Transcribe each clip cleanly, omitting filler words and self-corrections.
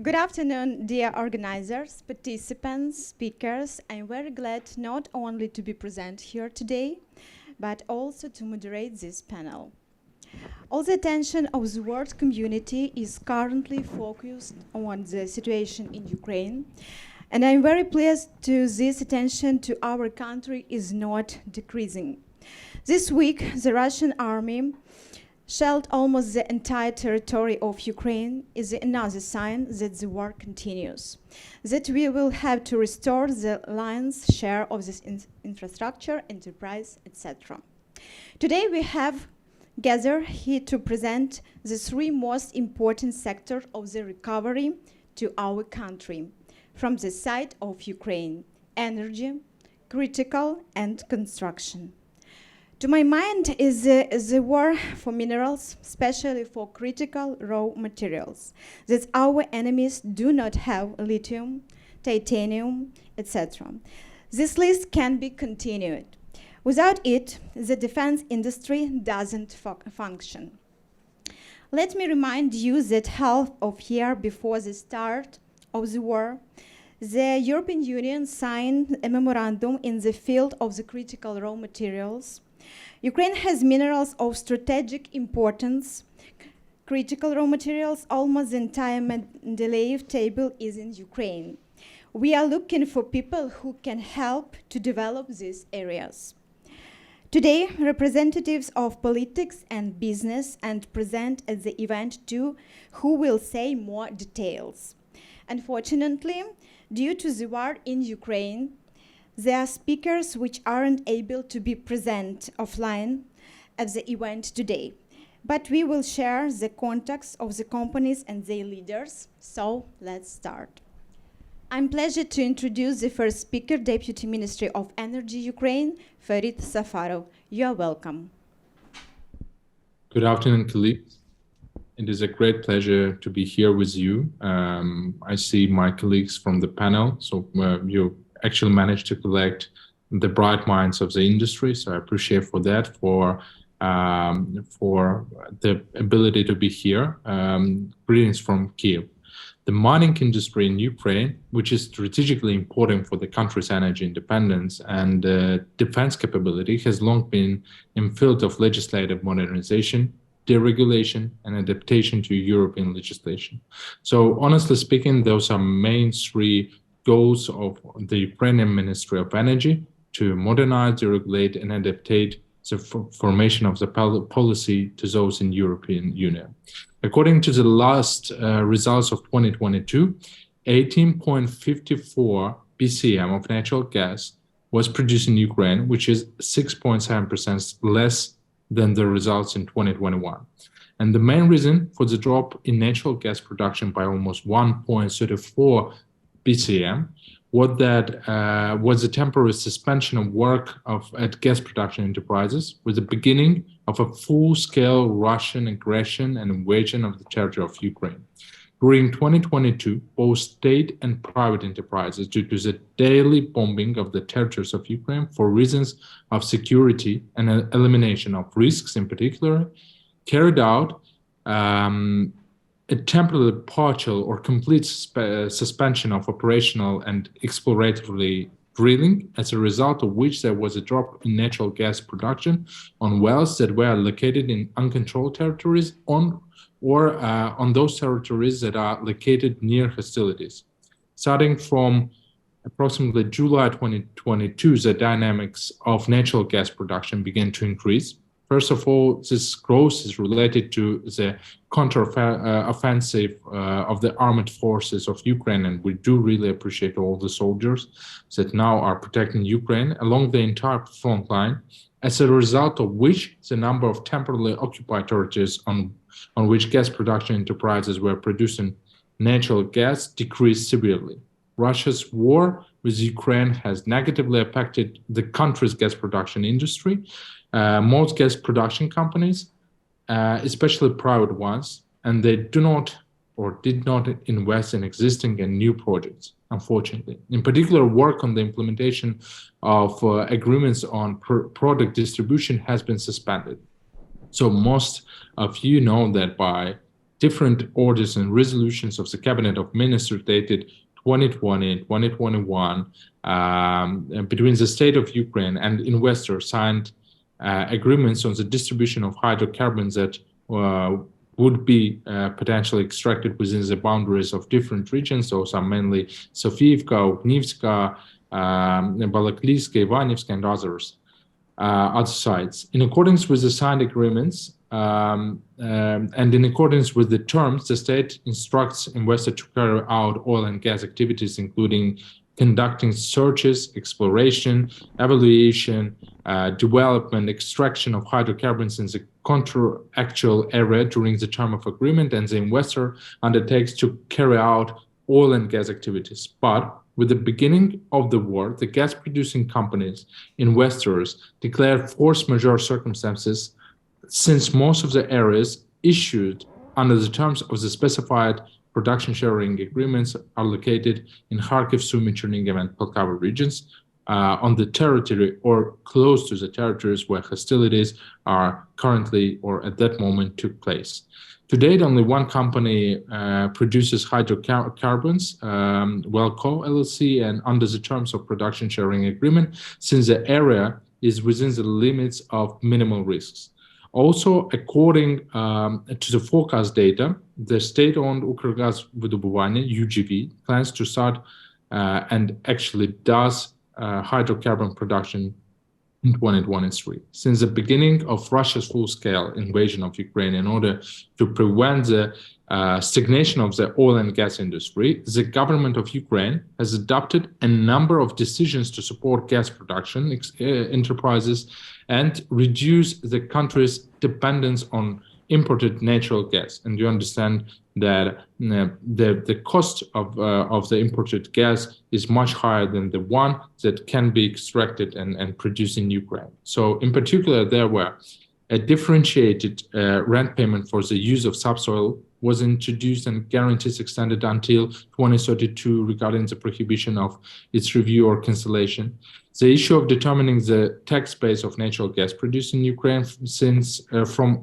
Good afternoon, dear organizers, participants, speakers. I'm very glad not only to be present here today, but also to moderate this panel. All the attention of the world community is currently focused on the situation in Ukraine, and I'm very pleased to this attention to our country is not decreasing. This week, the Russian army shelled almost the entire territory of Ukraine is another sign that the war continues, that we will have to restore the lion's share of this infrastructure, enterprise, etc. Today we have gathered here to present the three most important sectors of the recovery to our country from the side of Ukraine: energy, critical, and construction. To my mind is the war for minerals, especially for critical raw materials, that our enemies do not have: lithium, titanium, etc. This list can be continued. Without it, the defense industry doesn't function. Let me remind you that half of a year before the start of the war, the European Union signed a memorandum in the field of the critical raw materials. Ukraine has minerals of strategic importance. Critical raw materials, almost the entire Mendeleev table is in Ukraine. We are looking for people who can help to develop these areas. Today, representatives of politics and business and present at the event too, who will say more details. Unfortunately, due to the war in Ukraine, there are speakers which aren't able to be present offline at the event today. But we will share the contacts of the companies and their leaders. So let's start. I'm pleased to introduce the first speaker, Deputy Ministry of Energy Ukraine, Farid Safarov. You're welcome. Good afternoon, colleagues. It is a great pleasure to be here with you. I see my colleagues from the panel, so you actually managed to collect the bright minds of the industry. So I appreciate for that, for the ability to be here. Greetings from Kiev. The mining industry in Ukraine, which is strategically important for the country's energy independence and defense capability, has long been in field of legislative modernization, deregulation, and adaptation to European legislation. So honestly speaking, those are main three goals of the Ukrainian Ministry of Energy: to modernize, deregulate, and adaptate the formation of the policy to those in European Union. According to the last results of 2022, 18.54 BCM of natural gas was produced in Ukraine, which is 6.7% less than the results in 2021. And the main reason for the drop in natural gas production by almost 1.34 BCM was the temporary suspension of work at gas production enterprises with the beginning of a full-scale Russian aggression and invasion of the territory of Ukraine. During 2022, both state and private enterprises, due to the daily bombing of the territories of Ukraine for reasons of security and elimination of risks in particular, carried out a temporary partial or complete suspension of operational and exploratory drilling, as a result of which there was a drop in natural gas production on wells that were located in uncontrolled territories on those territories that are located near hostilities. Starting from approximately July 2022, the dynamics of natural gas production began to increase. First of all, this growth is related to the counter-offensive of the armed forces of Ukraine, and we do really appreciate all the soldiers that now are protecting Ukraine along the entire front line, as a result of which the number of temporarily occupied territories on which gas production enterprises were producing natural gas decreased severely. Russia's war with Ukraine has negatively affected the country's gas production industry. Most gas production companies, especially private ones, and they do not or did not invest in existing and new projects, unfortunately. In particular, work on the implementation of agreements on product distribution has been suspended. So most of you know that by different orders and resolutions of the Cabinet of Ministers dated 2020 and 2021 between the state of Ukraine and investors signed agreements on the distribution of hydrocarbons that would be potentially extracted within the boundaries of different regions. So some mainly Sofiivka, Ukhnivska, Balakliska, Ivanivska, and other sites. In accordance with the signed agreements and in accordance with the terms, the state instructs investors to carry out oil and gas activities, including conducting searches, exploration, evaluation, development, extraction of hydrocarbons in the contractual area during the term of agreement, and the investor undertakes to carry out oil and gas activities. But with the beginning of the war, the gas-producing companies, investors, declared force majeure circumstances since most of the areas issued under the terms of the specified production sharing agreements are located in Kharkiv, Sumy, Chernihiv, and Poltava regions on the territory or close to the territories where hostilities are currently or at that moment took place. To date, only one company produces hydrocarbons, Wellco LLC, and under the terms of production sharing agreement, since the area is within the limits of minimal risks. Also, according to the forecast data, the state-owned Ukrgaz-Vidobuvanie, UGV, plans to start and actually does hydrocarbon production in 2023. Since the beginning of Russia's full-scale invasion of Ukraine, in order to prevent the stagnation of the oil and gas industry, the government of Ukraine has adopted a number of decisions to support gas production enterprises and reduce the country's dependence on imported natural gas. And you understand that the cost of the imported gas is much higher than the one that can be extracted and produced in Ukraine. So in particular, there were a differentiated rent payment for the use of subsoil was introduced and guarantees extended until 2032 regarding the prohibition of its review or cancellation. The issue of determining the tax base of natural gas produced in Ukraine since from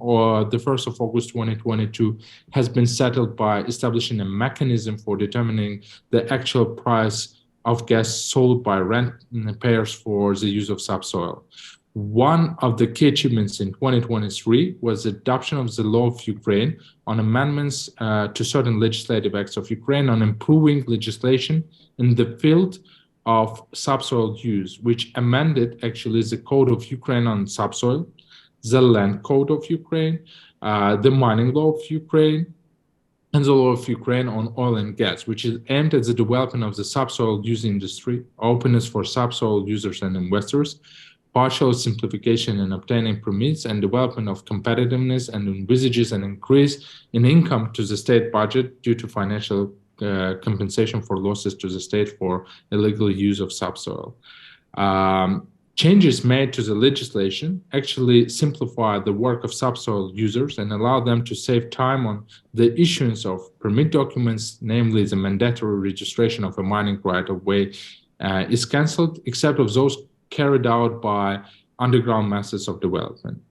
the 1st of August 2022 has been settled by establishing a mechanism for determining the actual price of gas sold by rent payers for the use of subsoil. One of the key achievements in 2023 was the adoption of the law of Ukraine on amendments to certain legislative acts of Ukraine on improving legislation in the field of subsoil use, which amended actually the Code of Ukraine on subsoil, the Land Code of Ukraine, the Mining Law of Ukraine, and the Law of Ukraine on oil and gas, which is aimed at the development of the subsoil use industry, openness for subsoil users and investors, partial simplification in obtaining permits, and development of competitiveness, and envisages an increase in income to the state budget due to financial compensation for losses to the state for illegal use of subsoil. Changes made to the legislation actually simplify the work of subsoil users and allow them to save time on the issuance of permit documents, namely the mandatory registration of a mining right-of-way is cancelled, except of those carried out by underground methods of development.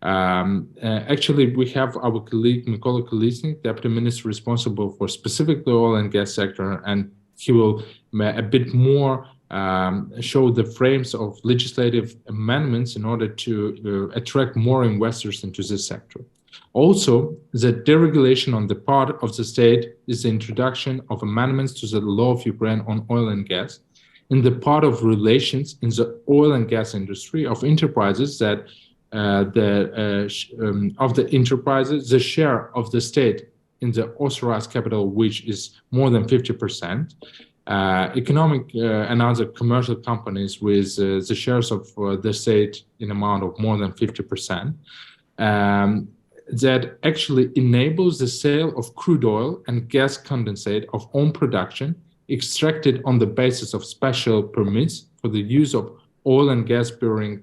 Actually, we have our colleague, Mykola Kolesnik, Deputy Minister responsible for specifically oil and gas sector, and he will a bit more show the frames of legislative amendments in order to attract more investors into this sector. Also, the deregulation on the part of the state is the introduction of amendments to the law of Ukraine on oil and gas, in the part of relations in the oil and gas industry of enterprises that of the enterprises, the share of the state in the authorized capital, which is more than 50%, economic and other commercial companies with the shares of the state in amount of more than 50%, that actually enables the sale of crude oil and gas condensate of own production extracted on the basis of special permits for the use of oil and gas bearing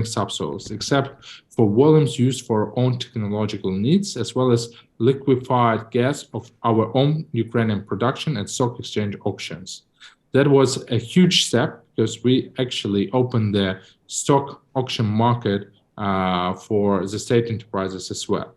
subsoils, except for volumes used for our own technological needs, as well as liquefied gas of our own Ukrainian production at stock exchange auctions. That was a huge step because we actually opened the stock auction market for the state enterprises as well.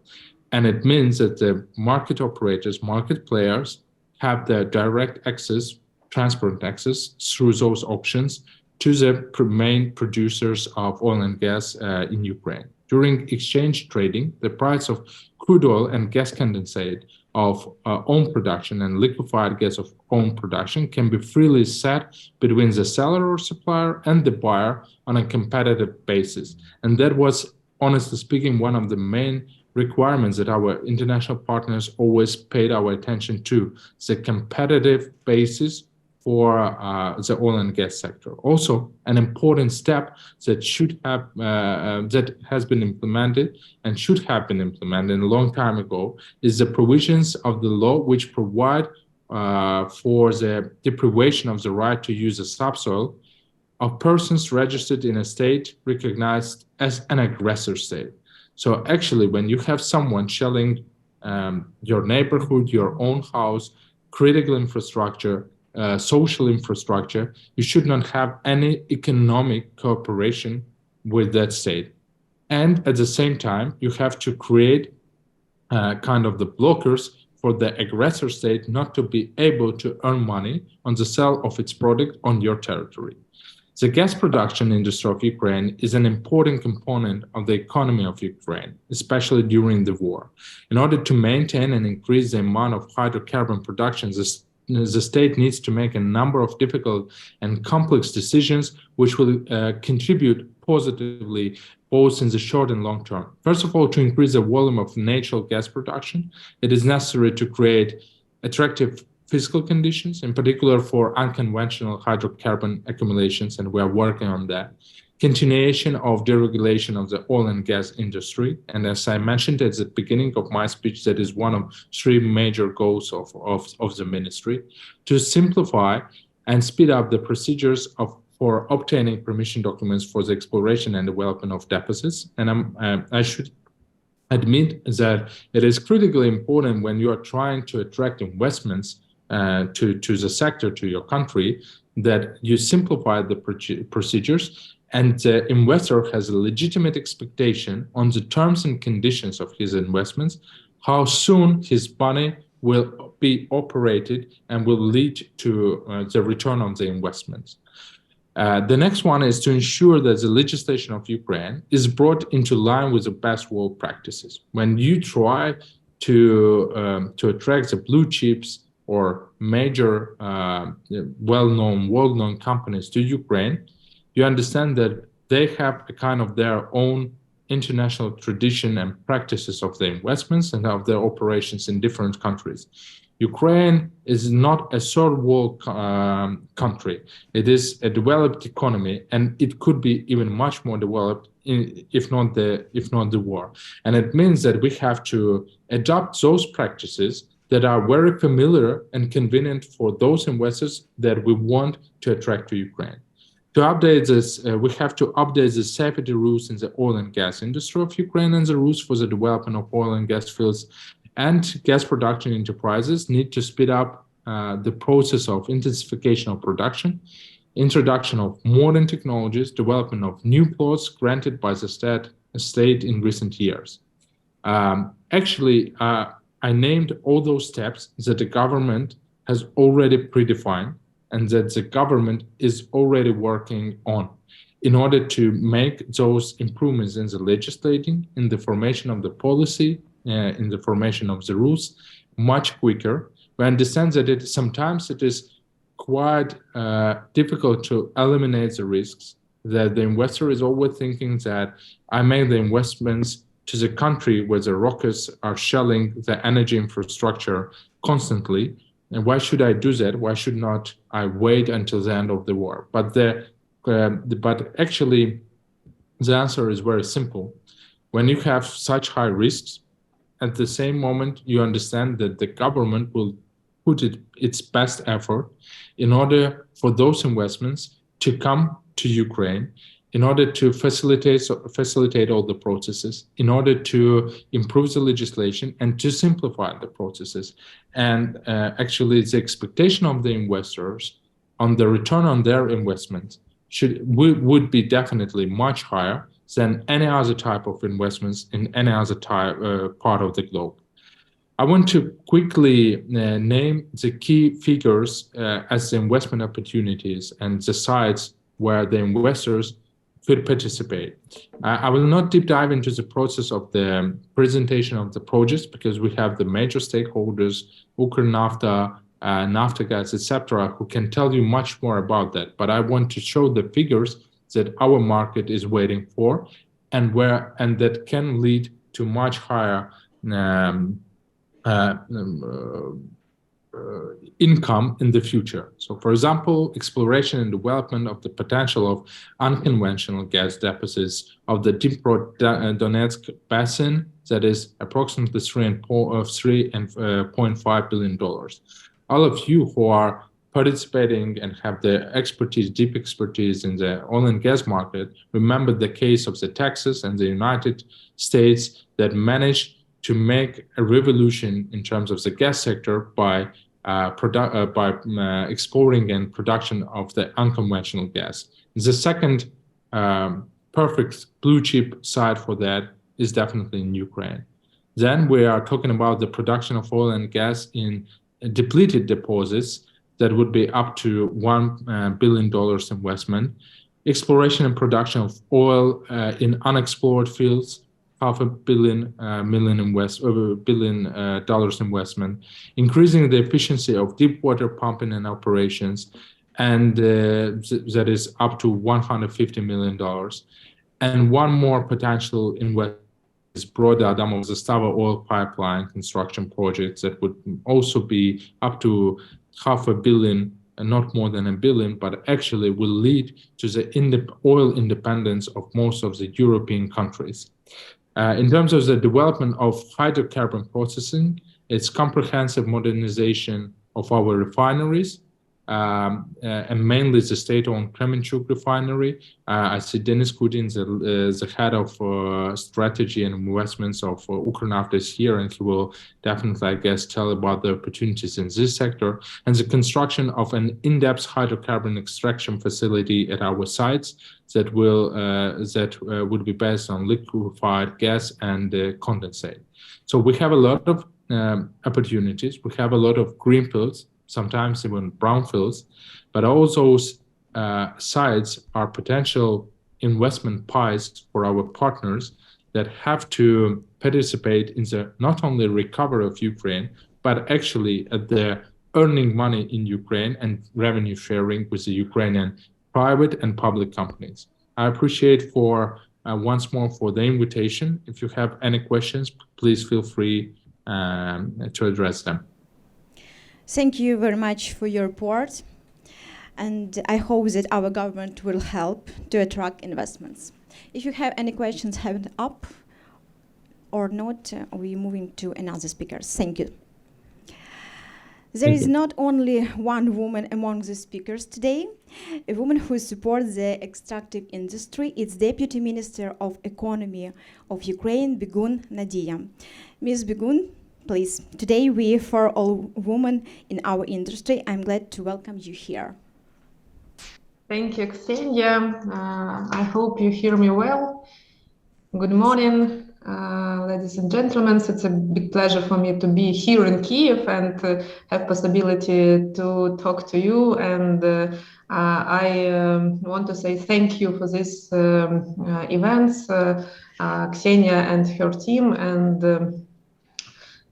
And it means that the market operators, market players, have the direct access, transparent access through those auctions to the main producers of oil and gas in Ukraine. During exchange trading, the price of crude oil and gas condensate of own production and liquefied gas of own production can be freely set between the seller or supplier and the buyer on a competitive basis. And that was, honestly speaking, one of the main requirements that our international partners always paid our attention to, the competitive basis for the oil and gas sector. Also, an important step that should have that has been implemented and should have been implemented a long time ago is the provisions of the law which provide for the deprivation of the right to use a subsoil of persons registered in a state recognized as an aggressor state. So actually, when you have someone shelling your neighborhood, your own house, critical infrastructure, social infrastructure, you should not have any economic cooperation with that state. And at the same time, you have to create kind of the blockers for the aggressor state not to be able to earn money on the sale of its product on your territory. The gas production industry of Ukraine is an important component of the economy of Ukraine, especially during the war. In order to maintain and increase the amount of hydrocarbon production, the state needs to make a number of difficult and complex decisions which will contribute positively both in the short and long term. First of all, to increase the volume of natural gas production, it is necessary to create attractive fiscal conditions, in particular for unconventional hydrocarbon accumulations, and we are working on that. Continuation of deregulation of the oil and gas industry. And as I mentioned at the beginning of my speech, that is one of three major goals of the ministry, to simplify and speed up the procedures for obtaining permission documents for the exploration and development of deposits. And I should admit that it is critically important when you are trying to attract investments to the sector, to your country, that you simplify the procedures and the investor has a legitimate expectation on the terms and conditions of his investments, how soon his money will be operated and will lead to the return on the investments. The next one is to ensure that the legislation of Ukraine is brought into line with the best world practices. When you try to attract the blue chips or major well-known, world-known companies to Ukraine, you understand that they have a kind of their own international tradition and practices of their investments and of their operations in different countries. Ukraine is not a third world country. It is a developed economy, and it could be even much more developed if not the war. And it means that we have to adopt those practices that are very familiar and convenient for those investors that we want to attract to Ukraine. To update this, we have to update the safety rules in the oil and gas industry of Ukraine, and the rules for the development of oil and gas fields and gas production enterprises need to speed up the process of intensification of production, introduction of modern technologies, development of new plots granted by the state in recent years. Actually, I named all those steps that the government has already predefined and that the government is already working on in order to make those improvements in the legislating, in the formation of the policy, in the formation of the rules much quicker. We understand that sometimes it is quite difficult to eliminate the risks, that the investor is always thinking that I make the investments to the country where the rockets are shelling the energy infrastructure constantly. And why should I do that? Why should not I wait until the end of the war? But actually, the answer is very simple. When you have such high risks, at the same moment, you understand that the government will put its best effort in order for those investments to come to Ukraine, in order to facilitate all the processes, in order to improve the legislation and to simplify the processes. And actually, the expectation of the investors on the return on their investment would be definitely much higher than any other type of investments in any other part of the globe. I want to quickly name the key figures as the investment opportunities and the sites where the investors could participate. I will not deep dive into the process of the presentation of the projects because we have the major stakeholders, Ukrnafta, Naftogaz, etc., who can tell you much more about that. But I want to show the figures that our market is waiting for and that can lead to much higher income in the future. So, for example, exploration and development of the potential of unconventional gas deposits of the Dnipro-Donetsk basin, that is approximately $3.5 billion. All of you who are participating and have the expertise, deep expertise in the oil and gas market, remember the case of the Texas and the United States that managed to make a revolution in terms of the gas sector by exploring and production of the unconventional gas. The second perfect blue chip site for that is definitely in Ukraine. Then we are talking about the production of oil and gas in depleted deposits that would be up to $1 billion investment. Exploration and production of oil in unexplored fields, $500 million investment, increasing the efficiency of deep water pumping and operations, and that is up to $150 million. And one more potential investment is broader Adamo Zastava oil pipeline construction projects that would also be up to $500 million, and not more than $1 billion, but actually will lead to the oil independence of most of the European countries. In terms of the development of hydrocarbon processing, it's comprehensive modernization of our refineries, and mainly the state-owned Kremenchuk refinery. I see Dennis Kudin, the head of strategy and investments of Ukrnafta is here, and he will definitely, I guess, tell about the opportunities in this sector, and the construction of an in-depth hydrocarbon extraction facility at our sites that would be based on liquefied gas and condensate. So we have a lot of opportunities. We have a lot of greenfields, sometimes even brownfields, but all those sites are potential investment pies for our partners that have to participate in the not only recovery of Ukraine, but actually at the earning money in Ukraine and revenue sharing with the Ukrainian private and public companies. I appreciate once more for the invitation. If you have any questions, please feel free to address them. Thank you very much for your report, and I hope that our government will help to attract investments. If you have any questions, hand up or not, we're moving to another speaker. Thank you. There is not only one woman among the speakers today, a woman who supports the extractive industry. It's Deputy Minister of Economy of Ukraine, Bigun Nadiya. Ms. Bigun, please. Today we for all women in our industry. I'm glad to welcome you here. Thank you, Ksenia. I hope you hear me well. Good morning, ladies and gentlemen. It's a big pleasure for me to be here in Kyiv and have possibility to talk to you. And I want to say thank you for this events, Ksenia and her team. And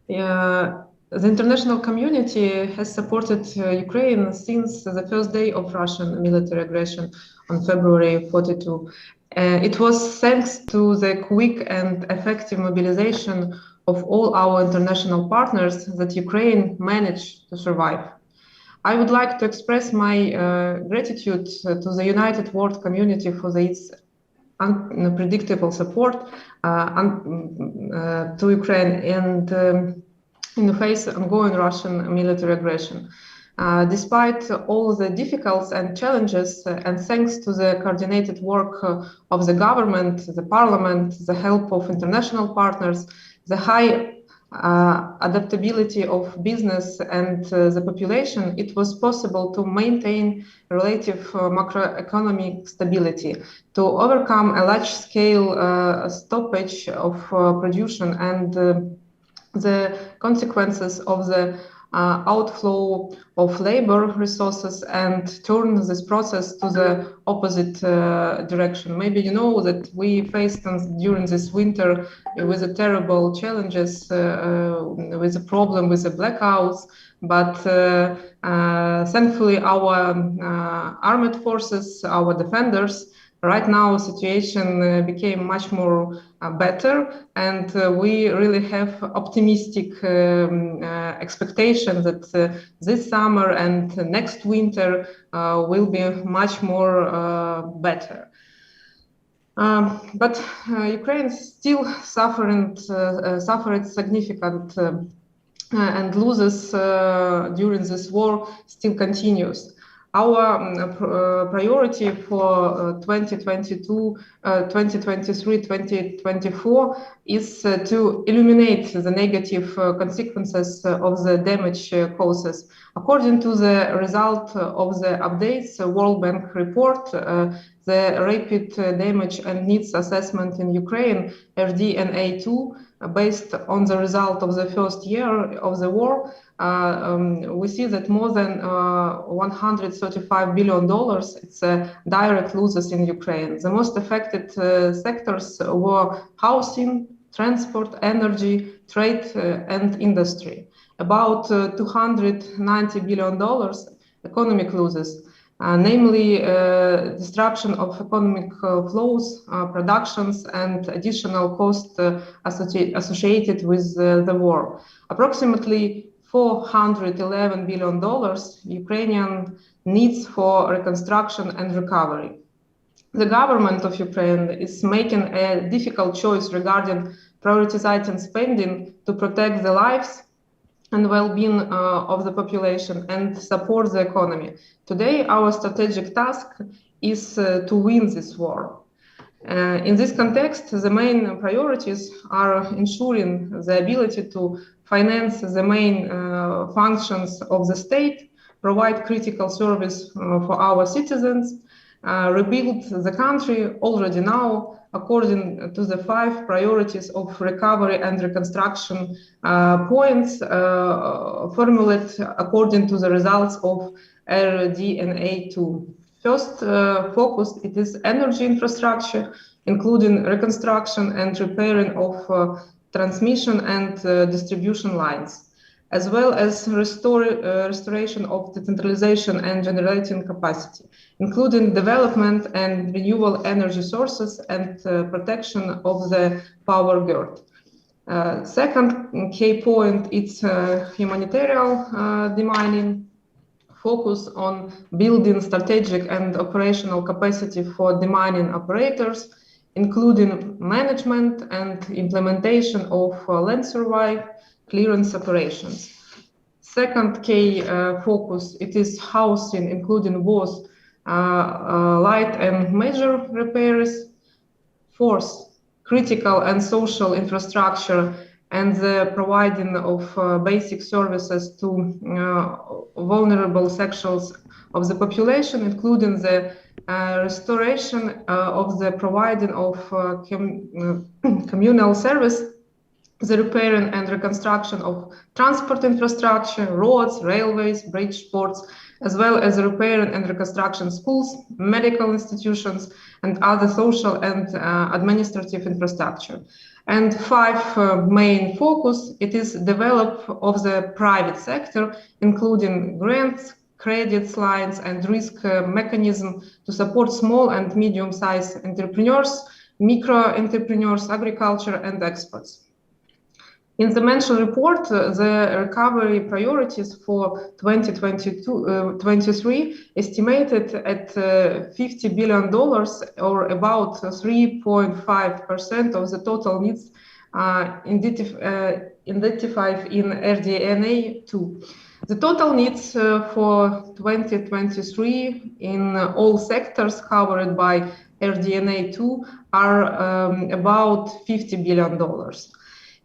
the international community has supported Ukraine since the first day of Russian military aggression on February 42. It was thanks to the quick and effective mobilization of all our international partners that Ukraine managed to survive. I would like to express my gratitude to the United World Community for its unpredictable support to Ukraine and in the face of ongoing Russian military aggression. Despite all the difficulties and challenges, and thanks to the coordinated work of the government, the parliament, the help of international partners, the high adaptability of business and the population, it was possible to maintain relative macroeconomic stability, to overcome a large-scale stoppage of production and the consequences of the outflow of labor resources and turn this process to the opposite direction. Maybe you know that we faced during this winter with the terrible challenges, with the problem with the blackouts, but thankfully our armed forces, our defenders, right now situation became much more better, and we really have optimistic expectation that this summer and next winter will be much more better. But Ukraine still suffered significant and losses during this war still continues. Our priority for 2022, 2023, 2024 is to eliminate the negative consequences of the damage causes. According to the result of the updates, World Bank report, the rapid damage and needs assessment in Ukraine, RDNA2, based on the result of the first year of the war, we see that more than $135 billion, it's direct losses in Ukraine. The most affected sectors were housing, transport, energy, trade, and industry. About $290 billion economic losses, namely disruption of economic flows, productions, and additional costs associated with the war. Approximately $411 billion Ukrainian needs for reconstruction and recovery. The government of Ukraine is making a difficult choice regarding prioritizing spending to protect the lives and well-being of the population and support the economy. Today, our strategic task is to win this war. In this context, the main priorities are ensuring the ability to finance the main functions of the state, provide critical service for our citizens, rebuild the country already now according to the 5 priorities of recovery and reconstruction points formulated according to the results of RDNA2. First focus, it is energy infrastructure, including reconstruction and repairing of transmission and distribution lines, as well as restoration of decentralization and generating capacity, including development and renewable energy sources and protection of the power grid. Second key point, it's humanitarian demining, focus on building strategic and operational capacity for demining operators, including management and implementation of land survey clearance operations. Second key focus, it is housing, including both light and major repairs. Fourth, critical and social infrastructure and the providing of basic services to vulnerable sections of the population, including the restoration of the providing of communal service, the repairing and reconstruction of transport infrastructure, roads, railways, bridge ports, as well as repairing and reconstruction schools, medical institutions, and other social and administrative infrastructure. And 5 main focus, it is development of the private sector, including grants, credit lines, and risk mechanism to support small and medium-sized entrepreneurs, micro-entrepreneurs, agriculture, and exports. In the mentioned report, the recovery priorities for 2022-23 estimated at $50 billion, or about 3.5% of the total needs identified in RDNA2. The total needs for 2023 in all sectors covered by RDNA2 are about $50 billion.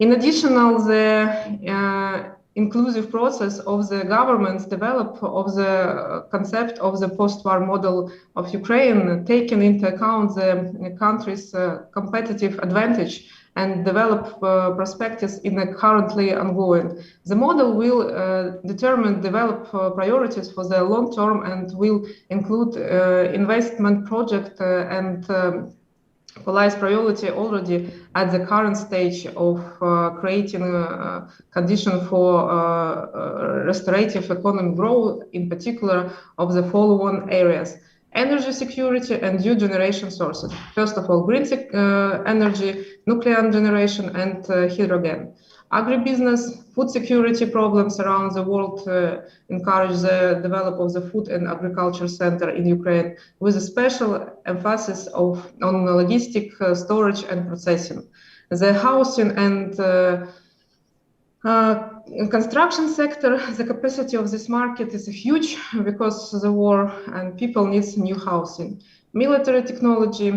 In addition, the inclusive process of the government's develop of the concept of the post-war model of Ukraine, taking into account the country's competitive advantage and develop perspectives in the currently ongoing. The model will develop priorities for the long term and will include investment project and police priority already at the current stage of creating a condition for restorative economic growth, in particular of the following areas: energy security and new generation sources. First of all, green energy, nuclear generation, and hydrogen. Agribusiness, food security problems around the world encourage the development of the food and agriculture center in Ukraine, with a special emphasis on logistic storage and processing. The housing and construction sector, the capacity of this market is huge because of the war and people need new housing. Military technology,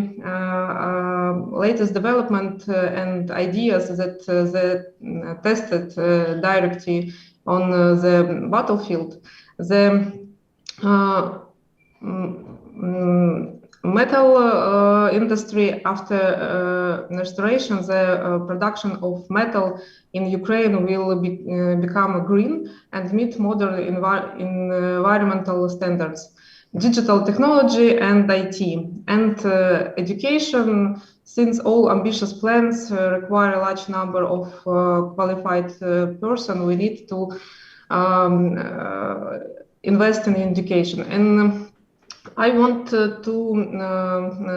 latest development and ideas that tested directly on the battlefield. The metal industry, after restoration, the production of metal in Ukraine will become green and meet modern environmental standards. Digital technology and IT, and education, since all ambitious plans require a large number of qualified persons, we need to invest in education. And I want to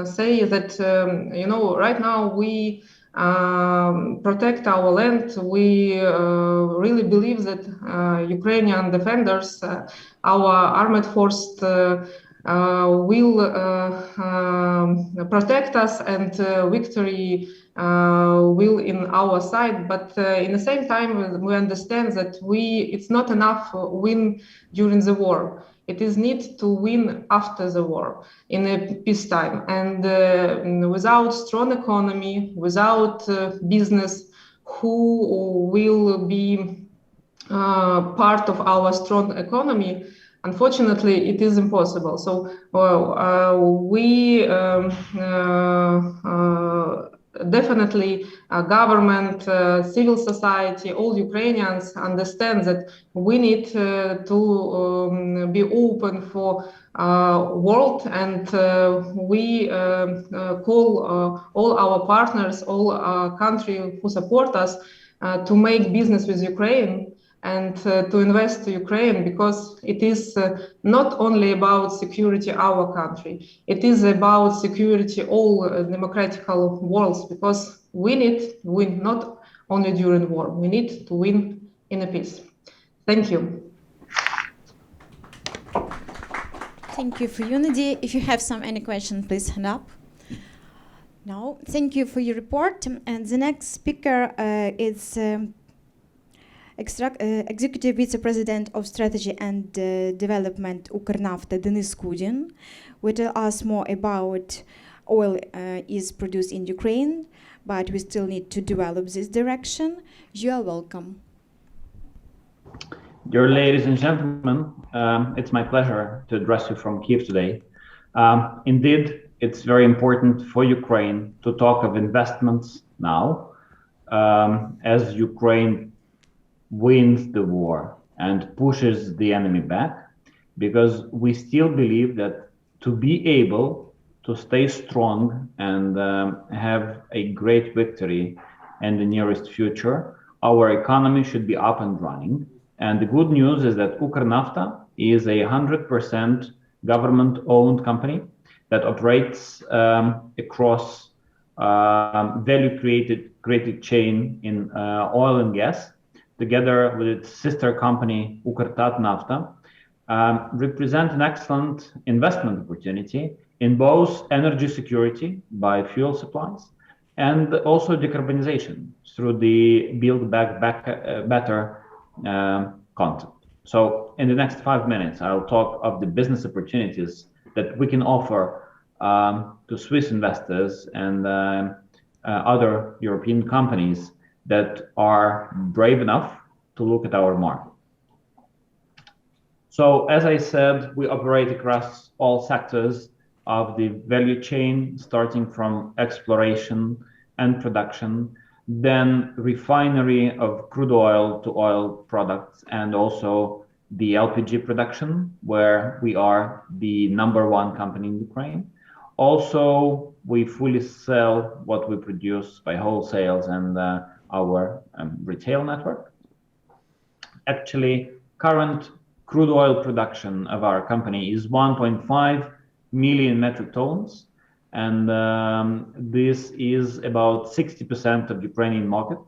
say that, right now we protect our land. We really believe that Ukrainian defenders, our armed force, will protect us, and victory will in our side. But in the same time, we understand that it's not enough win during the war. It is need to win after the war, in a peacetime. And without strong economy, without business, who will be part of our strong economy, unfortunately, it is impossible. So we definitely government, civil society, all Ukrainians understand that we need to be open for world, and we call all our partners, all our country who support us to make business with Ukraine and to invest to Ukraine, because it is not only about security our country, it is about security all democratic worlds, because we need to win not only during war, we need to win in a peace. Thank you. Thank you for you, Nadiya. If you have any questions, please hand up. No, thank you for your report. And the next speaker is Executive Vice President of Strategy and Development Ukrnafta Kudin, will tell us more about oil is produced in Ukraine, but we still need to develop this direction. You are welcome. Dear ladies and gentlemen, it's my pleasure to address you from Kyiv today. Indeed, it's very important for Ukraine to talk of investments now, as Ukraine wins the war and pushes the enemy back, because we still believe that to be able to stay strong and have a great victory in the nearest future, our economy should be up and running. And the good news is that Ukrnafta is a 100% government-owned company that operates across value-created chain in oil and gas, together with its sister company, Ukrnafta, represent an excellent investment opportunity in both energy security by fuel supplies and also decarbonization through the Build Back Better concept. So in the next 5 minutes, I'll talk of the business opportunities that we can offer to Swiss investors and other European companies that are brave enough to look at our market. So as I said, we operate across all sectors of the value chain, starting from exploration and production, then refinery of crude oil to oil products, and also the LPG production, where we are the #1 company in Ukraine. Also, we fully sell what we produce by wholesales and our retail network. Actually, current crude oil production of our company is 1.5 million metric tons, and this is about 60% of Ukrainian market.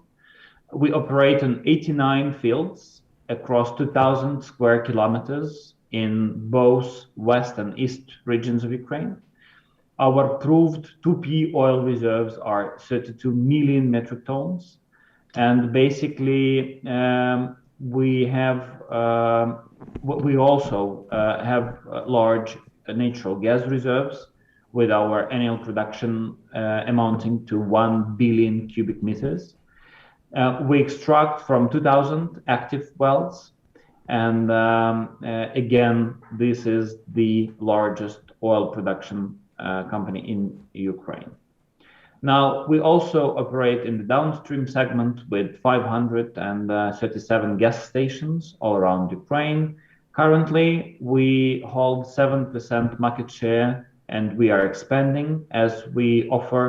We operate in 89 fields across 2,000 square kilometers in both west and east regions of Ukraine. Our proved 2P oil reserves are 32 million metric tons, and basically we also have large natural gas reserves with our annual production amounting to 1 billion cubic meters. We extract from 2,000 active wells, and again, this is the largest oil production company in Ukraine. Now, we also operate in the downstream segment with 537 gas stations all around Ukraine. Currently, we hold 7% market share, and we are expanding as we offer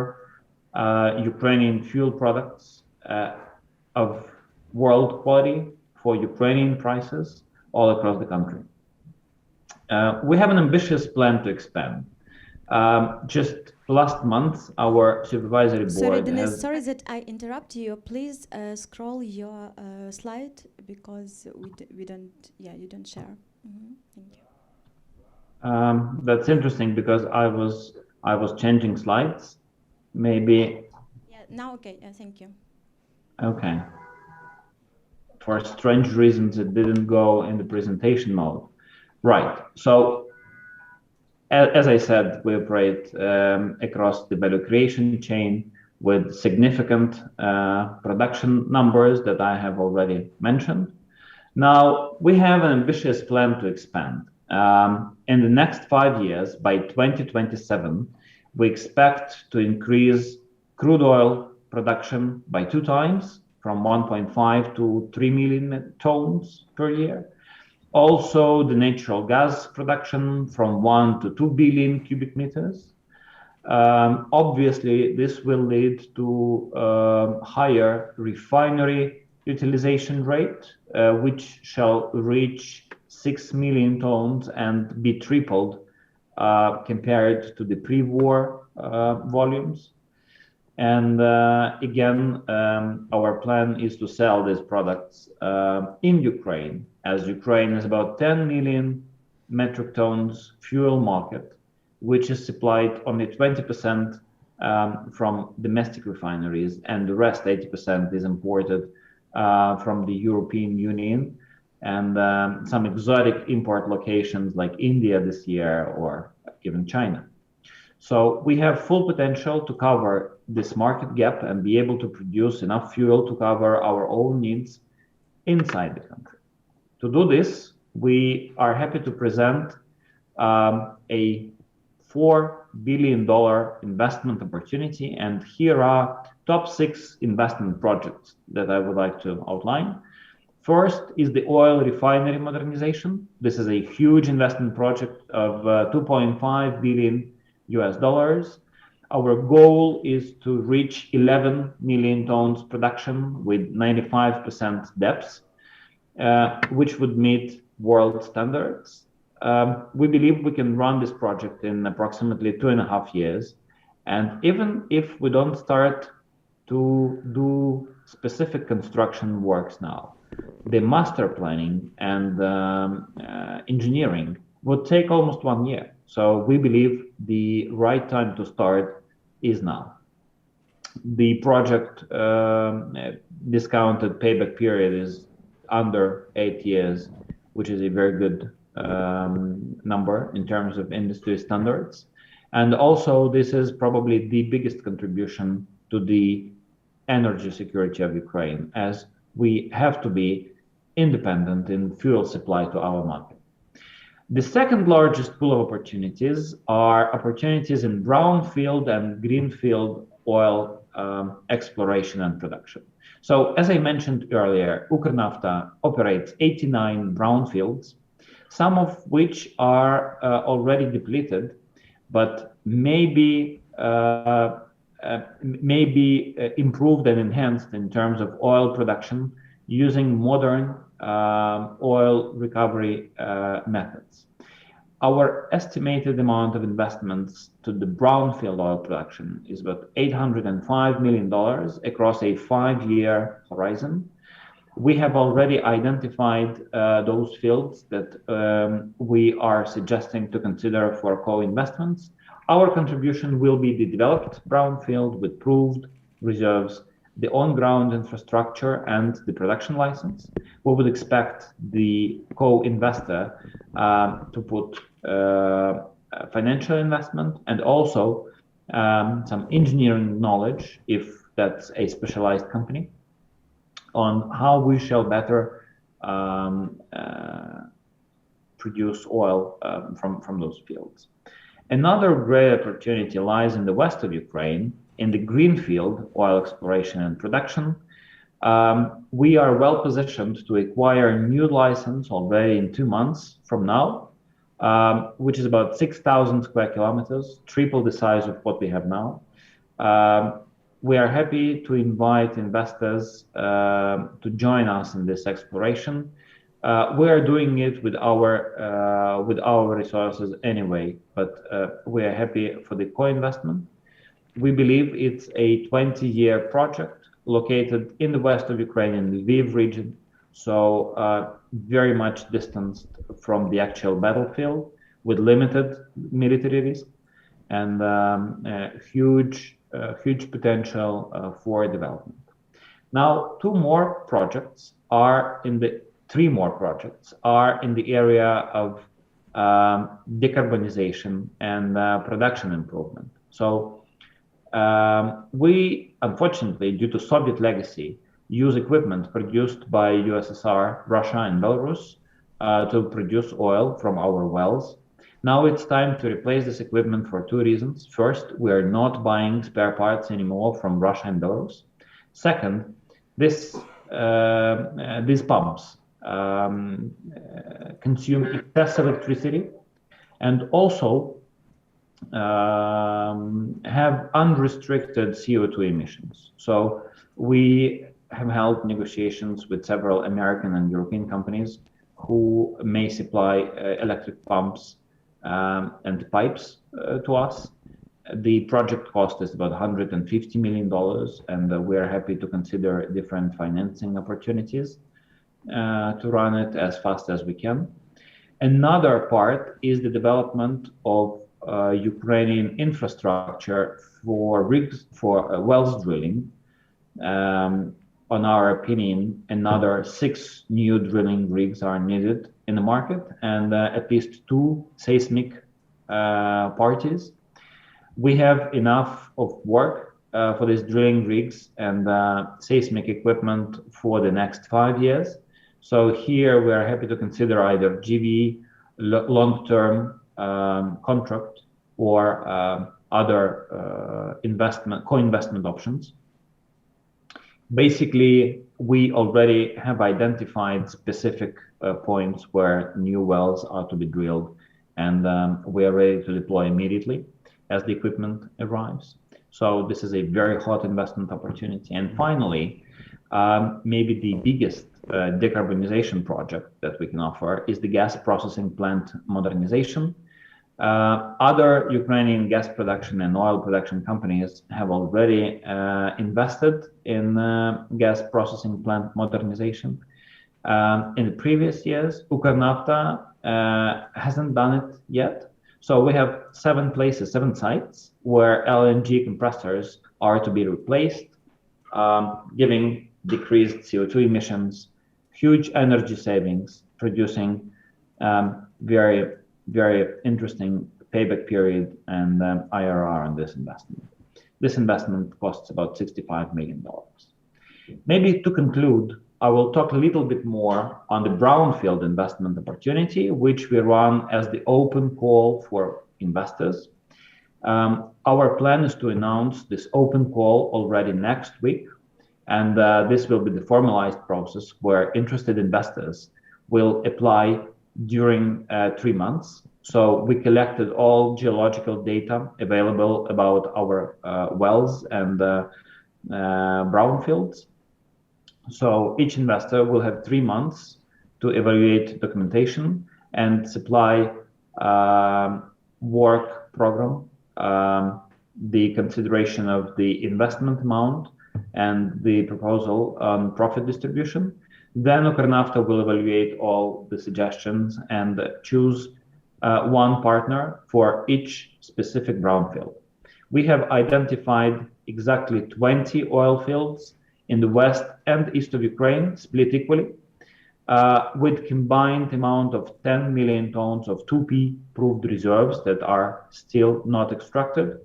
Ukrainian fuel products of world quality for Ukrainian prices all across the country. We have an ambitious plan to expand. Just last month, our supervisory board. Sorry, Dennis, sorry that I interrupt you. Please scroll your slide because we don't. Yeah, you don't share. Thank you. That's interesting because I was changing slides. Maybe. Yeah. Now, okay. Thank you. Okay. For strange reasons, it didn't go in the presentation mode. Right. So. As I said, we operate across the value creation chain with significant production numbers that I have already mentioned. Now, we have an ambitious plan to expand. In the next 5 years, by 2027, we expect to increase crude oil production by 2 times, from 1.5 to 3 million tons per year. Also, the natural gas production from 1 to 2 billion cubic meters. Obviously, this will lead to higher refinery utilization rate, which shall reach 6 million tons and be tripled compared to the pre-war volumes. And again, our plan is to sell these products in Ukraine, as Ukraine is about 10 million metric tons fuel market, which is supplied only 20% from domestic refineries, and the rest 80% is imported from the European Union and some exotic import locations like India this year or even China. So we have full potential to cover this market gap and be able to produce enough fuel to cover our own needs inside the country. To do this, we are happy to present a $4 billion investment opportunity, and here are top 6 investment projects that I would like to outline. First is the oil refinery modernization. This is a huge investment project of $2.5 billion. Our goal is to reach 11 million tons production with 95% depths, which would meet world standards. We believe we can run this project in approximately 2.5 years. And even if we don't start to do specific construction works now, the master planning and engineering would take almost 1 year. So we believe the right time to start is now. The project discounted payback period is under 8 years, which is a very good number in terms of industry standards. And also, this is probably the biggest contribution to the energy security of Ukraine, as we have to be independent in fuel supply to our market. The second largest pool of opportunities are opportunities in brownfield and greenfield oil exploration and production. So, as I mentioned earlier, Ukrnafta operates 89 brownfields, some of which are already depleted, but may be improved and enhanced in terms of oil production using modern oil recovery methods. Our estimated amount of investments to the brownfield oil production is about $805 million across a 5-year horizon. We have already identified those fields that we are suggesting to consider for co-investments. Our contribution will be the developed brownfield with proved reserves, the on-ground infrastructure, and the production license. We would expect the co-investor to put financial investment and also some engineering knowledge, if that's a specialized company, on how we shall better produce oil from those fields. Another great opportunity lies in the west of Ukraine, in the greenfield oil exploration and production. We are well positioned to acquire a new license already in 2 months from now, which is about 6,000 square kilometers, triple the size of what we have now. We are happy to invite investors to join us in this exploration. We are doing it with our resources anyway, but we are happy for the co-investment. We believe it's a 20-year project located in the west of Ukraine, in the Lviv region, so very much distanced from the actual battlefield, with limited military risk and huge potential for development. Now, three more projects are in the area of decarbonization and production improvement. So we, unfortunately, due to Soviet legacy, use equipment produced by USSR, Russia, and Belarus to produce oil from our wells. Now it's time to replace this equipment for 2 reasons. First, we are not buying spare parts anymore from Russia and Belarus. Second, these pumps consume excess electricity and also have unrestricted CO2 emissions. So we have held negotiations with several American and European companies who may supply electric pumps and pipes to us. The project cost is about $150 million, and we are happy to consider different financing opportunities to run it as fast as we can. Another part is the development of Ukrainian infrastructure for rigs, for wells drilling. On our opinion, another 6 new drilling rigs are needed in the market, and at least 2 seismic parties. We have enough of work for these drilling rigs and seismic equipment for the next 5 years. So here we are happy to consider either GV, long-term contract, or other co-investment options. Basically, we already have identified specific points where new wells are to be drilled, and we are ready to deploy immediately as the equipment arrives. So this is a very hot investment opportunity. And finally, maybe the biggest decarbonization project that we can offer is the gas processing plant modernization. Other Ukrainian gas production and oil production companies have already invested in gas processing plant modernization. In the previous years, Ukrnafta hasn't done it yet. So we have 7 sites where LNG compressors are to be replaced, giving decreased CO2 emissions, huge energy savings, producing very, very interesting payback period and IRR on this investment. This investment costs about $65 million. Maybe to conclude, I will talk a little bit more on the brownfield investment opportunity, which we run as the open call for investors. Our plan is to announce this open call already next week, and this will be the formalized process where interested investors will apply during 3 months. So we collected all geological data available about our wells and brownfields. So each investor will have 3 months to evaluate documentation and supply work program, the consideration of the investment amount and the proposal on profit distribution. Then Ukrnafta will evaluate all the suggestions and choose one partner for each specific brownfield. We have identified exactly 20 oil fields in the west and east of Ukraine, split equally, with combined amount of 10 million tons of 2P proved reserves that are still not extracted.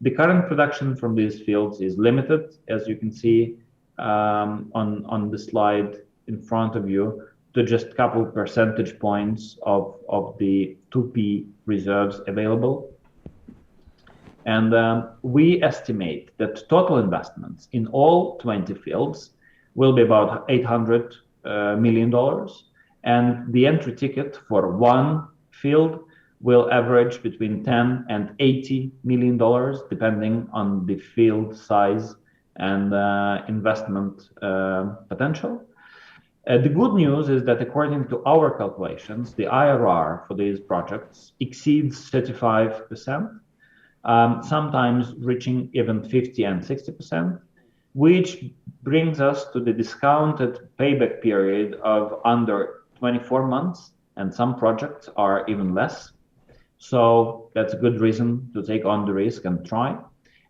The current production from these fields is limited, as you can see on the slide in front of you, to just a couple percentage points of the 2P reserves available. And we estimate that total investments in all 20 fields will be about $800 million. And the entry ticket for one field will average between $10 and $80 million, depending on the field size and investment potential. The good news is that according to our calculations, the IRR for these projects exceeds 35%. Sometimes reaching even 50 and 60%, which brings us to the discounted payback period of under 24 months, and some projects are even less. So that's a good reason to take on the risk and try.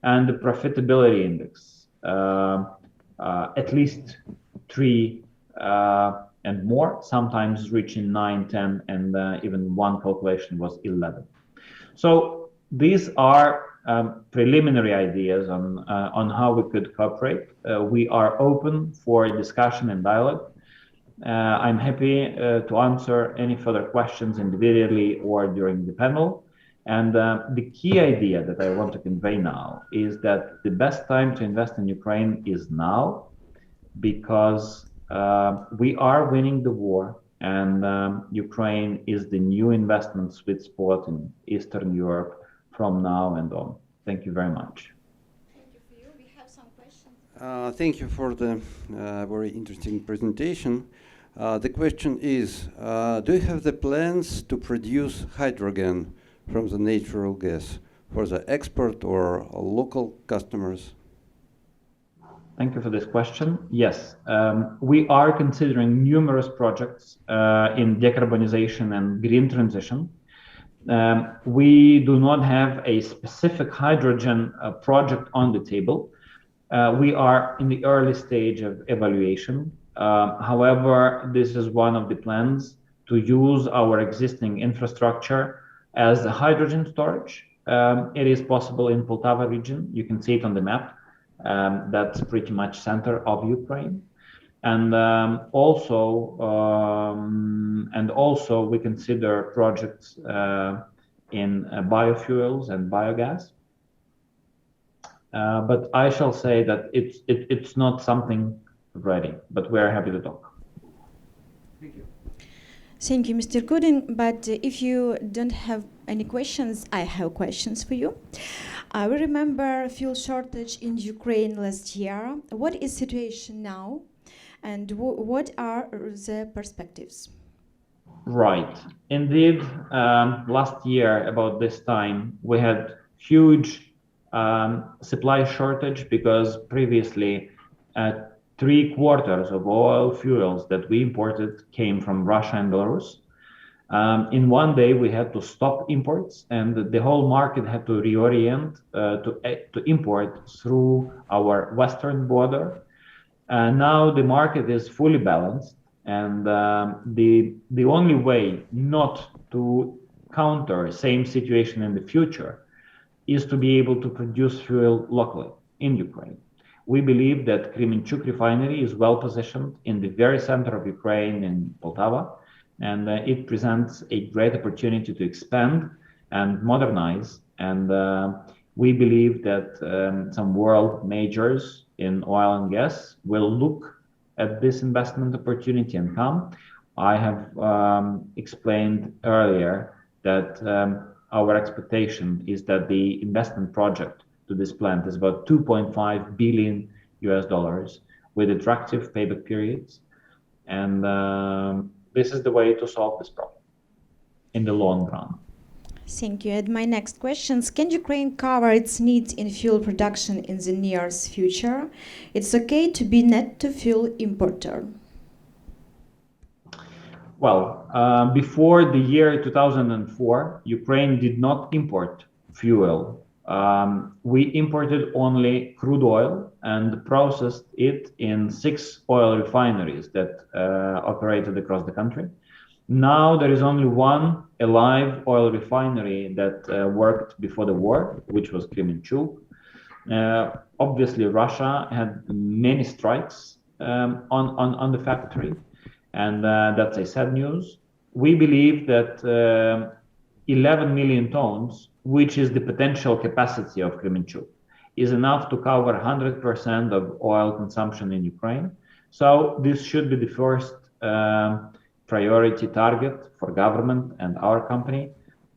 And the profitability index, at least 3 and more, sometimes reaching 9, 10, and even one calculation was 11. So these are preliminary ideas on how we could cooperate. We are open for discussion and dialogue. I'm happy to answer any further questions individually or during the panel. And the key idea that I want to convey now is that the best time to invest in Ukraine is now, because we are winning the war, and Ukraine is the new investment sweet spot in Eastern Europe from now and on. Thank you very much. Thank you for you. We have some questions. Thank you for the very interesting presentation. The question is, do you have the plans to produce hydrogen from the natural gas for the export or local customers? Thank you for this question. Yes, we are considering numerous projects in decarbonization and green transition. We do not have a specific hydrogen project on the table. We are in the early stage of evaluation. However, this is one of the plans to use our existing infrastructure as a hydrogen storage. It is possible in Poltava region. You can see it on the map. That's pretty much center of Ukraine. And also we consider projects in biofuels and biogas. But I shall say that it's not something ready, but we're happy to talk. Thank you. Thank you, Mr. Kudin. But if you don't have any questions, I have questions for you. I remember fuel shortage in Ukraine last year. What is situation now? And what are the perspectives? Right. Indeed, last year, about this time, we had huge supply shortage because previously 3/4 of oil fuels that we imported came from Russia and Belarus. In one day, we had to stop imports, and the whole market had to reorient to import through our western border. Now the market is fully balanced, and the only way not to counter same situation in the future is to be able to produce fuel locally in Ukraine. We believe that Kremenchuk refinery is well positioned in the very center of Ukraine in Poltava, and it presents a great opportunity to expand and modernize. And we believe that some world majors in oil and gas will look at this investment opportunity and come. I have explained earlier that our expectation is that the investment project to this plant is about $2.5 billion with attractive payback periods. And this is the way to solve this problem in the long run. Thank you. And my next questions, can Ukraine cover its needs in fuel production in the nearest future? It's okay to be net to fuel importer. Well, before the year 2004, Ukraine did not import fuel. We imported only crude oil and processed it in 6 oil refineries that operated across the country. Now there is only one alive oil refinery that worked before the war, which was Kremenchuk. Obviously, Russia had many strikes on the factory, and that's a sad news. We believe that 11 million tons, which is the potential capacity of Kremenchuk, is enough to cover 100% of oil consumption in Ukraine. So this should be the first priority target for government and our company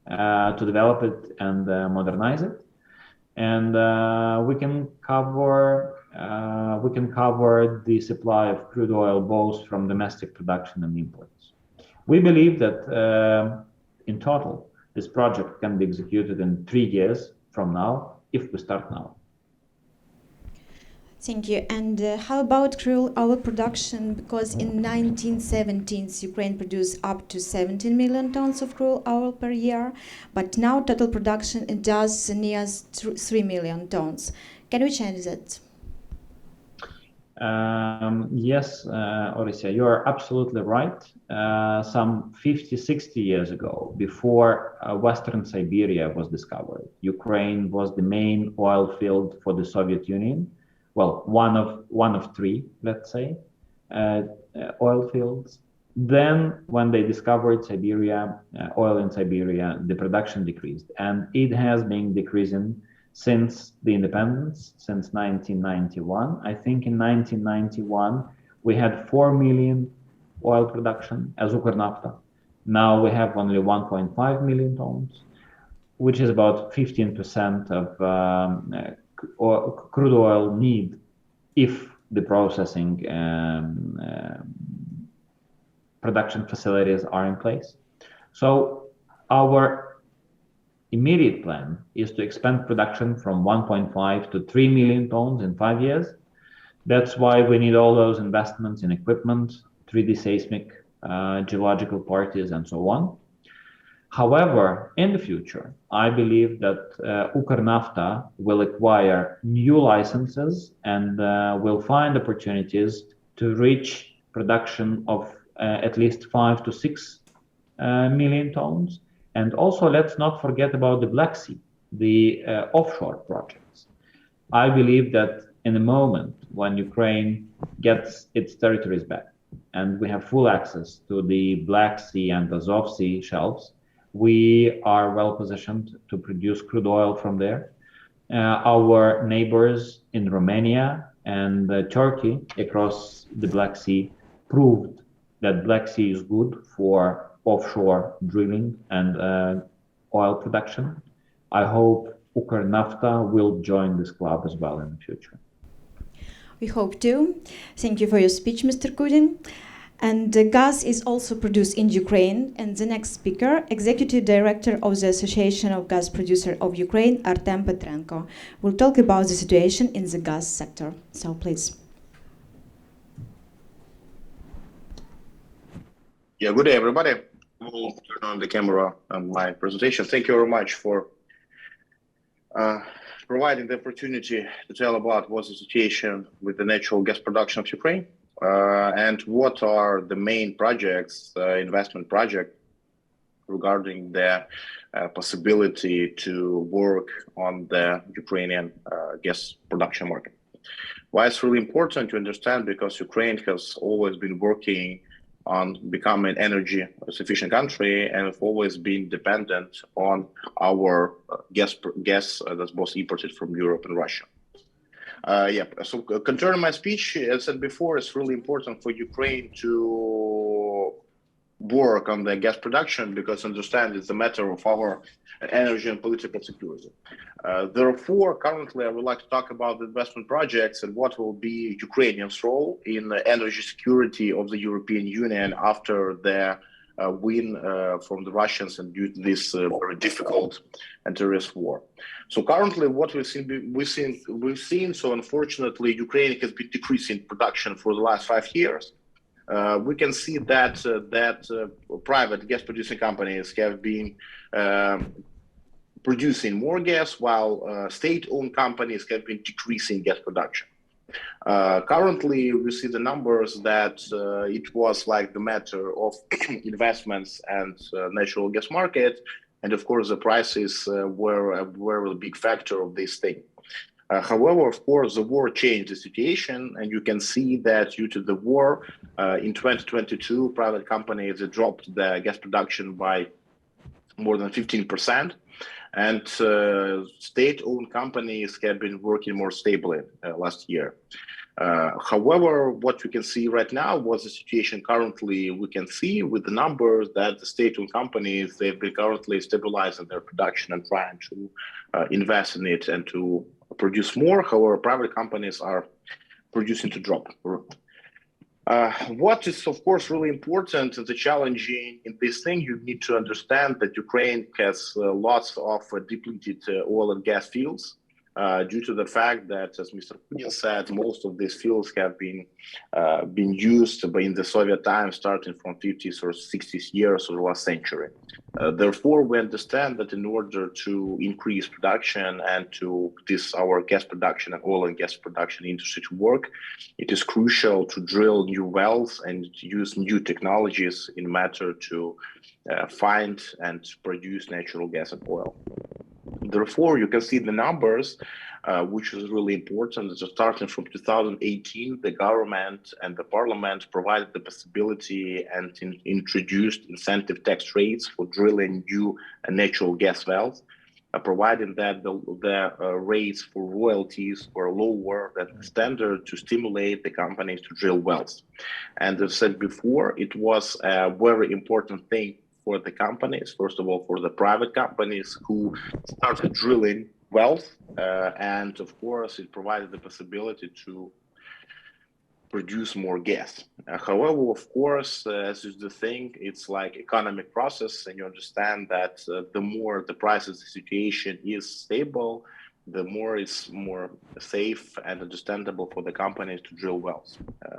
to develop it and modernize it. And we can cover the supply of crude oil both from domestic production and imports. We believe that in total, this project can be executed in 3 years from now if we start now. Thank you. And how about crude oil production? Because in 1970s, Ukraine produced up to 17 million tons of crude oil per year, but now total production is just near 3 million tons. Can we change that? Yes, Oryssia, you are absolutely right. Some 50, 60 years ago, before Western Siberia was discovered, Ukraine was the main oil field for the Soviet Union. Well, one of 3, let's say, oil fields. Then, when they discovered Siberia, oil in Siberia, the production decreased, and it has been decreasing since the independence, since 1991. I think in 1991 we had 4 million oil production as Ukrnafta. Now we have only 1.5 million tons, which is about 15% of crude oil need if the processing production facilities are in place. So our immediate plan is to expand production from 1.5 to 3 million tons in 5 years. That's why we need all those investments in equipment, 3D seismic, geological parties, and so on. However, in the future, I believe that Ukrnafta will acquire new licenses and will find opportunities to reach production of at least 5 to 6 million tons. And also, let's not forget about the Black Sea, the offshore projects. I believe that in the moment when Ukraine gets its territories back and we have full access to the Black Sea and Azov Sea shelves, we are well positioned to produce crude oil from there. Our neighbors in Romania and Turkey across the Black Sea proved that Black Sea is good for offshore drilling and oil production. I hope Ukrnafta will join this club as well in the future. We hope too. Thank you for your speech, Mr. Kudin. And gas is also produced in Ukraine. And the next speaker, Executive Director of the Association of Gas Producers of Ukraine, Artem Petrenko, will talk about the situation in the gas sector. So please. Yeah, good day, everybody. We'll turn on the camera on my presentation. Thank you very much for providing the opportunity to tell about what's the situation with the natural gas production of Ukraine. And what are the main projects, investment project regarding the possibility to work on the Ukrainian gas production market. Why it's really important to understand, because Ukraine has always been working on becoming an energy sufficient country, and have always been dependent on our gas that's both imported from Europe and Russia. So concerning my speech, as I said before, it's really important for Ukraine to work on the gas production, because understand it's a matter of our energy and political security. Therefore, currently, I would like to talk about the investment projects and what will be Ukrainian's role in the energy security of the European Union after the win from the Russians and due to this very difficult and terrorist war. So currently, what we've seen. So unfortunately, Ukraine has been decreasing production for the last 5 years. We can see that private gas producing companies have been producing more gas, while state-owned companies have been decreasing gas production. Currently, we see the numbers that it was like the matter of investments and natural gas market, and of course the prices were a big factor of this thing. However, of course, the war changed the situation, and you can see that due to the war in 2022, private companies dropped the gas production by more than 15%, and state-owned companies have been working more stably last year. However, what we can see right now was the situation currently we can see with the numbers that the state-owned companies, they've been currently stabilizing their production and trying to invest in it and to produce more. However, private companies are producing to drop. What is, of course, really important and the challenging in this thing, you need to understand that Ukraine has lots of depleted oil and gas fields due to the fact that, as Mr. Kudin said, most of these fields have been used in the Soviet times, starting from 50s or 60s years of the last century. Therefore, we understand that in order to increase production and to our gas production and oil and gas production industry to work, it is crucial to drill new wells and use new technologies in matter to find and produce natural gas and oil. Therefore, you can see the numbers, which is really important. So starting from 2018, the government and the parliament provided the possibility and introduced incentive tax rates for drilling new natural gas wells, providing that the rates for royalties were lower than the standard to stimulate the companies to drill wells. And as I said before, it was a very important thing for the companies, first of all, for the private companies who started drilling wells, and of course, it provided the possibility to produce more gas. However, of course, as is the thing, it's like economic process, and you understand that the more the prices, the situation is stable, the more it's more safe and understandable for the companies to drill wells.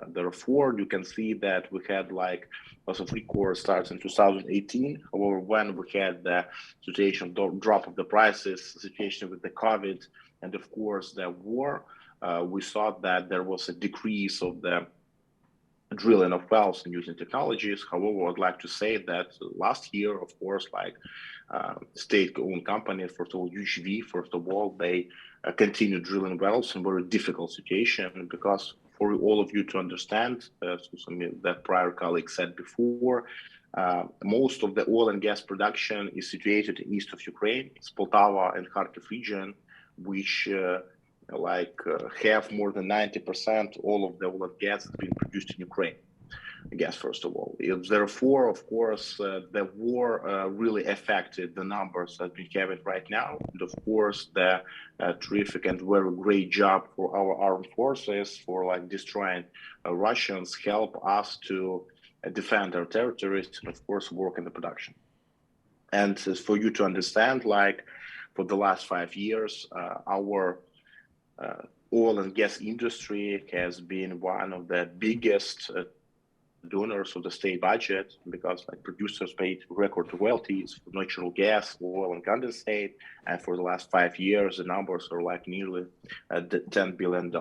Therefore, you can see that we had like lots of recourse starts in 2018. However, when we had the situation drop of the prices, situation with the COVID, and of course the war, we saw that there was a decrease of the drilling of wells and using technologies. However, I'd like to say that last year, of course, like state-owned companies, first of all, UGV, first of all, they continued drilling wells in very difficult situation, because for all of you to understand, that prior colleague said before, most of the oil and gas production is situated east of Ukraine. It's Poltava and Kharkiv region, which have more than 90% all of the oil and gas that's been produced in Ukraine. Gas, first of all. Therefore, of course, the war really affected the numbers that we have it right now. And of course, the terrific and very great job for our armed forces for like destroying Russians help us to defend our territories and of course work in the production. And for you to understand, like for the last 5 years, our oil and gas industry has been one of the biggest donors of the state budget, because like producers paid record royalties for natural gas, oil and condensate, and for the last 5 years the numbers are like nearly $10 billion.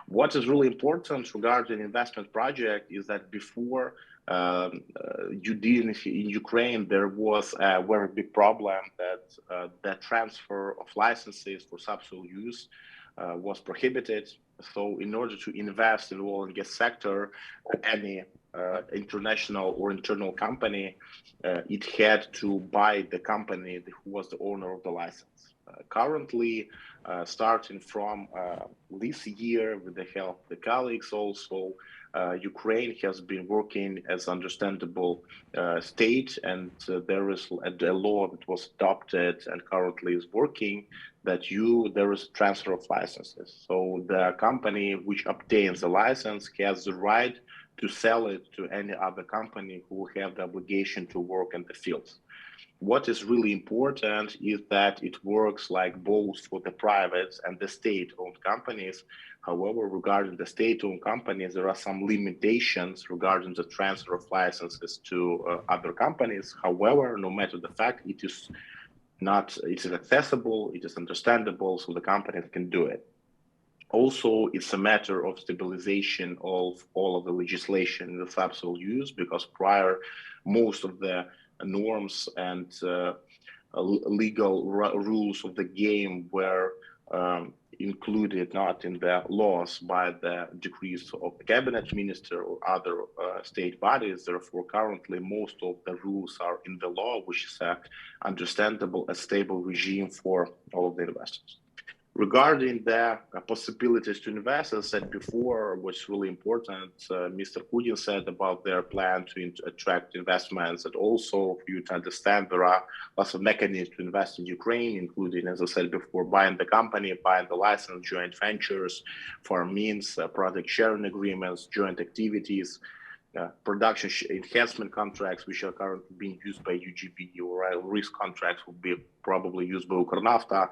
What is really important regarding investment project is that before you did in Ukraine, there was a very big problem that the transfer of licenses for subsoil use was prohibited. So in order to invest in the oil and gas sector, any international or internal company, it had to buy the company who was the owner of the license. Currently, starting from this year, with the help of the colleagues also, Ukraine has been working as understandable state, and there is a law that was adopted and currently is working that there is transfer of licenses. So the company which obtains the license has the right to sell it to any other company who have the obligation to work in the fields. What is really important is that it works like both for the private and the state-owned companies. However, regarding the state-owned companies, there are some limitations regarding the transfer of licenses to other companies. However, no matter the fact, it is accessible, it is understandable, so the companies can do it. Also, it's a matter of stabilization of all of the legislation in the subsoil use, because prior, most of the norms and legal rules of the game were included not in the laws by the decrees of the cabinet minister or other state bodies. Therefore, currently, most of the rules are in the law, which is an understandable, a stable regime for all of the investors. Regarding the possibilities to invest, as I said before, what's really important, Mr. Kudin said about their plan to attract investments, and also for you to understand there are lots of mechanisms to invest in Ukraine, including, as I said before, buying the company, buying the license, joint ventures, farm means, product sharing agreements, joint activities, production enhancement contracts, which are currently being used by UGB, or risk contracts will be probably used by Ukrnafta.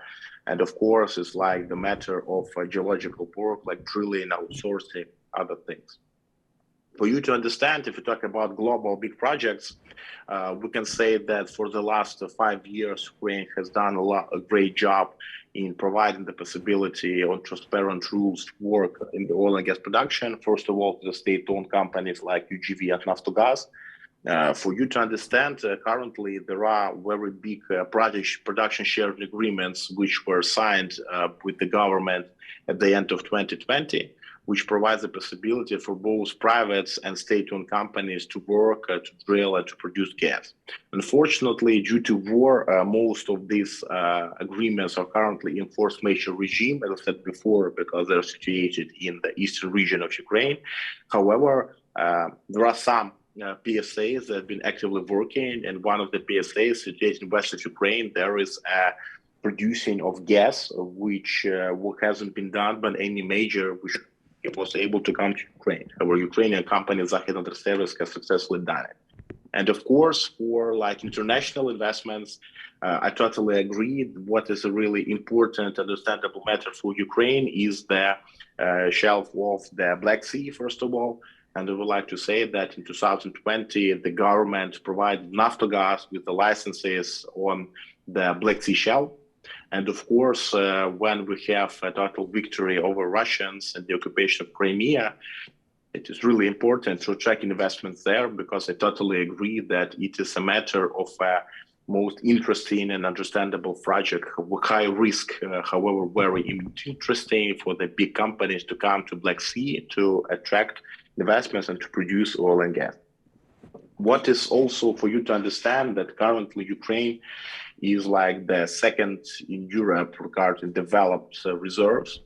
And of course, it's like the matter of geological work, like drilling, outsourcing, other things. For you to understand, if you talk about global big projects, we can say that for the last 5 years, Ukraine has done a great job in providing the possibility on transparent rules to work in the oil and gas production. First of all, the state-owned companies like UGV and Naftogaz. For you to understand, currently there are very big production sharing agreements which were signed with the government at the end of 2020, which provides the possibility for both private and state-owned companies to work, to drill, and to produce gas. Unfortunately, due to war, most of these agreements are currently in force majeure regime, as I said before, because they're situated in the eastern region of Ukraine. However, there are some PSAs that have been actively working, and one of the PSAs situated in west of Ukraine, there is a producing of gas, which hasn't been done by any major, which it was able to come to Ukraine. Our Ukrainian company, Zahid Service, has successfully done it. And of course, for like international investments, I totally agree. What is a really important, understandable matter for Ukraine is the shelf of the Black Sea, first of all. And I would like to say that in 2020, the government provided Naftogaz with the licenses on the Black Sea shelf. And of course, when we have a total victory over Russians and the occupation of Crimea, it is really important to attract investments there, because I totally agree that it is a matter of a most interesting and understandable project, high risk, however, very interesting for the big companies to come to Black Sea to attract investments and to produce oil and gas. What is also for you to understand that currently Ukraine is like the second in Europe regarding developed reserves.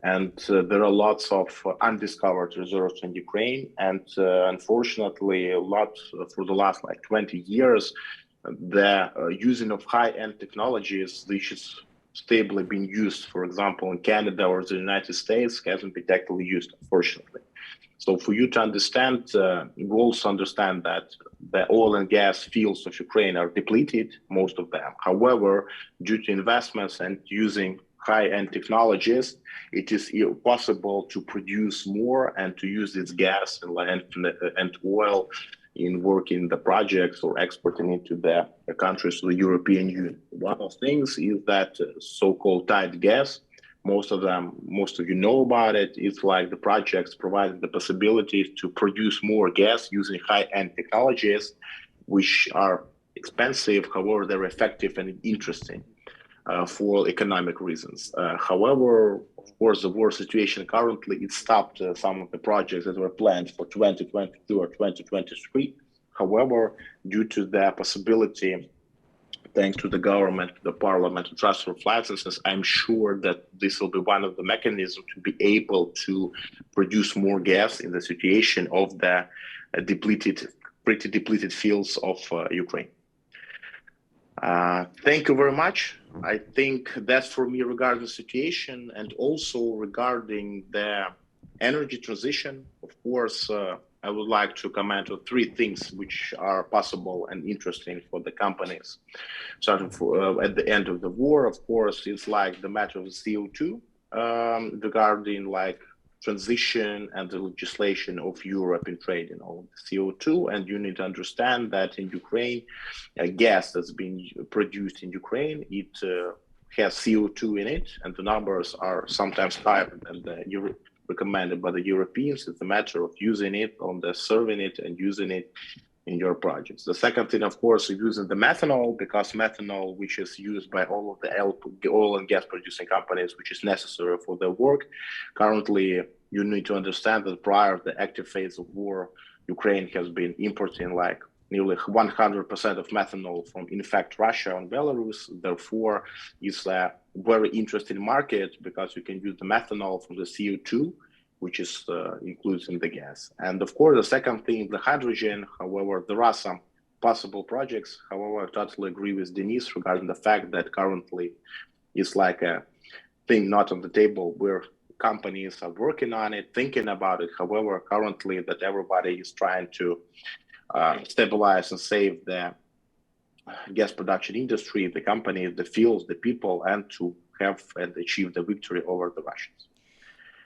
And there are lots of undiscovered reserves in Ukraine. And unfortunately, a lot for the last like 20 years, the using of high-end technologies, which is stably being used, for example, in Canada or the United States, hasn't been actively used, unfortunately. So for you to understand, you also understand that the oil and gas fields of Ukraine are depleted, most of them. However, due to investments and using high-end technologies, it is possible to produce more and to use this gas and oil in working the projects or exporting into the countries of the European Union. One of the things is that so-called tight gas, most of you know about it. It's like the projects providing the possibility to produce more gas using high-end technologies, which are expensive, however, they're effective and interesting for economic reasons. However, of course, the war situation currently, it stopped some of the projects that were planned for 2022 or 2023. However, due to the possibility, thanks to the government, the parliament, to transfer of licenses, I'm sure that this will be one of the mechanisms to be able to produce more gas in the situation of the pretty depleted fields of Ukraine. Thank you very much. I think that's for me regarding the situation, and also regarding the energy transition. Of course, I would like to comment on three things which are possible and interesting for the companies. Starting at the end of the war, of course, it's like the matter of the CO2 regarding like transition and the legislation of Europe in trading of CO2. And you need to understand that in Ukraine, gas that's being produced in Ukraine, it has CO2 in it, and the numbers are sometimes higher than the recommended by the Europeans. It's a matter of using it, serving it and using it in your projects. The second thing, of course, is using the methanol, because methanol, which is used by all of the oil and gas producing companies, which is necessary for their work. Currently, you need to understand that prior to the active phase of war, Ukraine has been importing like nearly 100% of methanol from, in fact, Russia and Belarus. Therefore, it's a very interesting market because you can use the methanol from the CO2, which is included in the gas. And of course, the second thing, the hydrogen. However, there are some possible projects. However, I totally agree with Denise regarding the fact that currently it's like a thing not on the table where companies are working on it, thinking about it. However, currently that everybody is trying to stabilize and save the gas production industry, the companies, the fields, the people, and to have and achieve the victory over the Russians.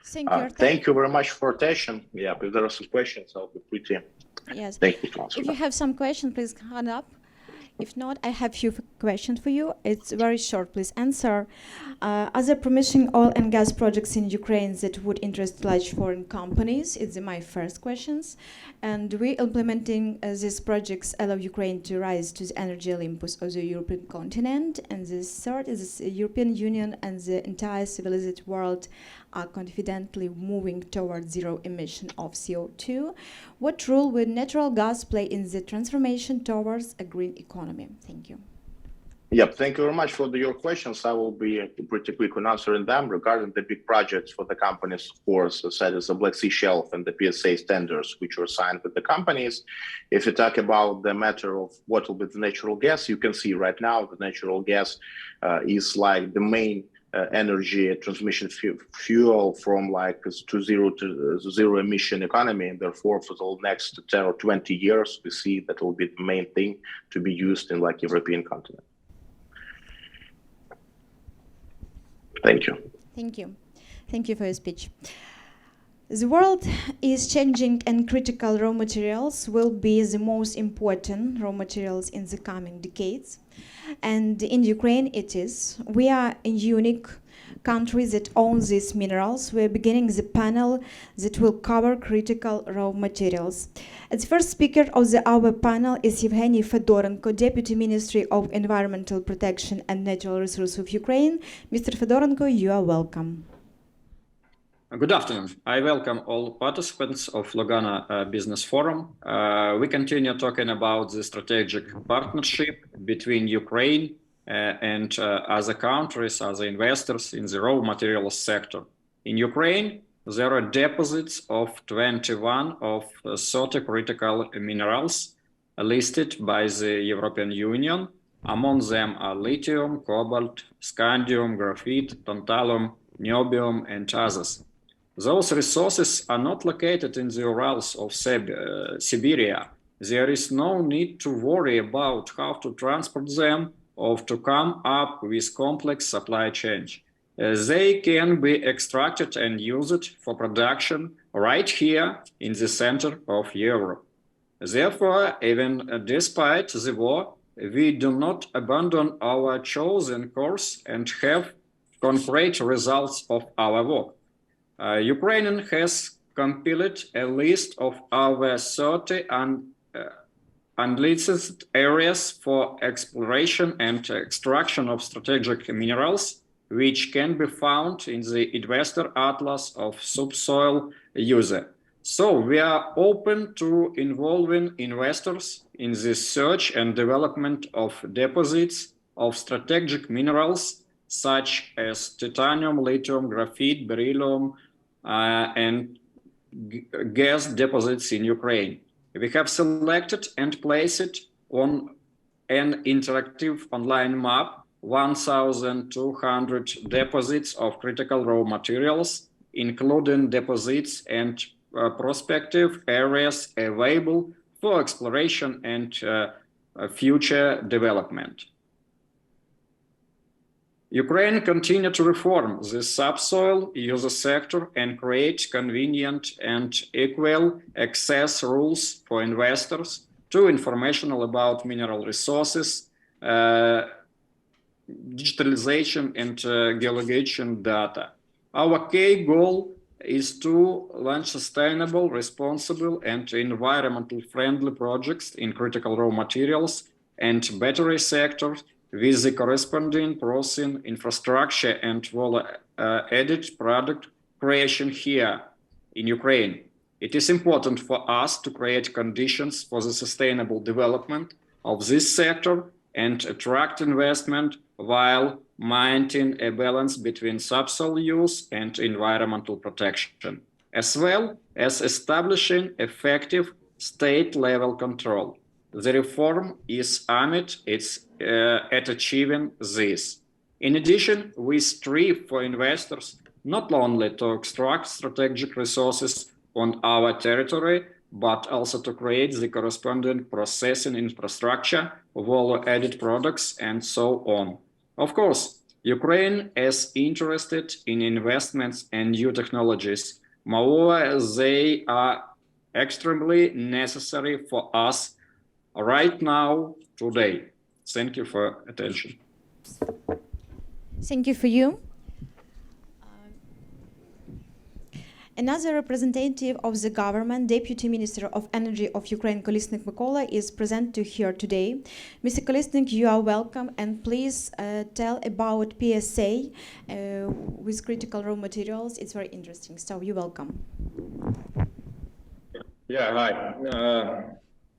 Thank you very much for attention. Yeah, if there are some questions, I'll be pretty thankful to answer. If you have some questions, please hand up. If not, I have a few questions for you. It's very short. Please answer. Are there promising oil and gas projects in Ukraine that would interest large foreign companies? It's my first questions. And we implementing these projects allow Ukraine to rise to the energy Olympus of the European continent? And the third is the European Union and the entire civilized world are confidently moving towards zero emission of CO2. What role will natural gas play in the transformation towards a green economy? Thank you. Yep, thank you very much for your questions. I will be pretty quick on answering them. Regarding the big projects for the companies, of course, such as the Black Sea Shelf and the PSA standards, which were signed with the companies. If you talk about the matter of what will be the natural gas, you can see right now the natural gas is like the main energy transmission fuel from like to zero emission economy, and therefore for the next 10 or 20 years we see that will be the main thing to be used in like European continent. Thank you. Thank you. Thank you for your speech. The world is changing and critical raw materials will be the most important raw materials in the coming decades. And in Ukraine it is. We are a unique country that owns these minerals. We're beginning the panel that will cover critical raw materials. The first speaker of our panel is Evgeny Fedorenko, Deputy Ministry of Environmental Protection and Natural Resources of Ukraine. Mr. Fedorenko, you are welcome. Good afternoon. I welcome all participants of Lugana Business Forum. We continue talking about the strategic partnership between Ukraine and other countries, other investors in the raw materials sector. In Ukraine, there are deposits of 21 of 30 critical minerals listed by the European Union. Among them are lithium, cobalt, scandium, graphite, tantalum, niobium, and others. Those resources are not located in the Urals of Siberia. There is no need to worry about how to transport them or to come up with complex supply chain. They can be extracted and used for production right here in the center of Europe. Therefore, even despite the war, we do not abandon our chosen course and have concrete results of our work. Ukraine has compiled a list of over 30 unlicensed areas for exploration and extraction of strategic minerals, which can be found in the Investor Atlas of Subsoil user. So we are open to involving investors in the search and development of deposits of strategic minerals such as titanium, lithium, graphite, beryllium, and gas deposits in Ukraine. We have selected and placed it on an interactive online map 1,200 deposits of critical raw materials, including deposits and prospective areas available for exploration and future development. Ukraine continued to reform the subsoil user sector and create convenient and equal access rules for investors to information about mineral resources, digitalization and geolocation data. Our key goal is to launch sustainable, responsible and environmentally friendly projects in critical raw materials and battery sectors with the corresponding processing infrastructure and value-added product creation here in Ukraine. It is important for us to create conditions for the sustainable development of this sector and attract investment while maintaining a balance between subsoil use and environmental protection, as well as establishing effective state-level control. The reform is aimed at achieving this. In addition, we strive for investors not only to extract strategic resources on our territory, but also to create the corresponding processing infrastructure, value-added products, and so on. Of course, Ukraine is interested in investments and new technologies. Moreover, they are extremely necessary for us right now, today. Thank you for attention. Thank you for you. Another representative of the government, Deputy Minister of Energy of Ukraine, Kolesnik Mykola, is present here today. Mr. Kolesnik, you are welcome, and please tell about PSA with critical raw materials. It's very interesting, so you're welcome. Yeah, hi.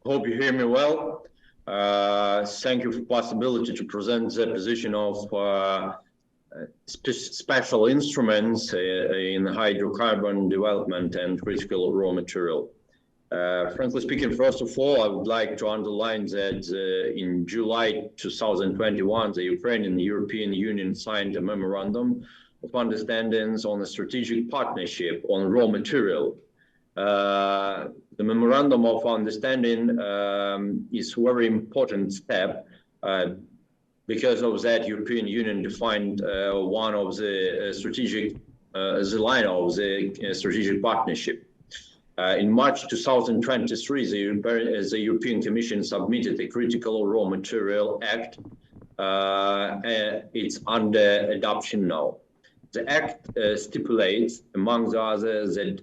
Hope you hear me well. Thank you for the possibility to present the position of special instruments in hydrocarbon development and critical raw material. Frankly speaking, first of all, I would like to underline that in July 2021, the Ukrainian and the European Union signed a memorandum of understandings on a strategic partnership on raw material. The memorandum of understanding is a very important step. Because of that, European Union defined one of the strategic, the line of the strategic partnership. In March 2023, the European Commission submitted a Critical Raw Material Act. It's under adoption now. The act stipulates, among the others, that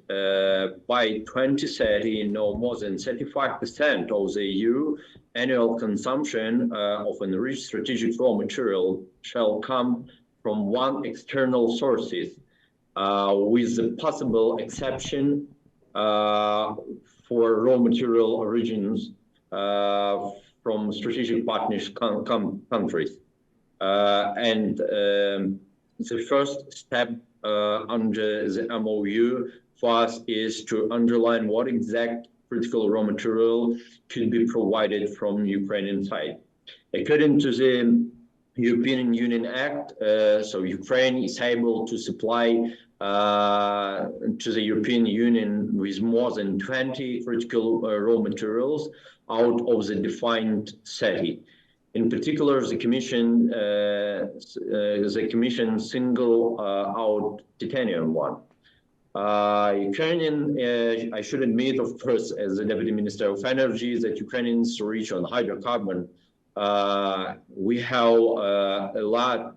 by 2030, no more than 35% of the EU annual consumption of enriched strategic raw material shall come from one external sources, with the possible exception for raw material origins from strategic partners countries. The first step under the MOU for us is to underline what exact critical raw material could be provided from Ukrainian side. According to the European Union Act, so Ukraine is able to supply to the European Union with more than 20 critical raw materials out of the defined 30. In particular, the Commission single out titanium one. Ukrainian, I should admit, of course, as the Deputy Minister of Energy, that Ukrainians reach on hydrocarbon. We have a lot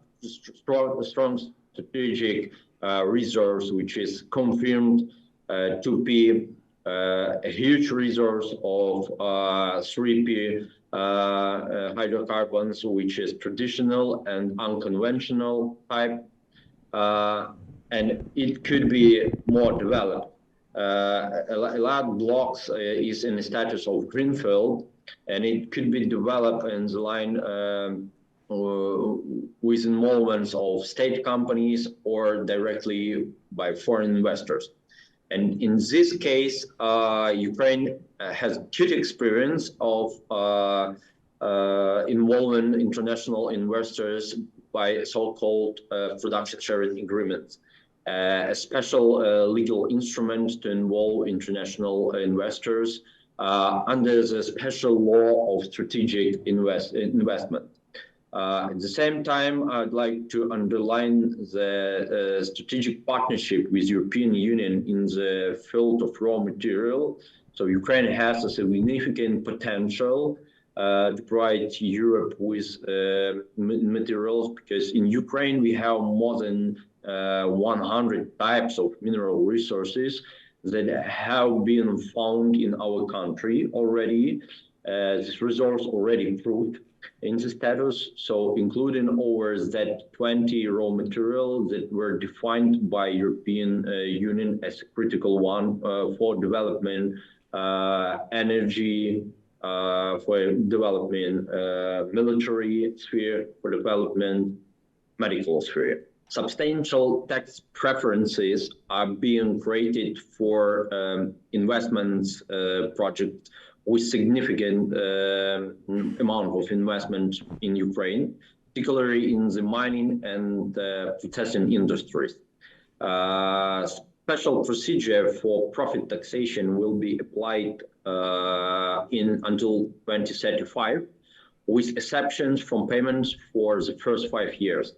strong strategic resource, which is confirmed to be a huge resource of 3P hydrocarbons, which is traditional and unconventional type, and it could be more developed. A lot of blocks is in the status of greenfield, and it could be developed in the line with involvement of state companies or directly by foreign investors. And in this case, Ukraine has good experience of involving international investors by so-called production sharing agreements, a special legal instrument to involve international investors under the special law of strategic investment. At the same time, I'd like to underline the strategic partnership with European Union in the field of raw material. So Ukraine has a significant potential to provide Europe with materials, because in Ukraine we have more than 100 types of mineral resources that have been found in our country already. This resource already proved in the status, so including over that 20 raw materials that were defined by European Union as a critical one for development, energy, for development, military sphere, for development, medical sphere. Substantial tax preferences are being created for investments projects with significant amount of investment in Ukraine, particularly in the mining and processing industries. Special procedure for profit taxation will be applied until 2035, with exceptions from payments for the first 5 years.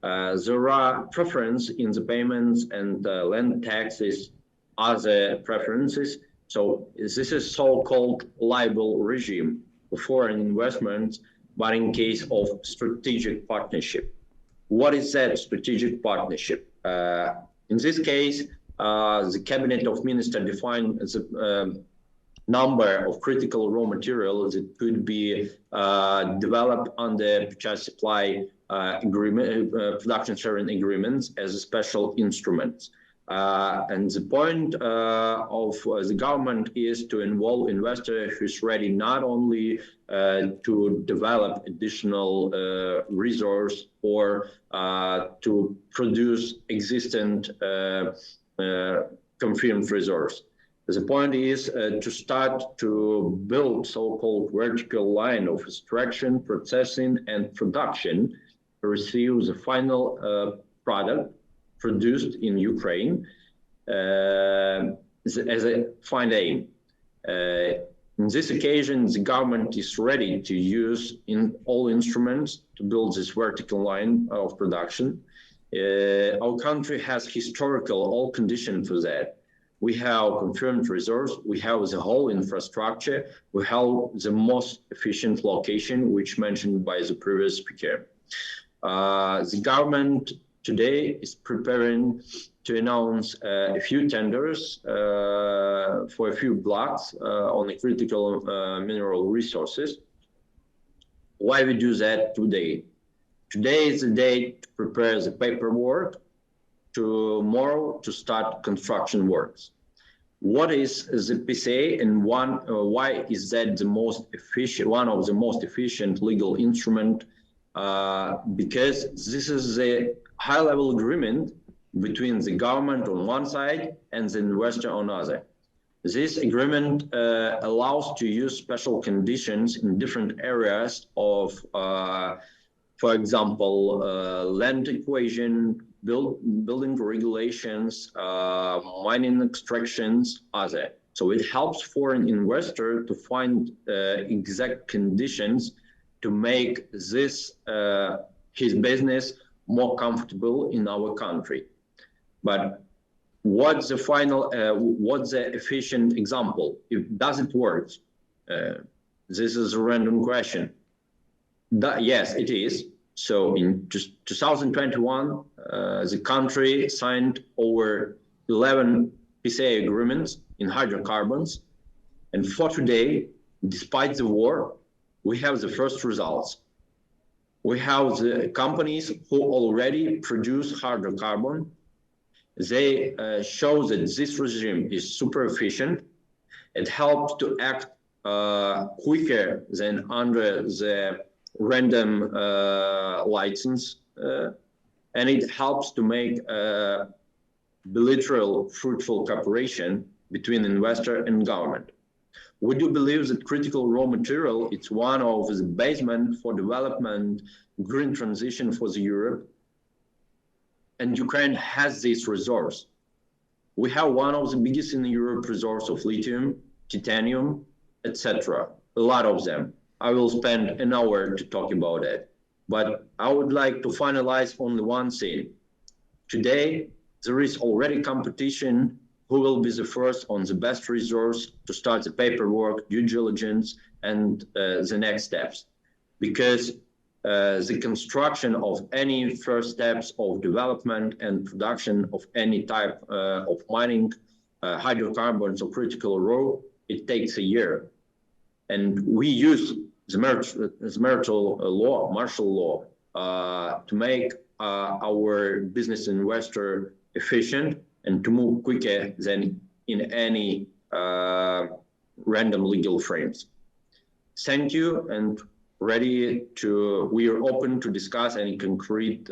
There are preferences in the payments and land taxes, other preferences. So this is so-called liable regime for foreign investments, but in case of strategic partnership. What is that strategic partnership? In this case, the Cabinet of Ministers defined the number of critical raw materials that could be developed under purchase supply agreement, production sharing agreements as a special instrument. And the point of the government is to involve investor who's ready not only to develop additional resource or to produce existent confirmed resource. The point is to start to build so-called vertical line of extraction, processing, and production to receive the final product produced in Ukraine as a final aim. In this occasion, the government is ready to use in all instruments to build this vertical line of production. Our country has historical all conditions for that. We have confirmed resource, we have the whole infrastructure, we have the most efficient location, which mentioned by the previous speaker. The government today is preparing to announce a few tenders for a few blocks on the critical mineral resources. Why we do that today? Today is the day to prepare the paperwork, tomorrow to start construction works. What is the PCA and why is that the most efficient, one of the most efficient legal instrument? Because this is a high-level agreement between the government on one side and the investor on the other. This agreement allows to use special conditions in different areas of, for example, land equation, building regulations, mining extractions, other. So it helps foreign investor to find exact conditions to make this his business more comfortable in our country. But what's the final, what's the efficient example? Does it work? This is a random question. Yes, it is. So in 2021, the country signed over 11 PCA agreements in hydrocarbons. And for today, despite the war, we have the first results. We have the companies who already produce hydrocarbon. They show that this regime is super efficient. It helps to act quicker than under the random license, and it helps to make bilateral fruitful cooperation between investor and government. We do believe that critical raw material is one of the basement for development, green transition for the Europe, and Ukraine has this resource. We have one of the biggest in Europe resource of lithium, titanium, etc. A lot of them. I will spend an hour to talk about it, but I would like to finalize only one thing. Today, there is already competition who will be the first on the best resource to start the paperwork, due diligence, and the next steps. Because the construction of any first steps of development and production of any type of mining hydrocarbons or critical raw, it takes a year. And we use the martial law to make our business investor efficient and to move quicker than in any random legal frames. Thank you, and we are open to discuss any concrete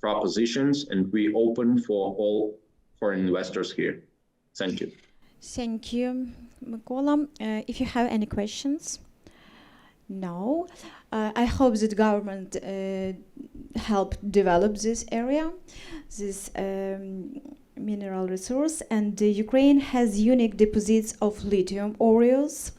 propositions, and we open for all foreign investors here. Thank you. Thank you, Mykola. If you have any questions? No. I hope that government helped develop this area, this mineral resource, and Ukraine has unique deposits of lithium ores.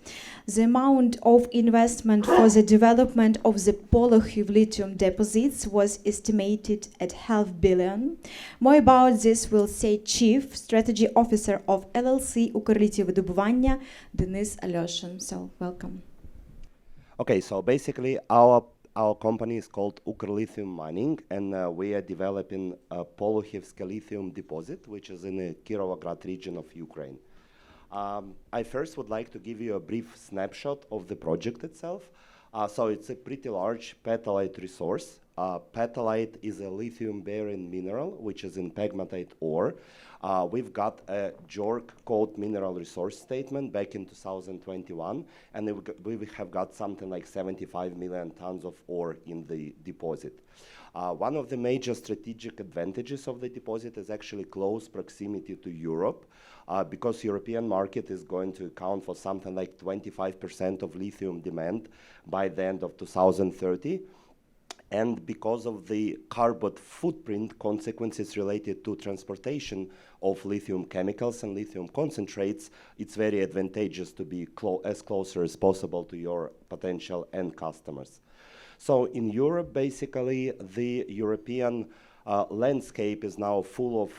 The amount of investment for the development of the Polokhiv lithium deposits was estimated at $500 million. More about this will say Chief Strategy Officer of LLC Укрlithiєвидобування Денис Alyoshin. So, welcome. Okay, so basically our company is called Ukrlithium Mining, and we are developing a Polokhivsk lithium deposit, which is in the Kirovograd region of Ukraine. I first would like to give you a brief snapshot of the project itself. So it's a pretty large petalite resource. Petalite is a lithium-bearing mineral, which is in pegmatite ore. We've got a JORC code mineral resource statement back in 2021, and we have got something like 75 million tons of ore in the deposit. One of the major strategic advantages of the deposit is actually close proximity to Europe, because European market is going to account for something like 25% of lithium demand by the end of 2030. And because of the carbon footprint consequences related to transportation of lithium chemicals and lithium concentrates, it's very advantageous to be as closer as possible to your potential end customers. So in Europe, basically, the European landscape is now full of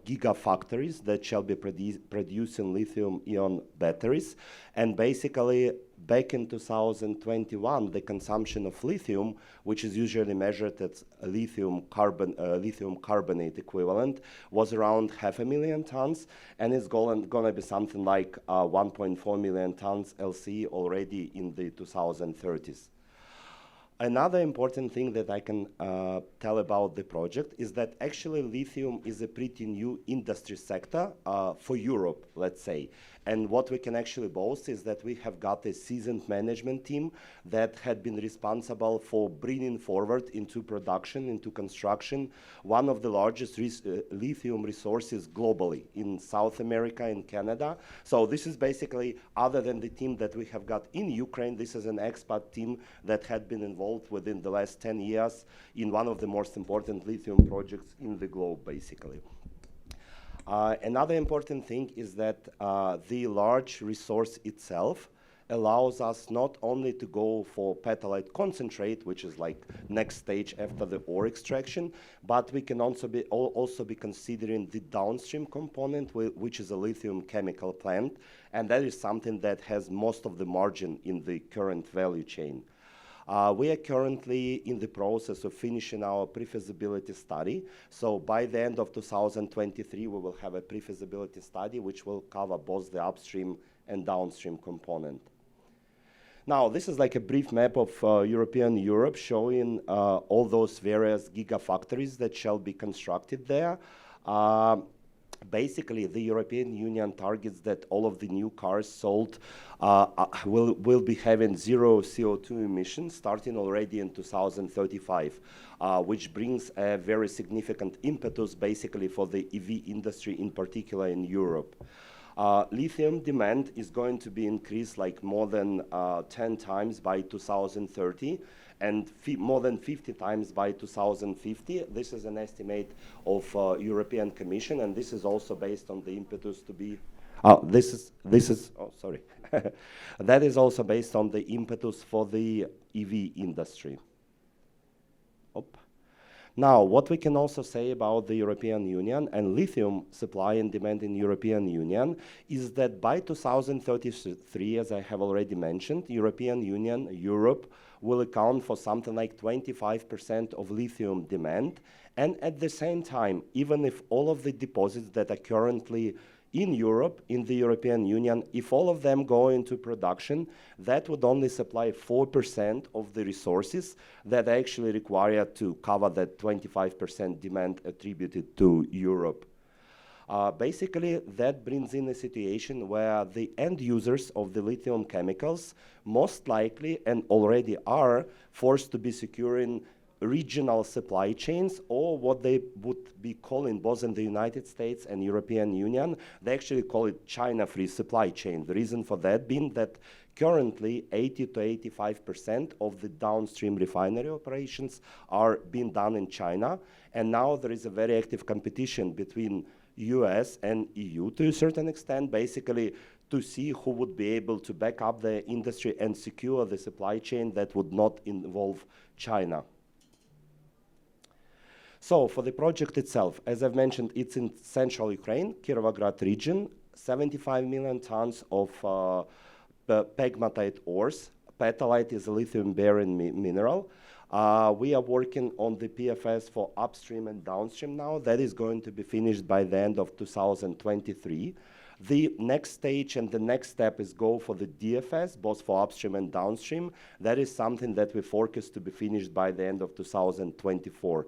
gigafactories that shall be producing lithium-ion batteries. And basically, back in 2021, the consumption of lithium, which is usually measured as lithium carbonate equivalent, was around 500,000 tons, and it's going to be something like 1.4 million tons LCE already in the 2030s. Another important thing that I can tell about the project is that actually lithium is a pretty new industry sector for Europe, let's say. And what we can actually boast is that we have got a seasoned management team that had been responsible for bringing forward into production, into construction, one of the largest lithium resources globally in South America and Canada. So this is basically, other than the team that we have got in Ukraine, this is an expat team that had been involved within the last 10 years in one of the most important lithium projects in the globe, basically. Another important thing is that the large resource itself allows us not only to go for petalite concentrate, which is like next stage after the ore extraction, but we can also be considering the downstream component, which is a lithium chemical plant, and that is something that has most of the margin in the current value chain. We are currently in the process of finishing our pre-feasibility study. So by the end of 2023, we will have a pre-feasibility study which will cover both the upstream and downstream component. Now, this is like a brief map of European Europe showing all those various gigafactories that shall be constructed there. Basically, the European Union targets that all of the new cars sold will be having zero CO2 emissions starting already in 2035, which brings a very significant impetus basically for the EV industry, in particular in Europe. Lithium demand is going to be increased like more than 10 times by 2030 and more than 50 times by 2050. This is an estimate of European Commission, and this is also based on the impetus to be, that is also based on the impetus for the EV industry. Now, what we can also say about the European Union and lithium supply and demand in European Union is that by 2033, as I have already mentioned, European Union, Europe, will account for something like 25% of lithium demand. And at the same time, even if all of the deposits that are currently in Europe, in the European Union, if all of them go into production, that would only supply 4% of the resources that are actually required to cover that 25% demand attributed to Europe. Basically, that brings in a situation where the end users of the lithium chemicals most likely and already are forced to be securing regional supply chains, or what they would be calling, both in the United States and European Union, they actually call it China-free supply chain. The reason for that being that currently 80 to 85% of the downstream refinery operations are being done in China, and now there is a very active competition between US and EU to a certain extent, basically to see who would be able to back up the industry and secure the supply chain that would not involve China. So for the project itself, as I've mentioned, it's in central Ukraine, Kirovograd region, 75 million tons of pegmatite ores. Petalite is a lithium-bearing mineral. We are working on the PFS for upstream and downstream now. That is going to be finished by the end of 2023. The next stage and the next step is go for the DFS, both for upstream and downstream. That is something that we forecast to be finished by the end of 2024.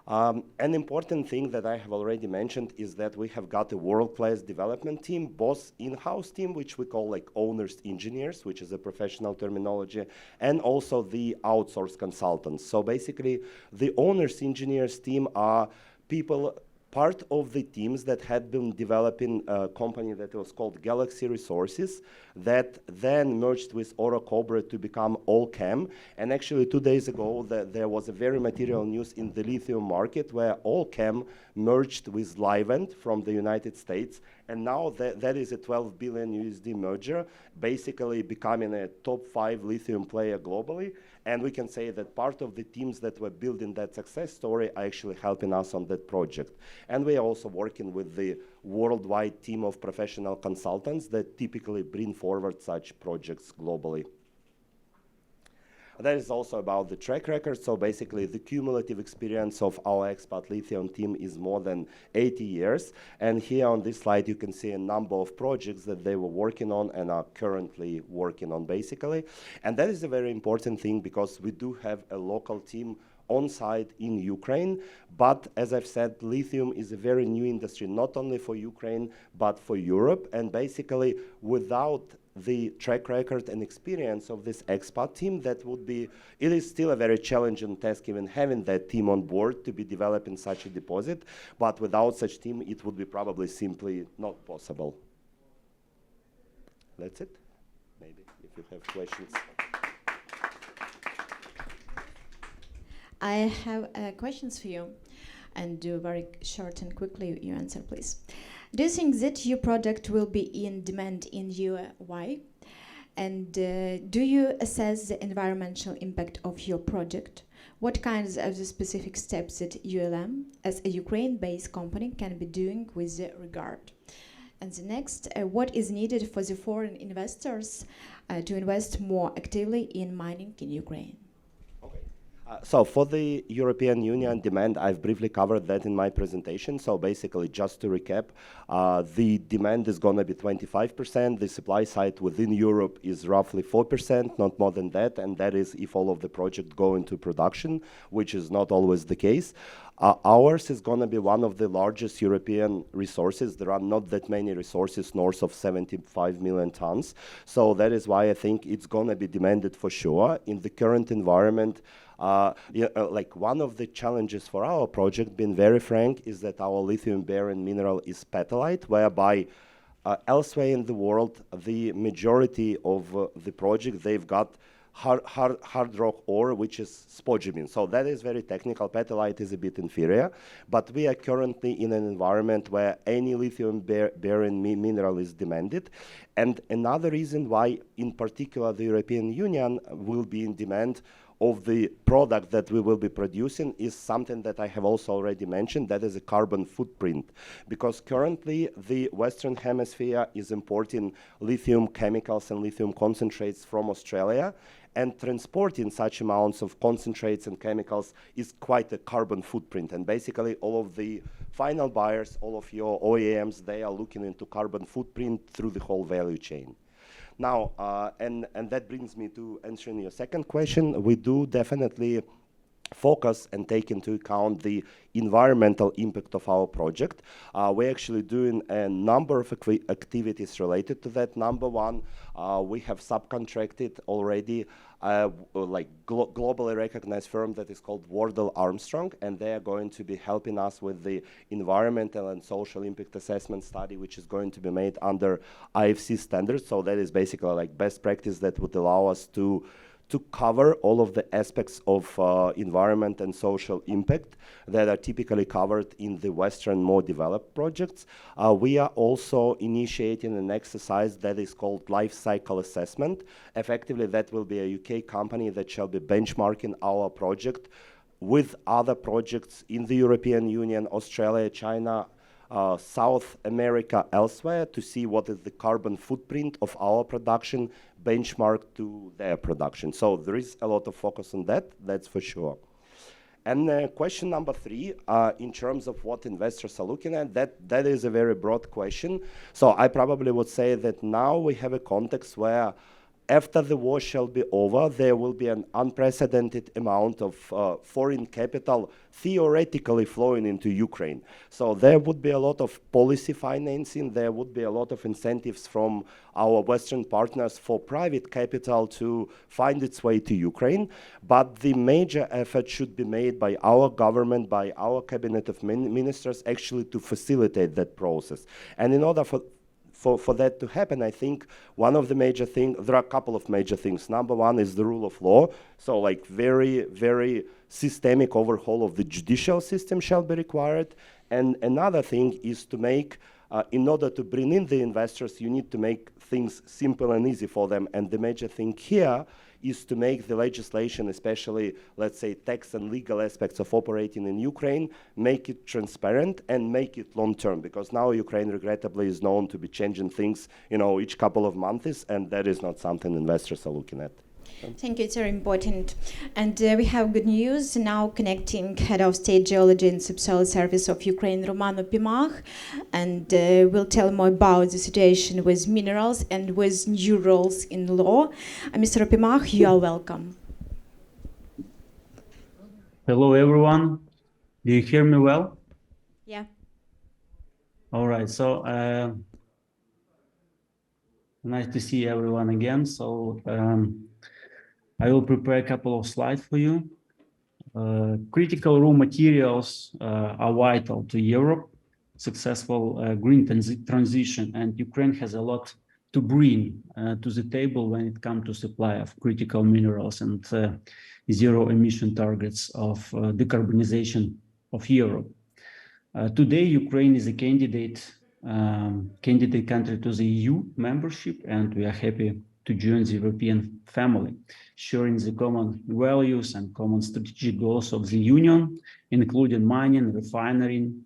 An important thing that I have already mentioned is that we have got a world-class development team, both in-house team, which we call like owners engineers, which is a professional terminology, and also the outsourced consultants. So basically, the owners engineers team are people, part of the teams that had been developing a company that was called Galaxy Resources, that then merged with Orynchak to become Allchem. And actually 2 days ago, there was a very material news in the lithium market where Allchem merged with Livent from the United States. And now that is a 12 billion USD merger, basically becoming a top 5 lithium player globally. And we can say that part of the teams that were building that success story are actually helping us on that project. And we are also working with the worldwide team of professional consultants that typically bring forward such projects globally. That is also about the track record. So basically, the cumulative experience of our expat lithium team is more than 80 years. And here on this slide, you can see a number of projects that they were working on and are currently working on, basically. And that is a very important thing because we do have a local team on site in Ukraine. But as I've said, lithium is a very new industry, not only for Ukraine, but for Europe. And basically, without the track record and experience of this expat team, that would be, it is still a very challenging task even having that team on board to be developing such a deposit, but without such team, it would be probably simply not possible. That's it. Maybe if you have questions. I have questions for you, and do very short and quickly you answer, please. Do you think that your product will be in demand in UI? And do you assess the environmental impact of your project? What kinds of the specific steps that ULM, as a Ukraine-based company, can be doing with the regard? And the next, what is needed for the foreign investors to invest more actively in mining in Ukraine? So for the European Union demand, I've briefly covered that in my presentation. So basically, just to recap, the demand is going to be 25%. The supply side within Europe is roughly 4%, not more than that. And that is if all of the projects go into production, which is not always the case. Ours is going to be one of the largest European resources. There are not that many resources north of 75 million tons. So that is why I think it's going to be demanded for sure. In the current environment, like one of the challenges for our project, being very frank, is that our lithium-bearing mineral is petalite, whereby elsewhere in the world, the majority of the project, they've got hard rock ore, which is spodumene. So that is very technical. Petalite is a bit inferior, but we are currently in an environment where any lithium-bearing mineral is demanded. And another reason why, in particular, the European Union will be in demand of the product that we will be producing is something that I have also already mentioned, that is a carbon footprint. Because currently the Western Hemisphere is importing lithium chemicals and lithium concentrates from Australia, and transporting such amounts of concentrates and chemicals is quite a carbon footprint. And basically all of the final buyers, all of your OEMs, they are looking into carbon footprint through the whole value chain. Now, and that brings me to answering your second question. We do definitely focus and take into account the environmental impact of our project. We're actually doing a number of activities related to that. Number one, we have subcontracted already like globally recognized firm that is called Wardell Armstrong, and they are going to be helping us with the environmental and social impact assessment study, which is going to be made under IFC standards. So that is basically like best practice that would allow us to cover all of the aspects of environment and social impact that are typically covered in the Western, more developed projects. We are also initiating an exercise that is called life cycle assessment. Effectively, that will be a UK company that shall be benchmarking our project with other projects in the European Union, Australia, China, South America, elsewhere, to see what is the carbon footprint of our production benchmarked to their production. So there is a lot of focus on that, that's for sure. And question number 3, in terms of what investors are looking at, that is a very broad question. So I probably would say that now we have a context where after the war shall be over, there will be an unprecedented amount of foreign capital theoretically flowing into Ukraine. So there would be a lot of policy financing, there would be a lot of incentives from our Western partners for private capital to find its way to Ukraine. But the major effort should be made by our government, by our cabinet of ministers, actually to facilitate that process. And in order for that to happen, I think one of the major things, there are a couple of major things. Number one is the rule of law. So like very, very systemic overhaul of the judicial system shall be required. And another thing is to make, in order to bring in the investors, you need to make things simple and easy for them. And the major thing here is to make the legislation, especially, let's say, tax and legal aspects of operating in Ukraine, make it transparent and make it long-term, because now Ukraine, regrettably, is known to be changing things, each couple of months, and that is not something investors are looking at. Thank you, it's very important. And we have good news now, connecting Head of State Geology and Subsoil Service of Ukraine, Roman Opimakh, and we'll tell more about the situation with minerals and with new rules in law. Mr. Opimakh, you are welcome. Hello, everyone. Do you hear me well? Yeah. All right, so nice to see everyone again. So I will prepare a couple of slides for you. Critical raw materials are vital to Europe, successful green transition, and Ukraine has a lot to bring to the table when it comes to supply of critical minerals and zero emission targets of decarbonization of Europe. Today, Ukraine is a candidate country to the EU membership, and we are happy to join the European family, sharing the common values and common strategic goals of the Union, including mining, refining,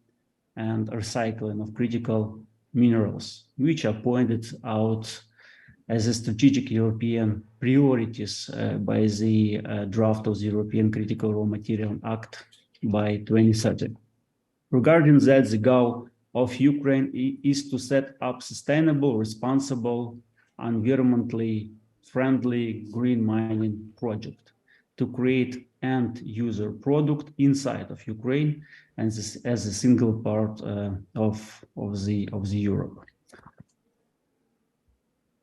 and recycling of critical minerals, which are pointed out as a strategic European priorities by the draft of the European Critical Raw Material Act by 2030. Regarding that, the goal of Ukraine is to set up sustainable, responsible, environmentally friendly green mining project to create end user product inside of Ukraine and this, as a single part of the Europe.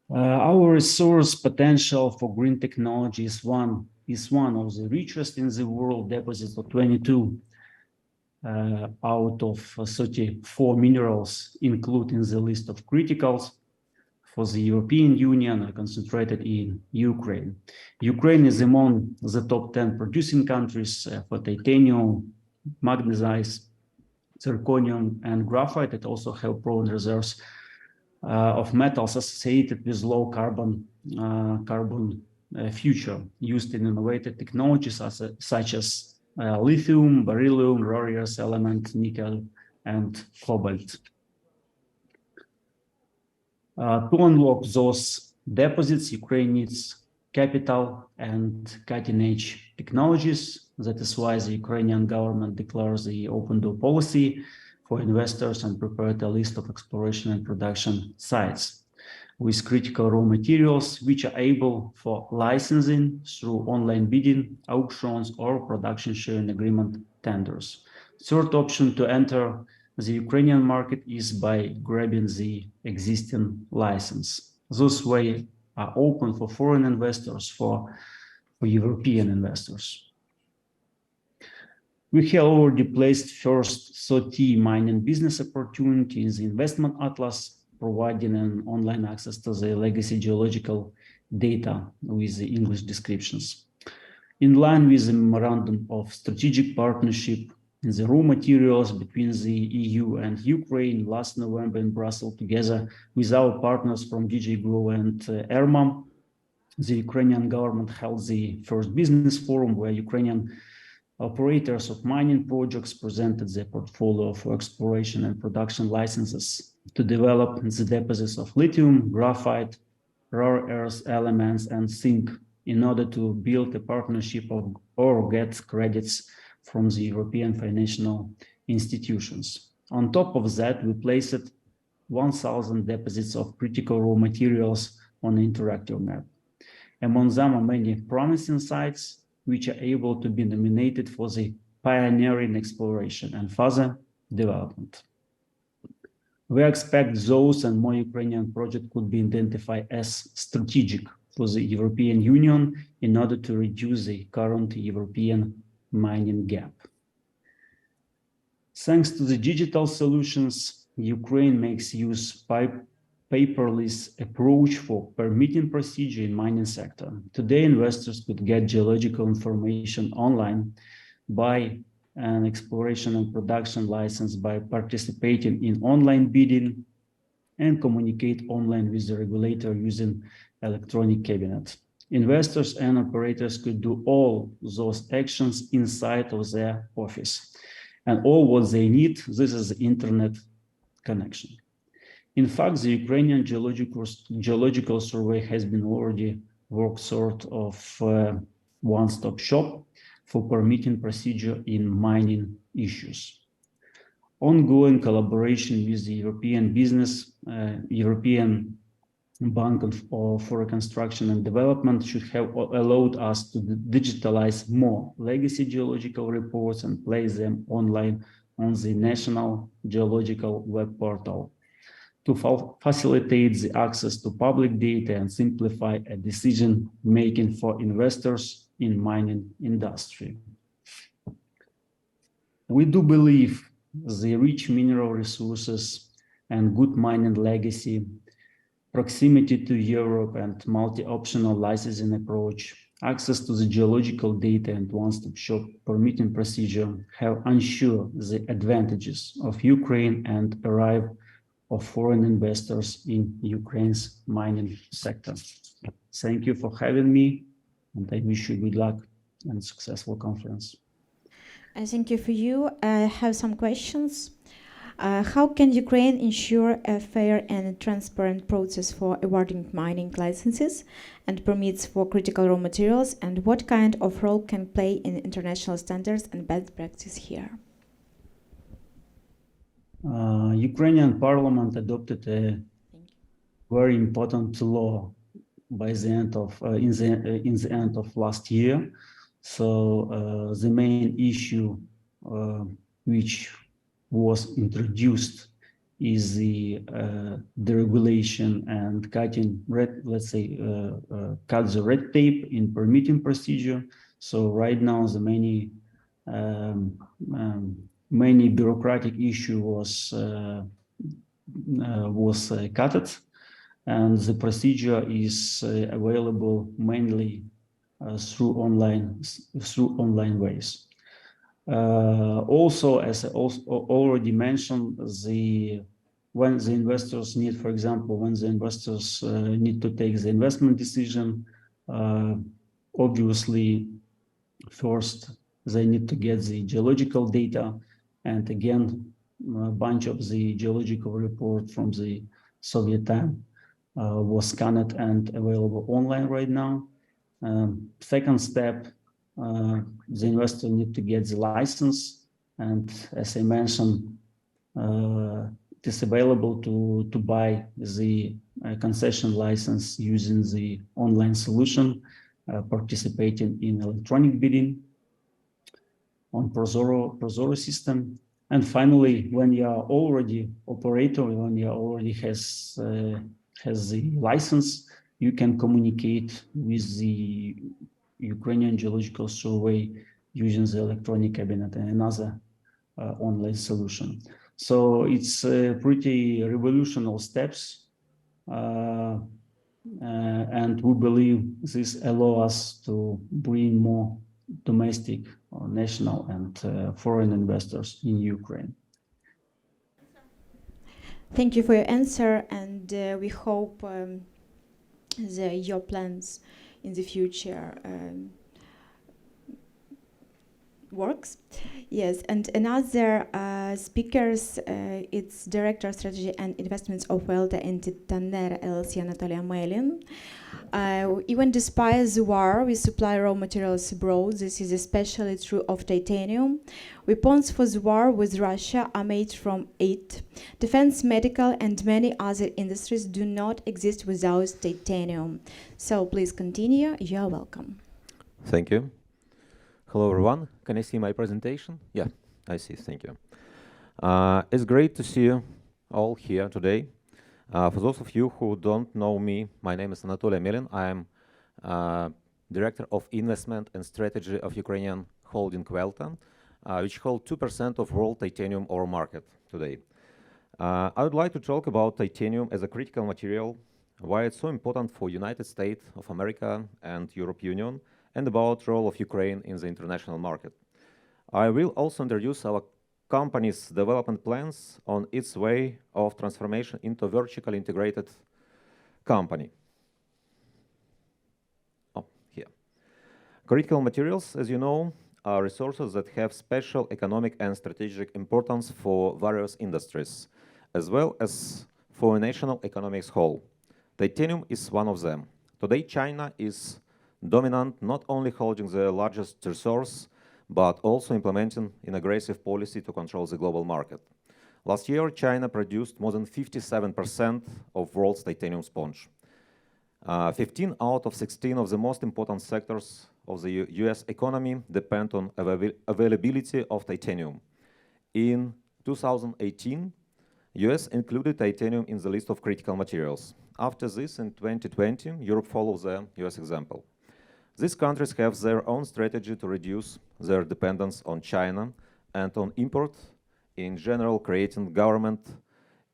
Our resource potential for green technology is one of the richest in the world. Deposits of 22 out of 34 minerals included in the list of criticals for the European Union are concentrated in Ukraine. Ukraine is among the top 10 producing countries for titanium, magnetite, zirconium, and graphite. It also have proven reserves of metals associated with low carbon future used in innovative technologies such as lithium, beryllium, rare earth element, nickel, and cobalt. To unlock those deposits, Ukraine needs capital and cutting-edge technologies. That is why the Ukrainian government declares the open door policy for investors and prepared a list of exploration and production sites with critical raw materials, which are able for licensing through online bidding, auctions, or production sharing agreement tenders. Third option to enter the Ukrainian market is by grabbing the existing license. Those ways are open for foreign investors, for European investors. We have already placed first 30 mining business opportunities in the investment atlas, providing an online access to the legacy geological data with the English descriptions. In line with the memorandum of strategic partnership in the raw materials between the EU and Ukraine last November in Brussels, together with our partners from DG Grow and ERMA, the Ukrainian government held the first business forum where Ukrainian operators of mining projects presented their portfolio for exploration and production licenses to develop the deposits of lithium, graphite, rare earth elements, and zinc in order to build a partnership or get credits from the European financial institutions. On top of that, we placed 1,000 deposits of critical raw materials on an interactive map. Among them are many promising sites which are able to be nominated for the pioneering exploration and further development. We expect those and more Ukrainian projects could be identified as strategic for the European Union in order to reduce the current European mining gap. Thanks to the digital solutions, Ukraine makes use paperless approach for permitting procedure in mining sector. Today, investors could get geological information online by an exploration and production license by participating in online bidding and communicate online with the regulator using electronic cabinet. Investors and operators could do all those actions inside of their office. And all what they need, this is the internet connection. In fact, the Ukrainian geological survey has been already worked sort of one-stop shop for permitting procedure in mining issues. Ongoing collaboration with the European business, European Bank for Reconstruction and Development should have allowed us to digitalize more legacy geological reports and place them online on the National Geological Web Portal to facilitate the access to public data and simplify a decision-making for investors in mining industry. We do believe the rich mineral resources and good mining legacy, proximity to Europe and multi-optional licensing approach, access to the geological data and one-stop shop permitting procedure have ensured the advantages of Ukraine and arrive of foreign investors in Ukraine's mining sector. Thank you for having me, and I wish you good luck and successful conference. Thank you for you. I have some questions. How can Ukraine ensure a fair and transparent process for awarding mining licenses and permits for critical raw materials, and what kind of role can play in international standards and best practice here? Ukrainian parliament adopted a very important law by the end of in the end of last year. So the main issue which was introduced is the deregulation and cutting let's say cut the red tape in permitting procedure. So right now the many bureaucratic issue was cut, and the procedure is available mainly through online ways. Also, as I already mentioned, when the investors need, for example, when the investors need to take the investment decision, obviously, first they need to get the geological data, and again, a bunch of the geological report from the Soviet time was scanned and available online right now. Second step, the investor need to get the license, and as I mentioned, it is available to buy the concession license using the online solution, participating in electronic bidding on Prozoro system. And finally, when you are already operator, when you already has the license, you can communicate with the Ukrainian Geological Survey using the electronic cabinet and another online solution. So it's pretty revolutionary steps, and we believe this allows us to bring more domestic, or national, and foreign investors in Ukraine. Thank you for your answer, and we hope your plans in the future works. Yes, and another speakers, it's Director of Strategy and Investments of Welta and Tanner LLC, Anatolia Melin. Even despite the war, we supply raw materials abroad. This is especially true of titanium. Weapons for the war with Russia are made from it. Defense, medical, and many other industries do not exist without titanium. So please continue. You are welcome. Thank you. Hello, everyone. Can I see my presentation? Yeah, I see. Thank you. It's great to see you all here today. For those of you who don't know me, my name is Anatoly Melin. I am Director of Investment and Strategy of Ukrainian holding Welta, which hold 2% of world titanium ore market today. I would like to talk about titanium as a critical material, why it's so important for United States of America and European Union, and about the role of Ukraine in the international market. I will also introduce our company's development plans on its way of transformation into a vertically integrated company. Here. Critical materials, as you know, are resources that have special economic and strategic importance for various industries, as well as for a national economy as whole. Titanium is one of them. Today, China is dominant, not only holding the largest resource, but also implementing an aggressive policy to control the global market. Last year, China produced more than 57% of world's titanium sponge. 15 out of 16 of the most important sectors of the US economy depend on availability of titanium. In 2018, US included titanium in the list of critical materials. After this, in 2020, Europe follows the US example. These countries have their own strategy to reduce their dependence on China and on import, in general, creating government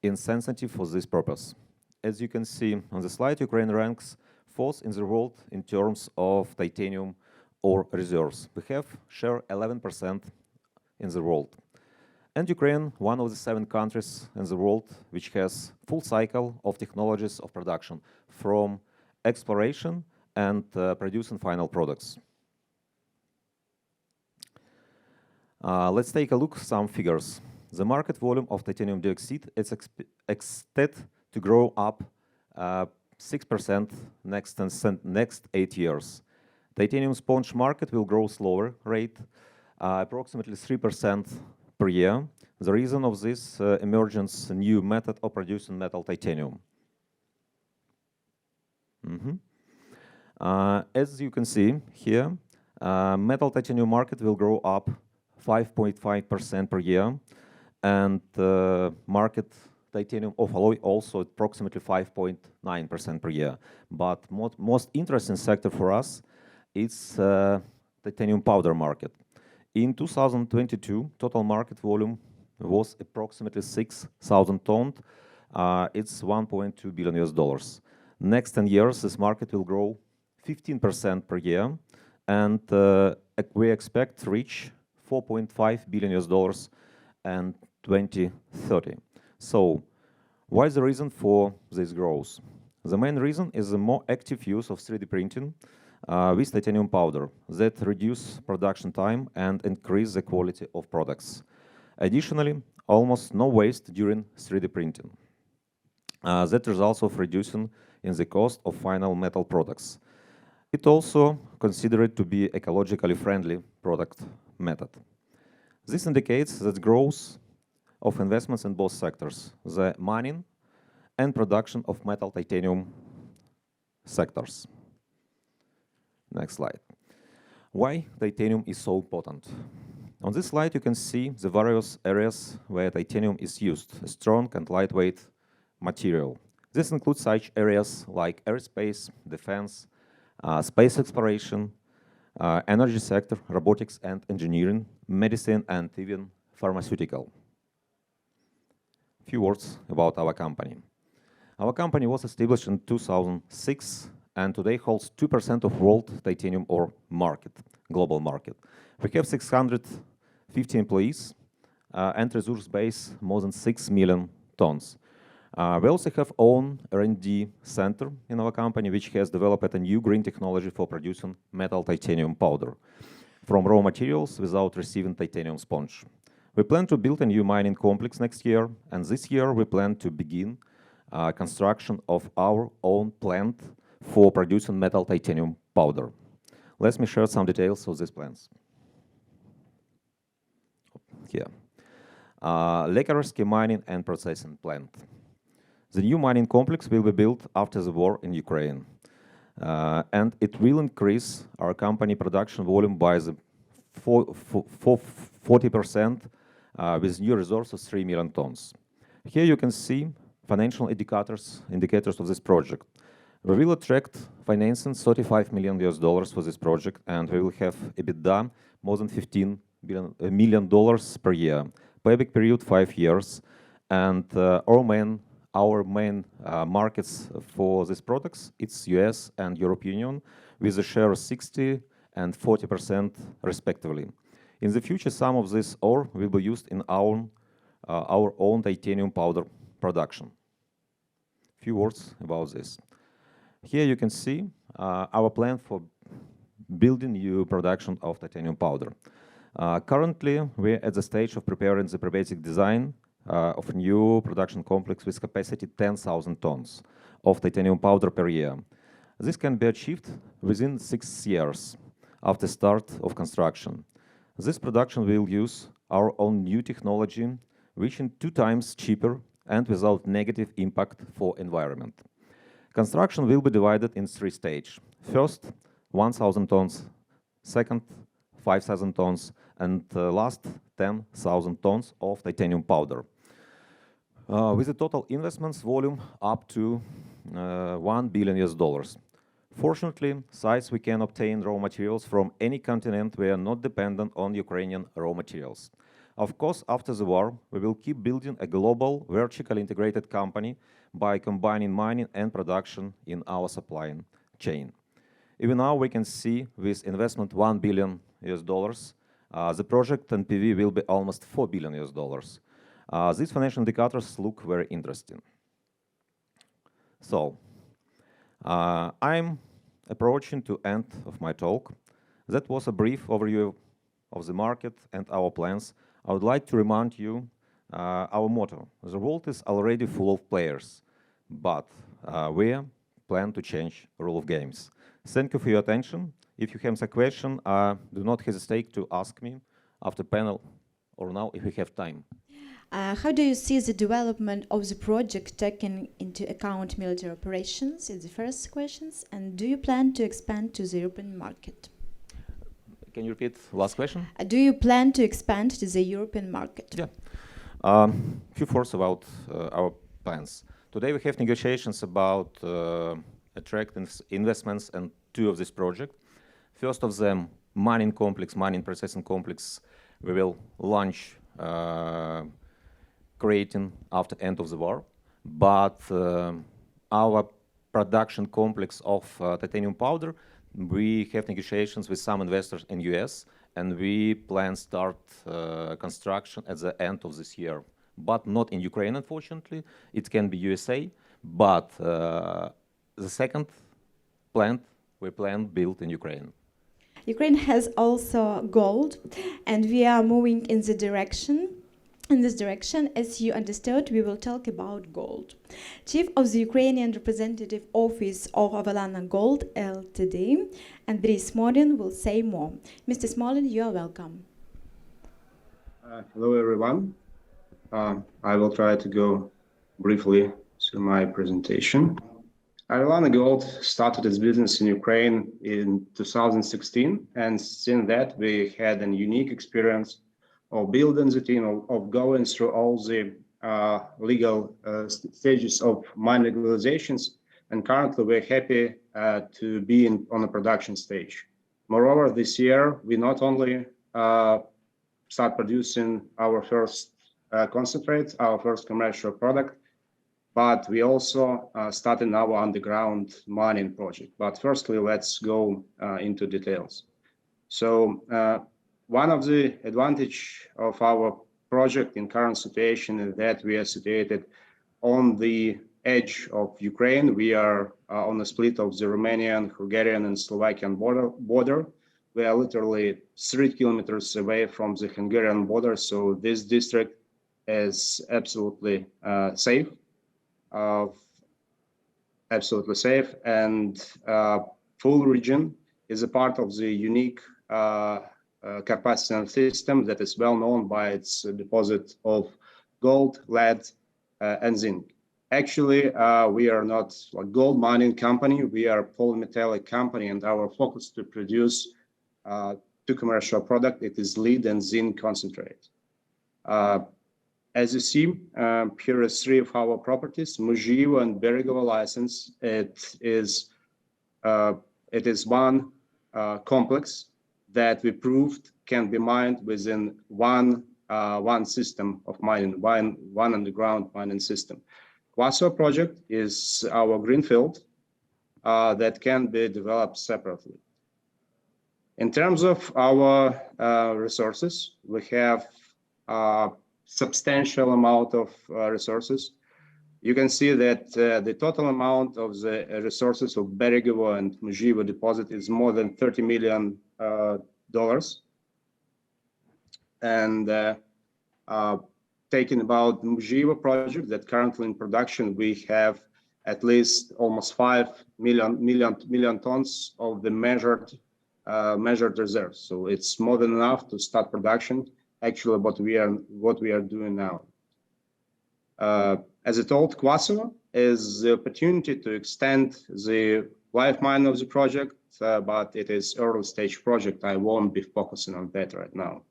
incentive for this purpose. As you can see on the slide, Ukraine ranks 4th in the world in terms of titanium ore reserves. We have share 11% in the world. And Ukraine, one of the 7 countries in the world which has full cycle of technologies of production, from exploration and producing final products. Let's take a look at some figures. the market volume of titanium dioxide is expected to grow up 6% next 8 years. Titanium sponge market will grow slower rate, approximately 3% per year. The reason of this emergence new method of producing metal titanium. As you can see here, metal titanium market will grow up 5.5% per year, and market titanium of alloy also approximately 5.9% per year. But most interesting sector for us is titanium powder market. In 2022, total market volume was approximately 6,000 tons. It's $1.2 billion. Next 10 years, this market will grow 15% per year, and we expect to reach $4.5 billion in 2030. So, what is the reason for this growth? The main reason is the more active use of 3D printing with titanium powder that reduce production time and increase the quality of products. Additionally, almost no waste during 3D printing. That results of reducing in the cost of final metal products. It also considered to be ecologically friendly product method. This indicates that growth of investments in both sectors, the mining and production of metal titanium sectors. Next slide. Why titanium is so important? On this slide, you can see the various areas where titanium is used, a strong and lightweight material. This includes such areas like aerospace, defense, space exploration, energy sector, robotics and engineering, medicine, and even pharmaceutical. Few words about our company. Our company was established in 2006 and today holds 2% of world titanium ore market, global market. We have 650 employees and resource base more than 6 million tons. We also have own R&D center in our company, which has developed a new green technology for producing metal titanium powder from raw materials without receiving titanium sponge. We plan to build a new mining complex next year, and this year we plan to begin construction of our own plant for producing metal titanium powder. Let me share some details of these plans. Here. Lekharovsky mining and processing plant. The new mining complex will be built after the war in Ukraine, and it will increase our company production volume by the 40% with new resource of 3 million tons. Here you can see financial indicators of this project. We will attract financing $35 million for this project, and we will have EBITDA more than $15 million per year. Payback period 5 years, and our main markets for these products, it's US and European Union, with a share of 60 and 40% respectively. In the future, some of this ore will be used in our own titanium powder production. Few words about this. Here you can see our plan for building new production of titanium powder. Currently, we're at the stage of preparing the basic design of a new production complex with capacity 10,000 tons of titanium powder per year. This can be achieved within 6 years after start of construction. This production will use our own new technology, which is 2 times cheaper and without negative impact for environment. Construction will be divided in 3 stages. First, 1,000 tons. Second, 5,000 tons. And last, 10,000 tons of titanium powder. With a total investments volume up to $1 billion. Fortunately, since we can obtain raw materials from any continent, we are not dependent on Ukrainian raw materials. Of course, after the war, we will keep building a global, vertically integrated company by combining mining and production in our supply chain. Even now, we can see with investment $1 billion, the project NPV will be almost $4 billion. These financial indicators look very interesting. So, I'm approaching to end of my talk. That was a brief overview of the market and our plans. I would like to remind you our motto. The world is already full of players, but we plan to change the rule of games. Thank you for your attention. If you have some question, do not hesitate to ask me after panel or now if we have time. How do you see the development of the project taking into account military operations? Is the first questions. And do you plan to expand to the European market? Can you repeat last question? Do you plan to expand to the European market? Yeah. Few words about our plans. Today we have negotiations about attracting investments in two of this project. First of them, mining processing complex, we will launch creating after end of the war. But our production complex of titanium powder, we have negotiations with some investors in US, and we plan start construction at the end of this year. But not in Ukraine, unfortunately. It can be USA, but the second plant we plan built in Ukraine. Ukraine has also gold, and we are moving in this direction. As you understood, we will talk about gold. Chief of the Ukrainian Representative Office of Avalana Gold Ltd, Andriy Smolin, will say more. Mr. Smolin, you are welcome. Hello, everyone. I will try to go briefly through my presentation. Avalana Gold started its business in Ukraine in 2016, and since that we had a unique experience of building the team, of going through all the legal stages of mine legalizations, and currently we're happy to be on a production stage. Moreover, this year we not only start producing our first concentrate, our first commercial product, but we also started our underground mining project. But firstly, let's go into details. So one of the advantage of our project in current situation is that we are situated on the edge of Ukraine. We are on the split of the Romanian, Hungarian, and Slovakian border. We are literally 3 kilometers away from the Hungarian border, so this district is absolutely safe. And full region is a part of the unique Carpathian system that is well known by its deposit of gold, lead, and zinc. Actually, we are not a gold mining company, we are a polymetallic company, and our focus to produce two commercial products, it is lead and zinc concentrate. As you see, here are three of our properties, Muzhivo and Beregovo license. It is one complex that we proved can be mined within one system of mining, one underground mining system. Kwaso project is our greenfield that can be developed separately. In terms of our resources, we have substantial amount of resources. You can see that the total amount of the resources of Beregovo and Muzhivo deposit is more than $30 million. And taking about Muzhivo project that currently in production, we have at least almost 5 million tons of the measured reserves. So it's more than enough to start production. Actually, what we are doing now. As I told, Kwaso is the opportunity to extend the life mine of the project, but it is early stage project. I won't be focusing on that right now.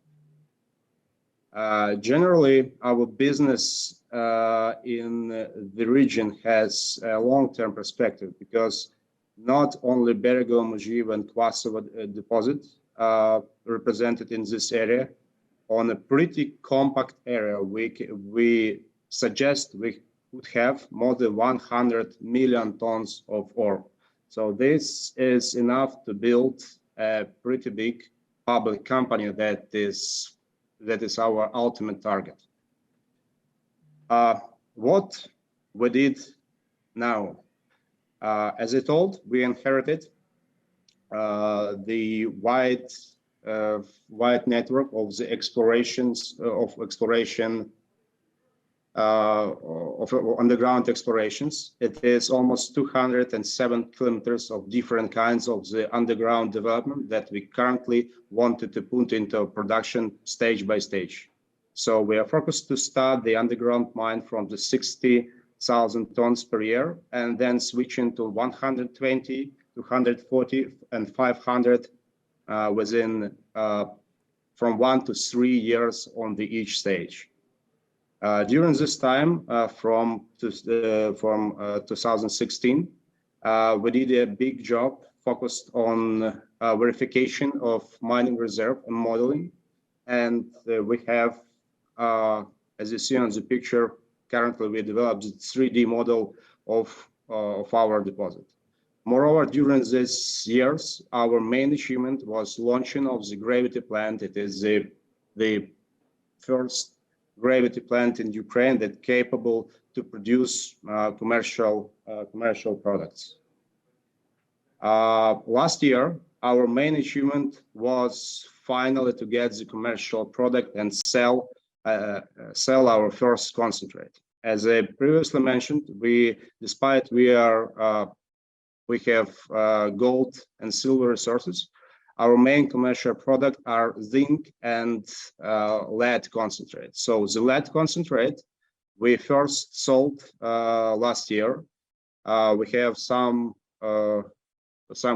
Generally, our business in the region has a long-term perspective because not only Beregovo, Muzhivo, and Kwaso deposit represented in this area. On a pretty compact area, we suggest we would have more than 100 million tons of ore. So this is enough to build a pretty big public company that is our ultimate target. What we did now, as I told, we inherited the wide network of the exploration of underground explorations. It is almost 207 kilometers of different kinds of the underground development that we currently wanted to put into production stage by stage. So we are focused to start the underground mine from the 60,000 tons per year and then switch into 120, 240 and 500 within from 1 to 3 years on the each stage. During this time, from 2016, we did a big job focused on verification of mining reserve and modeling. And we have, as you see on the picture, currently we developed the 3D model of our deposit. Moreover, during these years, our main achievement was launching of the gravity plant. It is the first gravity plant in Ukraine that's capable to produce commercial products. Last year, our main achievement was finally to get the commercial product and sell our first concentrate. As I previously mentioned, despite we have gold and silver resources, our main commercial product are zinc and lead concentrate. So the lead concentrate we first sold last year. We have some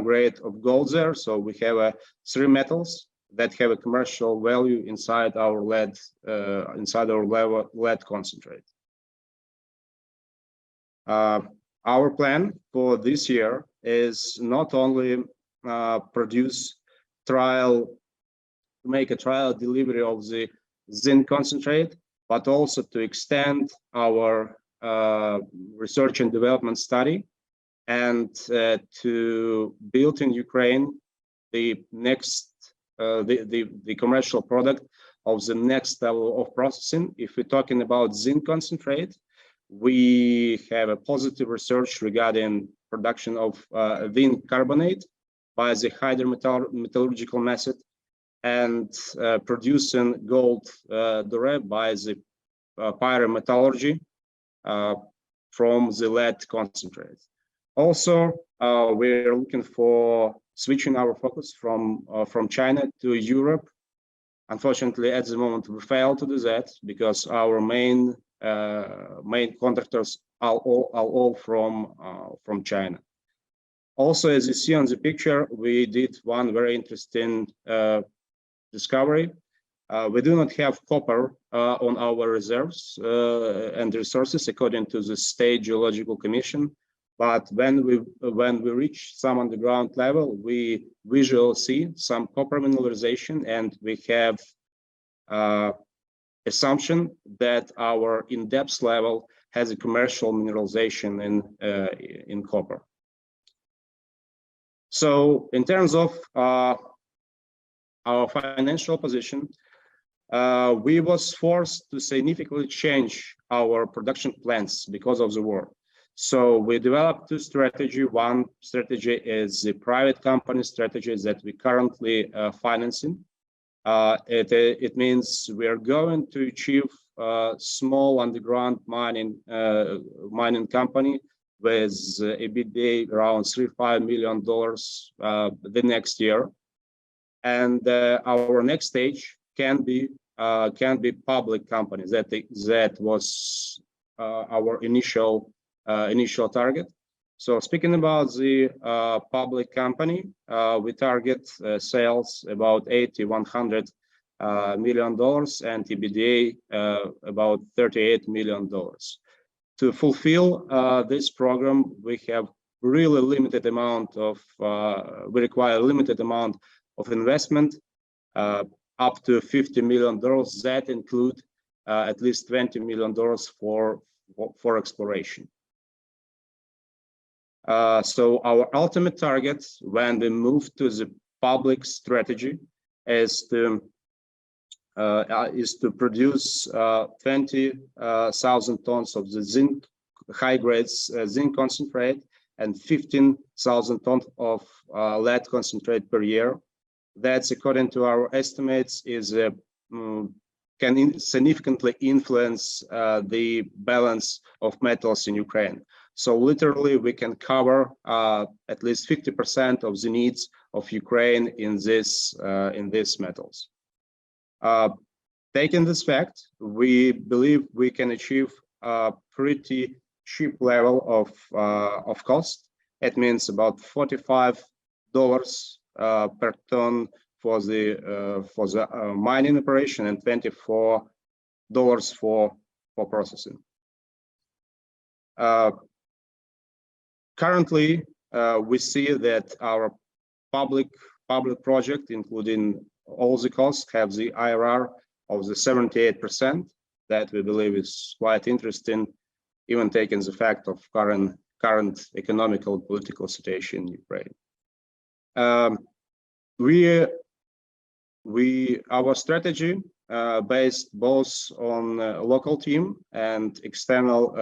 grade of gold there. So we have 3 metals that have a commercial value inside our lead concentrate. Our plan for this year is not only make a trial delivery of the zinc concentrate, but also to extend our research and development study and to build in Ukraine the commercial product of the next level of processing. If we're talking about zinc concentrate, we have a positive research regarding production of zinc carbonate by the hydrometallurgical method and producing gold doré by the pyrometallurgy from the lead concentrate. Also, we're looking for switching our focus from China to Europe. Unfortunately, at the moment, we failed to do that because our main contractors are all from China. Also, as you see on the picture, we did one very interesting discovery. We do not have copper on our reserves and resources according to the State Geological Commission. But when we reach some underground level, we visually see some copper mineralization, and we have assumption that our in-depth level has a commercial mineralization in copper. So in terms of our financial position, we was forced to significantly change our production plans because of the war. So we developed 2 strategies. One strategy is the private company strategy that we currently financing. It means we are going to achieve a small underground mining company with EBITDA around $3-5 million the next year, and our next stage can be public company. That was our initial target. So speaking about the public company, we target sales about $80-100 million and EBITDA about $38 million. To fulfill this program, we have really limited amount of we require a limited amount of investment, up to $50 million. That include at least $20 million for exploration. So our ultimate target when we move to the public strategy is to produce 20,000 tons of the zinc, high grades zinc concentrate, and 15,000 tons of lead concentrate per year. That's according to our estimates is significantly influence the balance of metals in Ukraine. So literally, we can cover at least 50% of the needs of Ukraine in these metals. Taking this fact, we believe we can achieve a pretty cheap level of cost. It means about $45 per ton for the mining operation and $24 for processing. Currently, we see that our public project, including all the costs, have the IRR of the 78%. That we believe is quite interesting, even taking the fact of current economical political situation in Ukraine. Our strategy based both on local team and external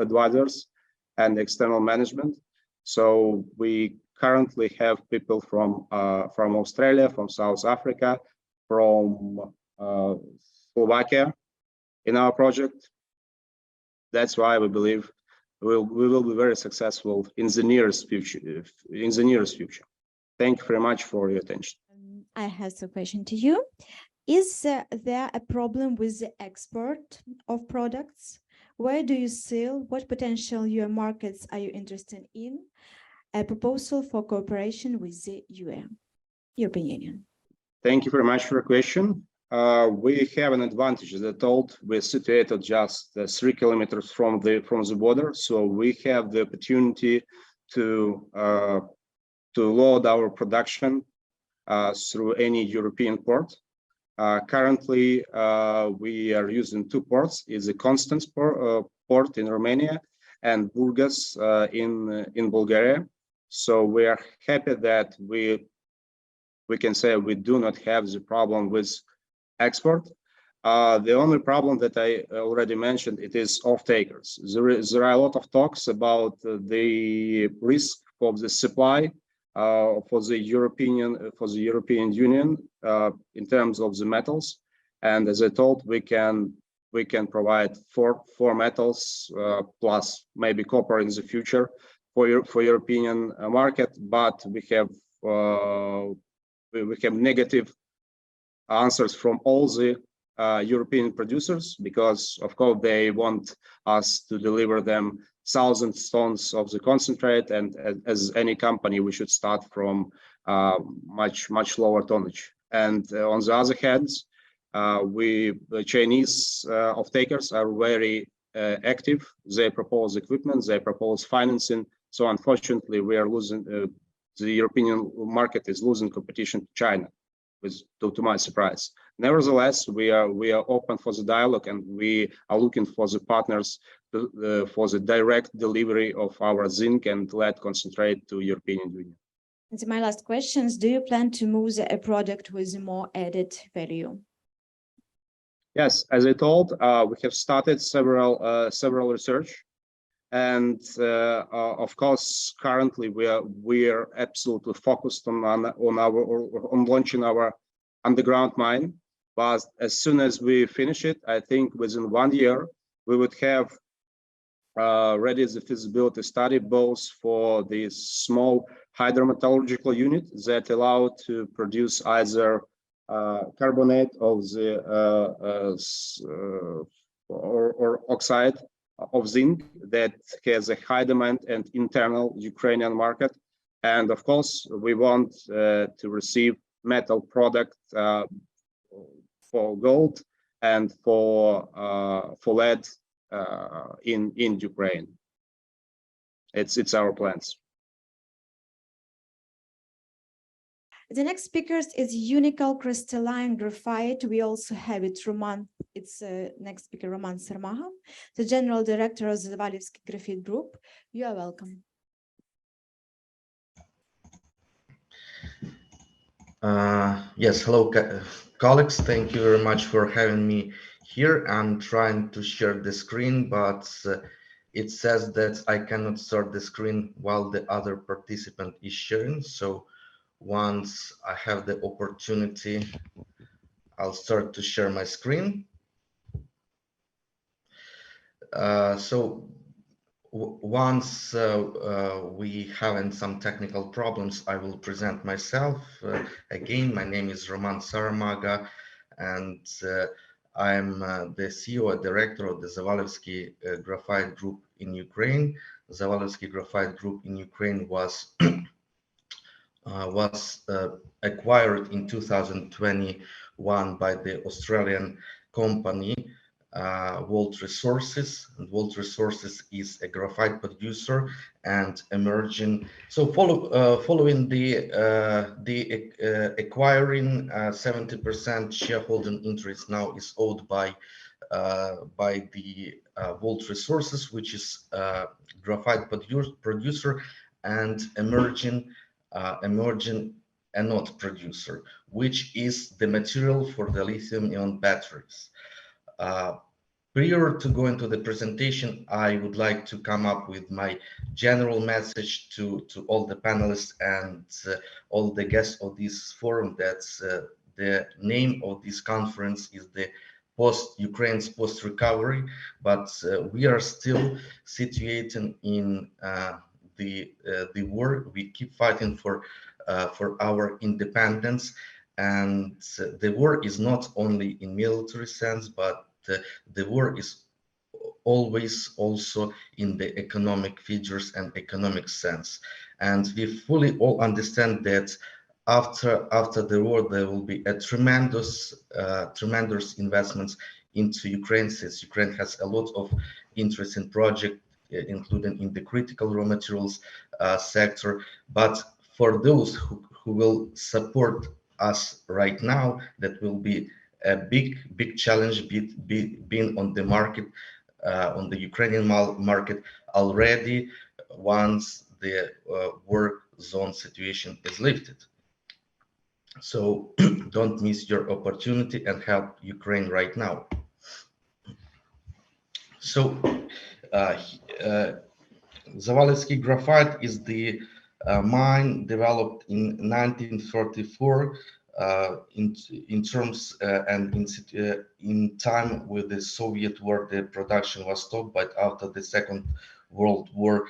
advisors and external management. So we currently have people from Australia, from South Africa, from Slovakia in our project. That's why we believe we will be very successful in the nearest future. Thank you very much for your attention. I have a question to you. Is there a problem with the export of products? Where do you sell? What potential your markets are you interested in? A proposal for cooperation with the European Union. Thank you very much for your question. We have an advantage. As I told, we're situated just 3 kilometers from the border, so we have the opportunity to load our production through any European port. Currently, we are using two ports: is the Constance port in Romania and Burgas in Bulgaria. So we are happy that we can say we do not have the problem with export. The only problem that I already mentioned, it is off-takers. There are a lot of talks about the risk of the supply for the European Union in terms of the metals. And as I told, we can provide four metals plus maybe copper in the future for European market, but we have negative answers from all the European producers, because of course they want us to deliver them 1,000 tons of the concentrate, and as any company we should start from much lower tonnage. And on the other hand, the Chinese off-takers are very active. They propose equipment, they propose financing. So unfortunately, we are losing. The European market is losing competition to China, to my surprise. Nevertheless, we are open for the dialogue, and we are looking for the partners for the direct delivery of our zinc and lead concentrate to European Union. And my last questions: do you plan to move a product with more added value? Yes, as I told, we have started several research, and of course, currently we are absolutely focused on launching our underground mine. But as soon as we finish it, I think within 1 year we would have ready the feasibility study, both for the small hydrometallurgical unit that allow to produce either carbonate of the or oxide of zinc that has a high demand and internal Ukrainian market. And of course, we want to receive metal product for gold and for lead in Ukraine. It's our plans. The next speaker is Unical Crystalline Graphite. We also have it, Roman. It's next speaker, Roman Sermaha, the General Director of the Valivsky Graphite Group. You are welcome. Yes, hello, colleagues. Thank you very much for having me here. I'm trying to share the screen, but it says that I cannot start the screen while the other participant is sharing. So once I have the opportunity, I'll start to share my screen. So once we having some technical problems, I will present myself. Again, my name is Roman Saramaga, and I'm the CEO and director of the Zavalevsky Graphite Group in Ukraine. Zavalevsky Graphite Group in Ukraine was acquired in 2021 by the Australian company World Resources. And World Resources is a graphite producer and emerging. So following the acquiring 70% shareholding interest now is owed by the World Resources, which is graphite producer and emerging anode producer, which is the material for the lithium-ion batteries. Prior to going to the presentation, I would like to come up with my general message to all the panelists and all the guests of this forum. That's the name of this conference is the Ukraine's post-recovery, but we are still situated in the war. We keep fighting for our independence, and the war is not only in military sense, but the war is always also in the economic figures and economic sense. And we fully all understand that after the war there will be a tremendous investments into Ukraine, since Ukraine has a lot of interesting projects, including in the critical raw materials sector. But for those who will support us right now, that will be a big challenge, being on the market, on the Ukrainian market already once the war zone situation is lifted. So don't miss your opportunity and help Ukraine right now. So Zavalevsky graphite is the mine developed in 1944 in terms and in time with the Soviet war. The production was stopped, but after the Second World War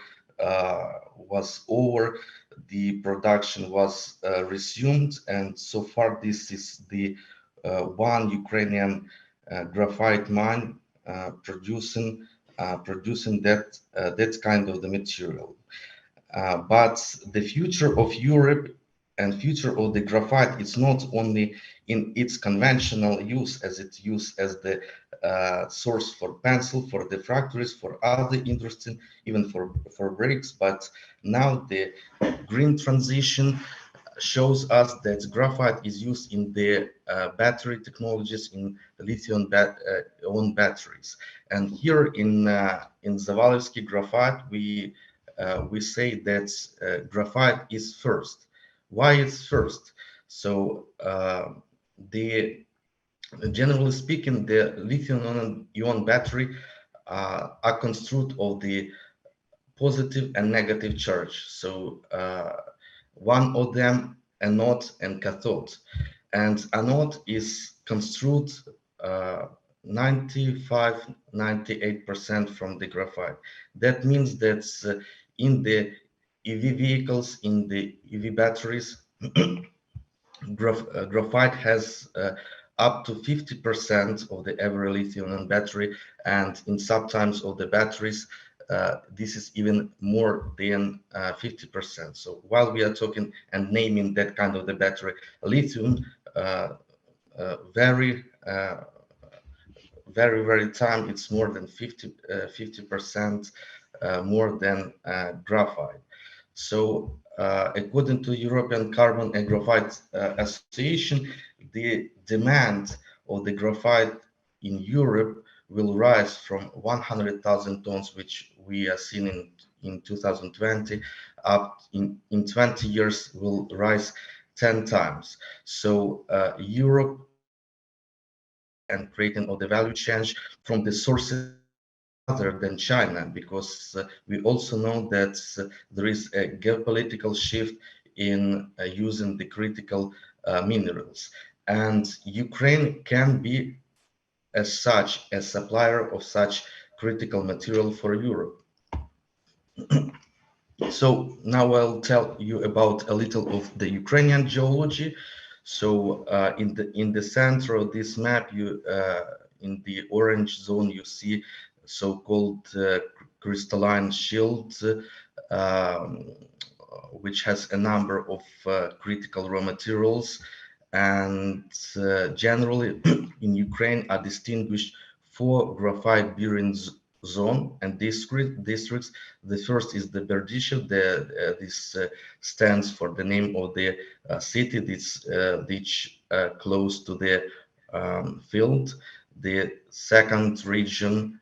was over, the production was resumed, and so far this is the one Ukrainian graphite mine producing that kind of the material. But the future of Europe and future of the graphite is not only in its conventional use, as it's used as the source for pencil, for the factories, for other interesting, even for brakes, but now the green transition shows us that graphite is used in the battery technologies, in lithium-ion batteries. And here in Zavalevsky graphite, we say that graphite is first. Why it's first? So generally speaking, the lithium-ion battery are constructed of the positive and negative charge. So one of them anode and cathode, and anode is constructed 95-98% from the graphite. That means that in the EV vehicles, in the EV batteries, graphite has up to 50% of the every lithium battery, and in sometimes of the batteries this is even more than 50%. So while we are talking and naming that kind of the battery lithium, very time it's more than 50% more than graphite. So according to European Carbon and Graphite Association, the demand of the graphite in Europe will rise from 100,000 tons, which we are seeing in 2020, up in 20 years will rise 10 times. So Europe and creating of the value change from the sources other than China, because we also know that there is a geopolitical shift in using the critical minerals. and Ukraine can be as such a supplier of such critical material for Europe. So now I'll tell you about a little of the Ukrainian geology. So in the center of this map, in the orange zone, you see so-called crystalline shield, which has a number of critical raw materials, and generally in Ukraine are distinguished 4 graphite bearing zone and districts. The first is the Berdyshev. This stands for the name of the city which close to the field. The second region,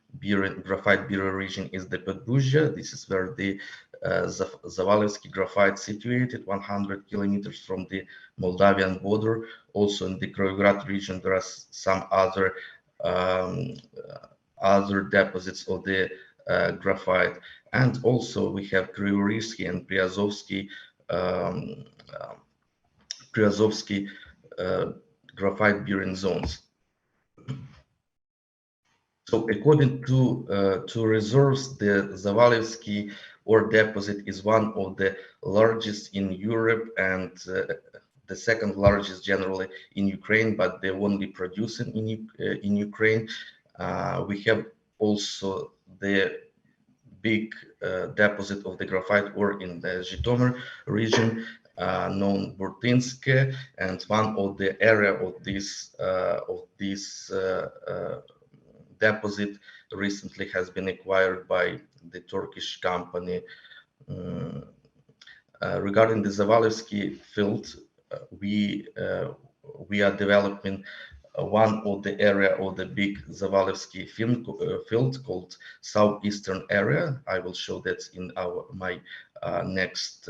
graphite bearing region, is the Podbuzhia. This is where the Zavalevsky graphite situated 100 kilometers from the Moldavian border. Also in the Kroygrad region, there are some other deposits of the graphite, and also we have Kryorisky and Priazovsky graphite bearing zones. So according to reserves, the Zavalevsky ore deposit is one of the largest in Europe and the second largest generally in Ukraine, but they're only producing in Ukraine. We have also the big deposit of the graphite ore in the Zhytomyr region, known Burtynsk, and one of the area of this deposit recently has been acquired by the Turkish company. Regarding the Zavalevsky field, we are developing one of the area of the big Zavalevsky field called southeastern area. I will show that in my next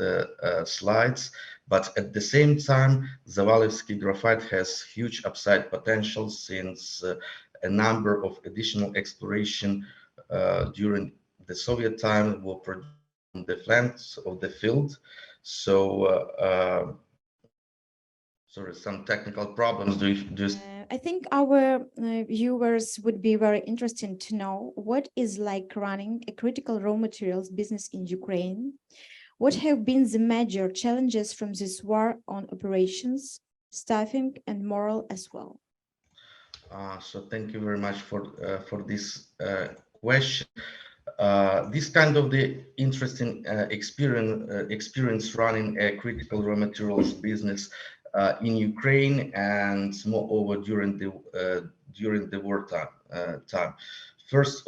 slides. But at the same time, Zavalevsky graphite has huge upside potential, since a number of additional exploration during the Soviet time were produced on the flanks of the field. So sorry, some technical problems. I think our viewers would be very interested to know what is like running a critical raw materials business in Ukraine. What have been the major challenges from this war on operations, staffing, and morale as well? So thank you very much for this question. This kind of the interesting experience running a critical raw materials business in Ukraine, and moreover during the war time. First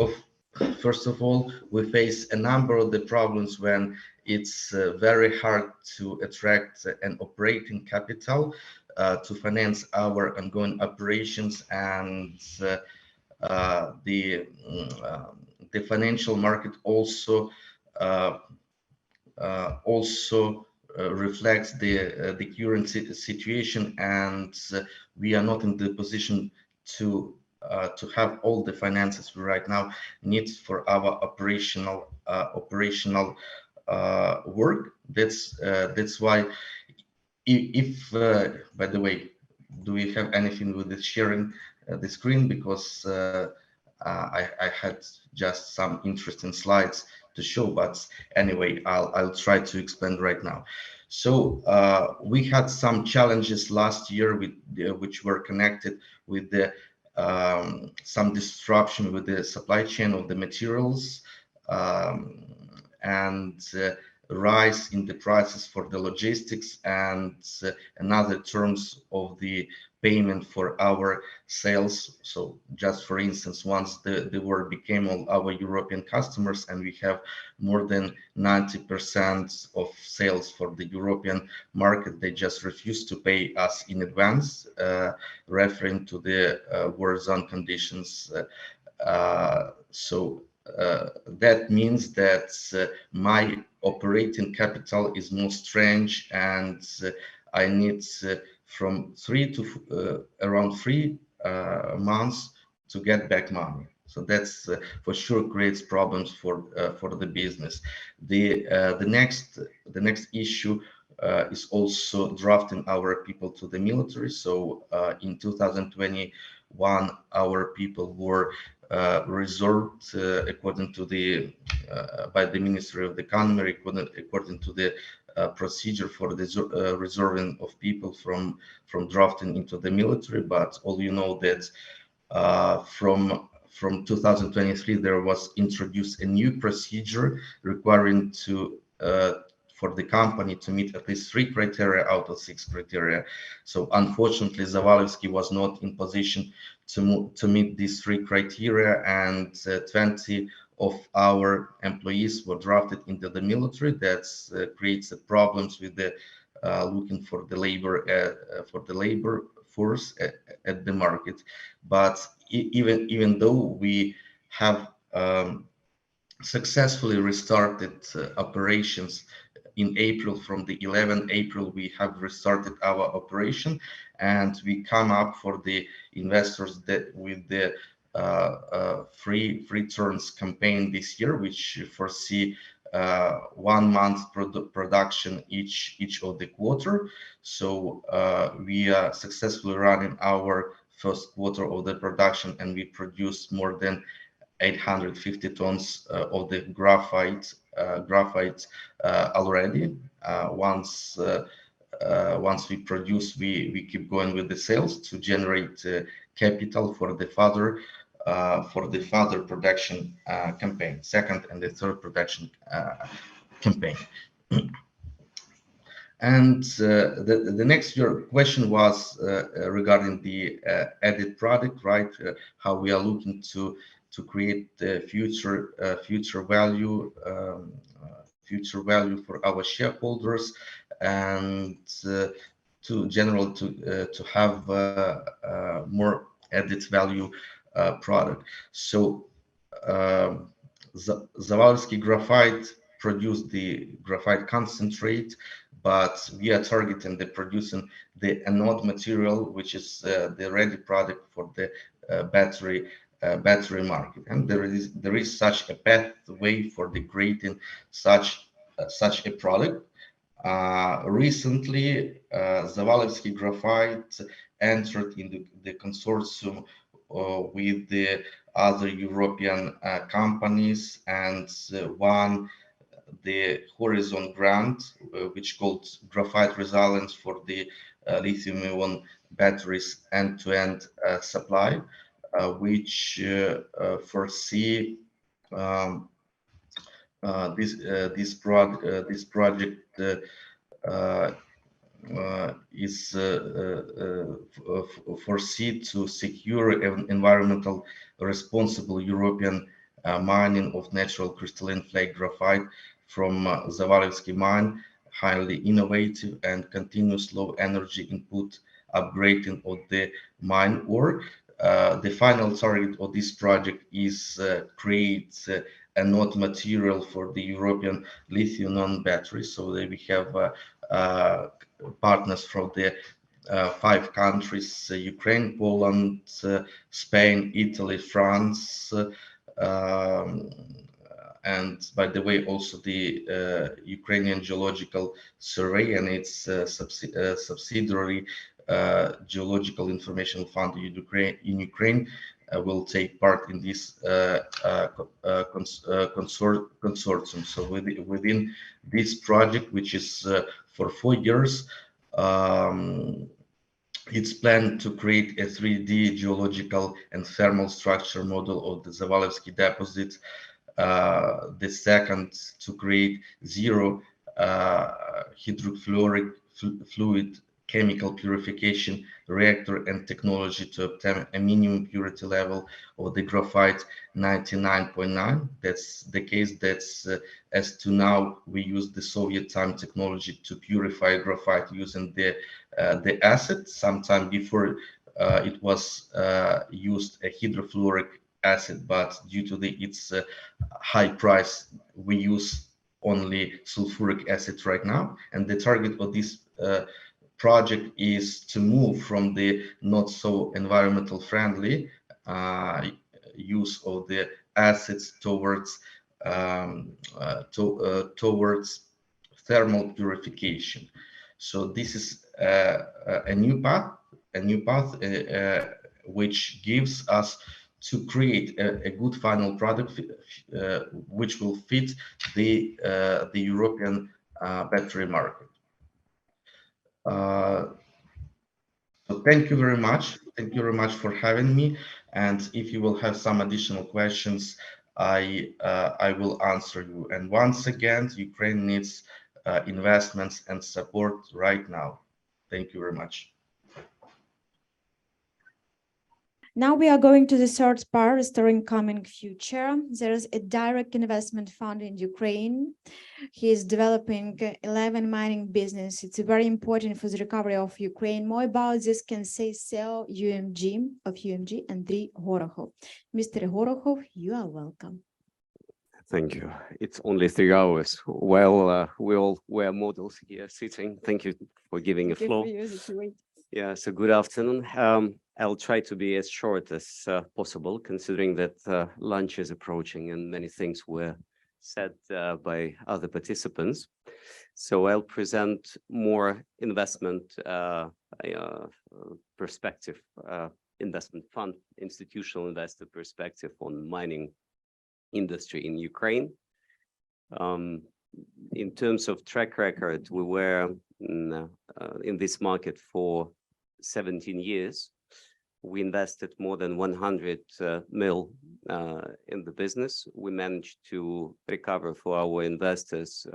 of all, we face a number of the problems when it's very hard to attract an operating capital to finance our ongoing operations, and the financial market also reflects the current situation, and we are not in the position to have all the finances we right now need for our operational work. That's why, if by the way, do we have anything with the sharing the screen, because I had just some interesting slides to show, but anyway, I'll try to explain right now. So we had some challenges last year which were connected with the some disruption with the supply chain of the materials, and rise in the prices for the logistics, and another terms of the payment for our sales. So just for instance, once the war became all our European customers, and we have more than 90% of sales for the European market, they just refused to pay us in advance, referring to the war zone conditions. So that means that my operating capital is more strange, and I need from 3 to around 3 months to get back money. So that's for sure creates problems for the business. The next issue is also drafting our people to the military. So in 2021, our people were reserved according to the by the Ministry of the Economy, according to the procedure for the reserving of people from drafting into the military. But all you know that from 2023 there was introduced a new procedure requiring to for the company to meet at least 3 criteria out of 6 criteria. So unfortunately, Zavalevsky was not in position to meet these 3 criteria, and 20 of our employees were drafted into the military. That creates problems with the looking for the labor force at the market. But even though we have successfully restarted operations in April, from the 11th April, we have restarted our operation, and we come up for the investors that with the free turns campaign this year, which foresee 1 month production each of the quarter. So we are successfully running our first quarter of the production, and we produced more than 850 tons of the graphite already. Once we produce, we keep going with the sales to generate capital for the further production campaign, second and the third production campaign. And the next your question was regarding the added product, right? How we are looking to create the future value for our shareholders, and to have more added value product. So Zavalevsky Graphite produced the graphite concentrate, but we are targeting producing the anode material, which is the ready product for the battery market. And there is such a pathway for creating such a product. Recently, Zavalevsky Graphite entered into the consortium with the other European companies, and won the Horizon grant, which called Graphite Resilience for the lithium-ion batteries end-to-end supply, which foresee this project is foresee to secure environmental responsible European mining of natural crystalline flake graphite from Zavalevsky mine, highly innovative and continuous low energy input upgrading of the mine ore. The final target of this project is create anode material for the European lithium-ion batteries. So we have partners from the 5 countries: Ukraine, Poland, Spain, Italy, France, and by the way, also the Ukrainian Geological Survey and its subsidiary Geological Information Fund in Ukraine will take part in this consortium. So within this project, which is for 4 years, it's planned to create a 3D geological and thermal structure model of the Zavalevsky deposit. The second, to create zero hydrofluoric fluid chemical purification reactor and technology to obtain a minimum purity level of the graphite 99.9. That's the case. That's as to now we use the Soviet time technology to purify graphite using the acid. Sometime before it was used a hydrofluoric acid, but due to its high price, we use only sulfuric acid right now. And the target of this project is to move from the not so environmental friendly use of the acids towards thermal purification. So this is a new path which gives us to create a good final product which will fit the European battery market. So thank you very much. Thank you very much for having me. And if you will have some additional questions, I will answer you. And once again, Ukraine needs investments and support right now. Thank you very much. Now we are going to the third part, restoring coming future. There is a direct investment fund in Ukraine. He is developing 11 mining business. It's very important for the recovery of Ukraine. More about this can say CEO of UMG, Andriy Gorokhov. Mr. Gorokhov, you are welcome. Thank you. It's only 3 hours. Well, we all were models here sitting. Thank you for giving a floor. Yeah, so good afternoon. I'll try to be as short as possible, considering that lunch is approaching and many things were said by other participants. So I'll present more investment perspective, investment fund, institutional investor perspective on mining industry in Ukraine. In terms of track record, we were in this market for 17 years. We invested more than 100 mil in the business. We managed to recover for our investors.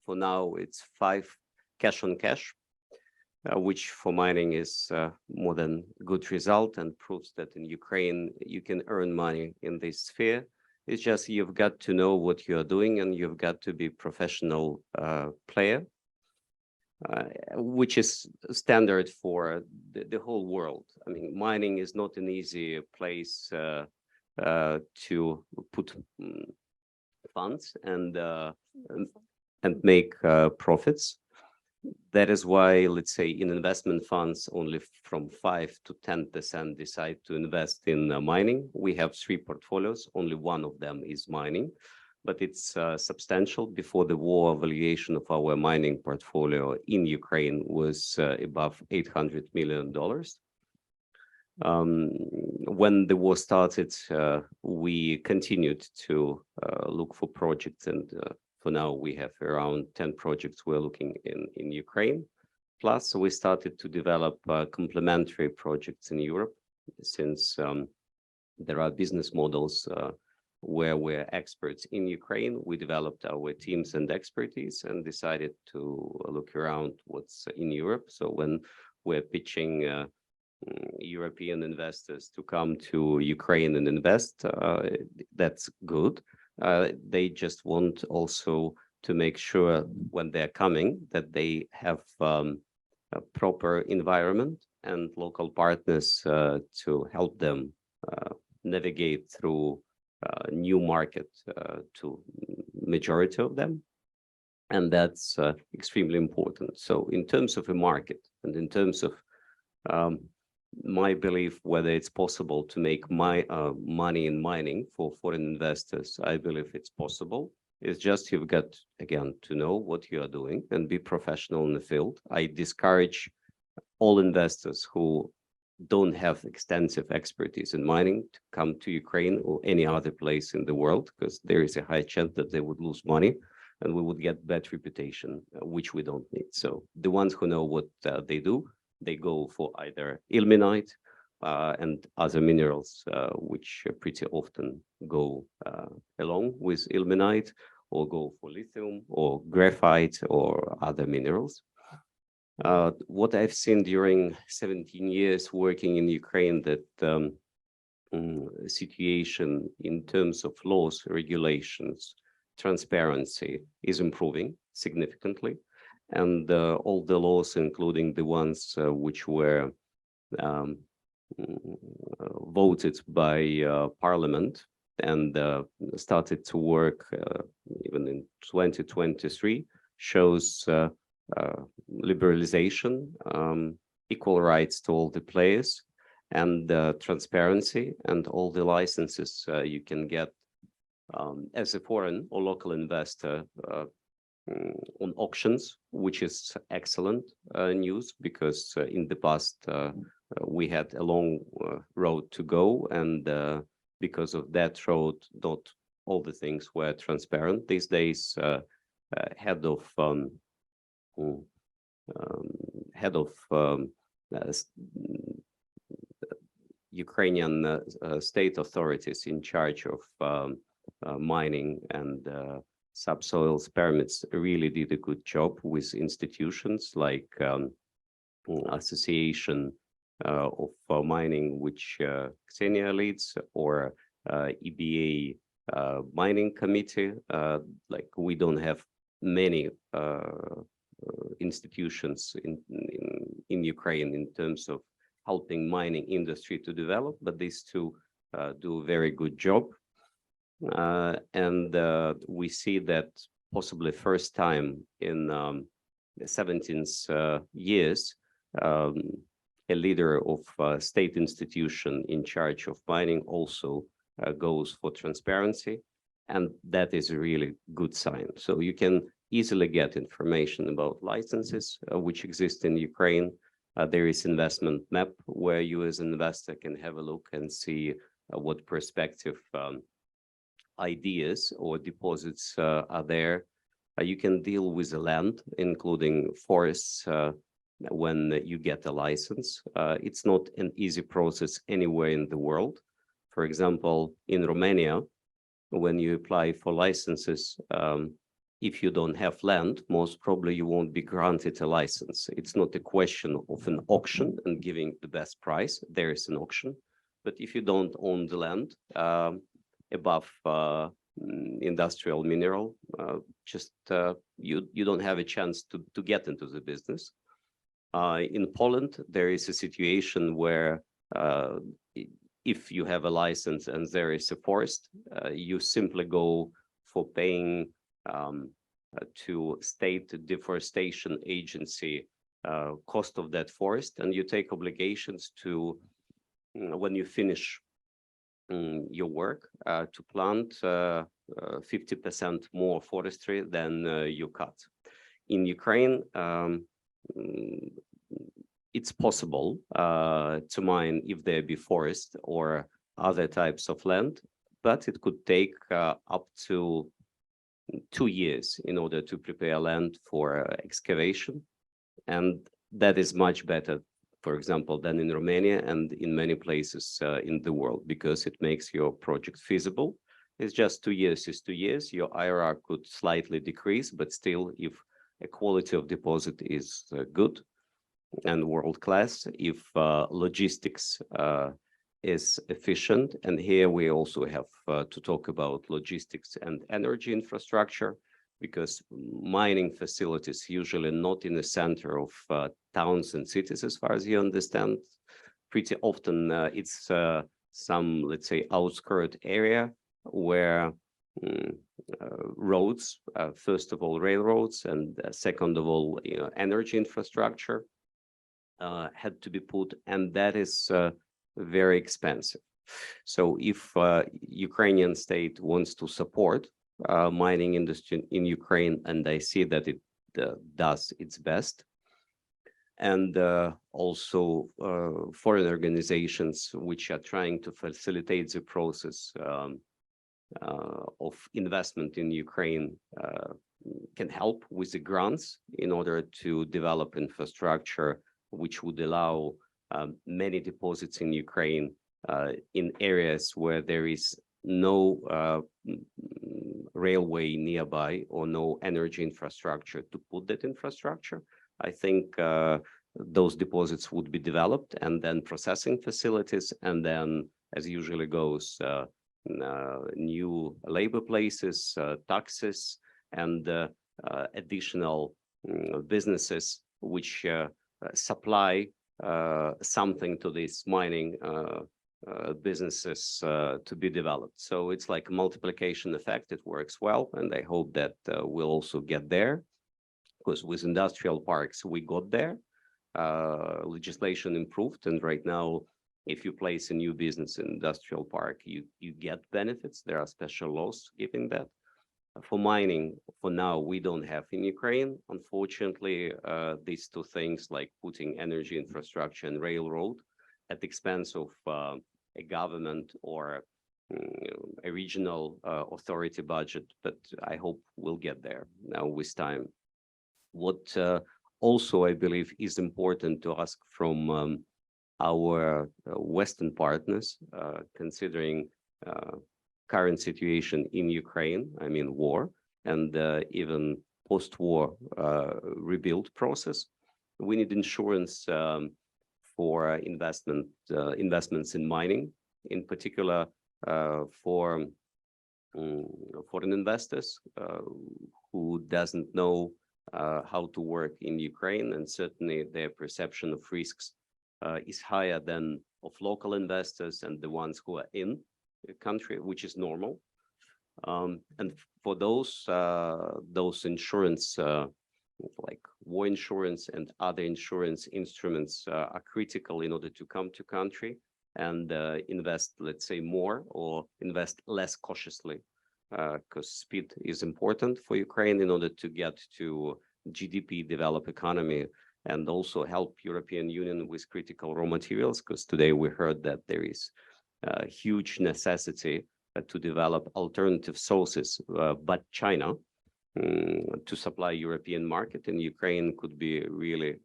For now, it's 5 cash on cash, which for mining is more than good result and proves that in Ukraine, you can earn money in this sphere. It's just you've got to know what you're doing and you've got to be professional player. Which is standard for the whole world. I mean, mining is not an easy place to put funds and make profits. That is why, let's say, in investment funds, only from 5 to 10% decide to invest in mining. We have 3 portfolios. Only one of them is mining. But it's substantial. Before the war, valuation of our mining portfolio in Ukraine was above $800 million. When the war started, we continued to look for projects, and for now we have around 10 projects we're looking in Ukraine. Plus, we started to develop complementary projects in Europe, since there are business models where we're experts in Ukraine. We developed our teams and expertise and decided to look around what's in Europe. So when we're pitching European investors to come to Ukraine and invest, that's good. They just want also to make sure when they're coming that they have a proper environment and local partners to help them navigate through new market to majority of them, and that's extremely important. So in terms of a market and in terms of my belief whether it's possible to make money in mining for foreign investors, I believe it's possible. It's just you've got, again, to know what you are doing and be professional in the field. I discourage all investors who don't have extensive expertise in mining to come to Ukraine or any other place in the world, because there is a high chance that they would lose money and we would get bad reputation, which we don't need. So the ones who know what they do, they go for either ilmenite and other minerals, which pretty often go along with ilmenite, or go for lithium or graphite or other minerals. What I've seen during 17 years working in Ukraine, that situation in terms of laws, regulations, transparency is improving significantly. And all the laws, including the ones which were voted by Parliament and started to work even in 2023, shows liberalization, equal rights to all the players, and transparency, and all the licenses you can get as a foreign or local investor on auctions, which is excellent news, because in the past we had a long road to go, and because of that road, not all the things were transparent. These days, head of Ukrainian state authorities in charge of mining and subsoils permits really did a good job with institutions like Association of Mining, which Ksenia leads, or EBA Mining Committee. Like, we don't have many institutions in Ukraine in terms of helping mining industry to develop, but these two do a very good job. And we see that possibly first time in 17 years, a leader of a state institution in charge of mining also goes for transparency, and that is a really good sign. So you can easily get information about licenses which exist in Ukraine. There is investment map where you as an investor can have a look and see what perspective ideas or deposits are there. You can deal with the land, including forests, when you get a license. It's not an easy process anywhere in the world. For example, in Romania, when you apply for licenses, if you don't have land, most probably you won't be granted a license. It's not a question of an auction and giving the best price. There is an auction. But if you don't own the land above industrial mineral, you don't have a chance to get into the business. In Poland, there is a situation where if you have a license and there is a forest, you simply go for paying to state deforestation agency cost of that forest, and you take obligations to, when you finish your work, to plant 50% more forestry than you cut. In Ukraine, it's possible to mine if there be forest or other types of land, but it could take up to 2 years in order to prepare land for excavation. And that is much better, for example, than in Romania and in many places in the world, because it makes your project feasible. It's just 2 years is 2 years. Your IRR could slightly decrease, but still, if a quality of deposit is good and world-class, if logistics is efficient, and here we also have to talk about logistics and energy infrastructure, because mining facilities usually not in the center of towns and cities, as far as you understand. Pretty often it's some, let's say, outskirt area where roads, first of all, railroads, and second of all, energy infrastructure had to be put, and that is very expensive. So if Ukrainian state wants to support mining industry in Ukraine, and I see that it does its best, and also foreign organizations which are trying to facilitate the process of investment in Ukraine can help with the grants in order to develop infrastructure which would allow many deposits in Ukraine in areas where there is no railway nearby or no energy infrastructure to put that infrastructure. I think those deposits would be developed, and then processing facilities, and then, as usually goes, new labor places, taxes, and additional businesses which supply something to these mining businesses to be developed. So it's like a multiplication effect. It works well, and I hope that we'll also get there, because with industrial parks we got there. Legislation improved, and right now, if you place a new business in industrial park, you get benefits. There are special laws giving that. For mining, for now, we don't have in Ukraine. Unfortunately, these two things like putting energy infrastructure and railroad at the expense of a government or a regional authority budget, but I hope we'll get there now with time. What also I believe is important to ask from our Western partners, considering current situation in Ukraine, I mean war, and even post-war rebuild process, we need insurance for investments in mining, in particular for foreign investors who doesn't know how to work in Ukraine, and certainly their perception of risks is higher than of local investors and the ones who are in the country, which is normal. And for those insurance, like war insurance and other insurance instruments, are critical in order to come to country and invest, let's say, more or invest less cautiously, because speed is important for Ukraine in order to get to GDP, develop economy, and also help European Union with critical raw materials, because today we heard that there is a huge necessity to develop alternative sources, but China, to supply European market, and Ukraine could be really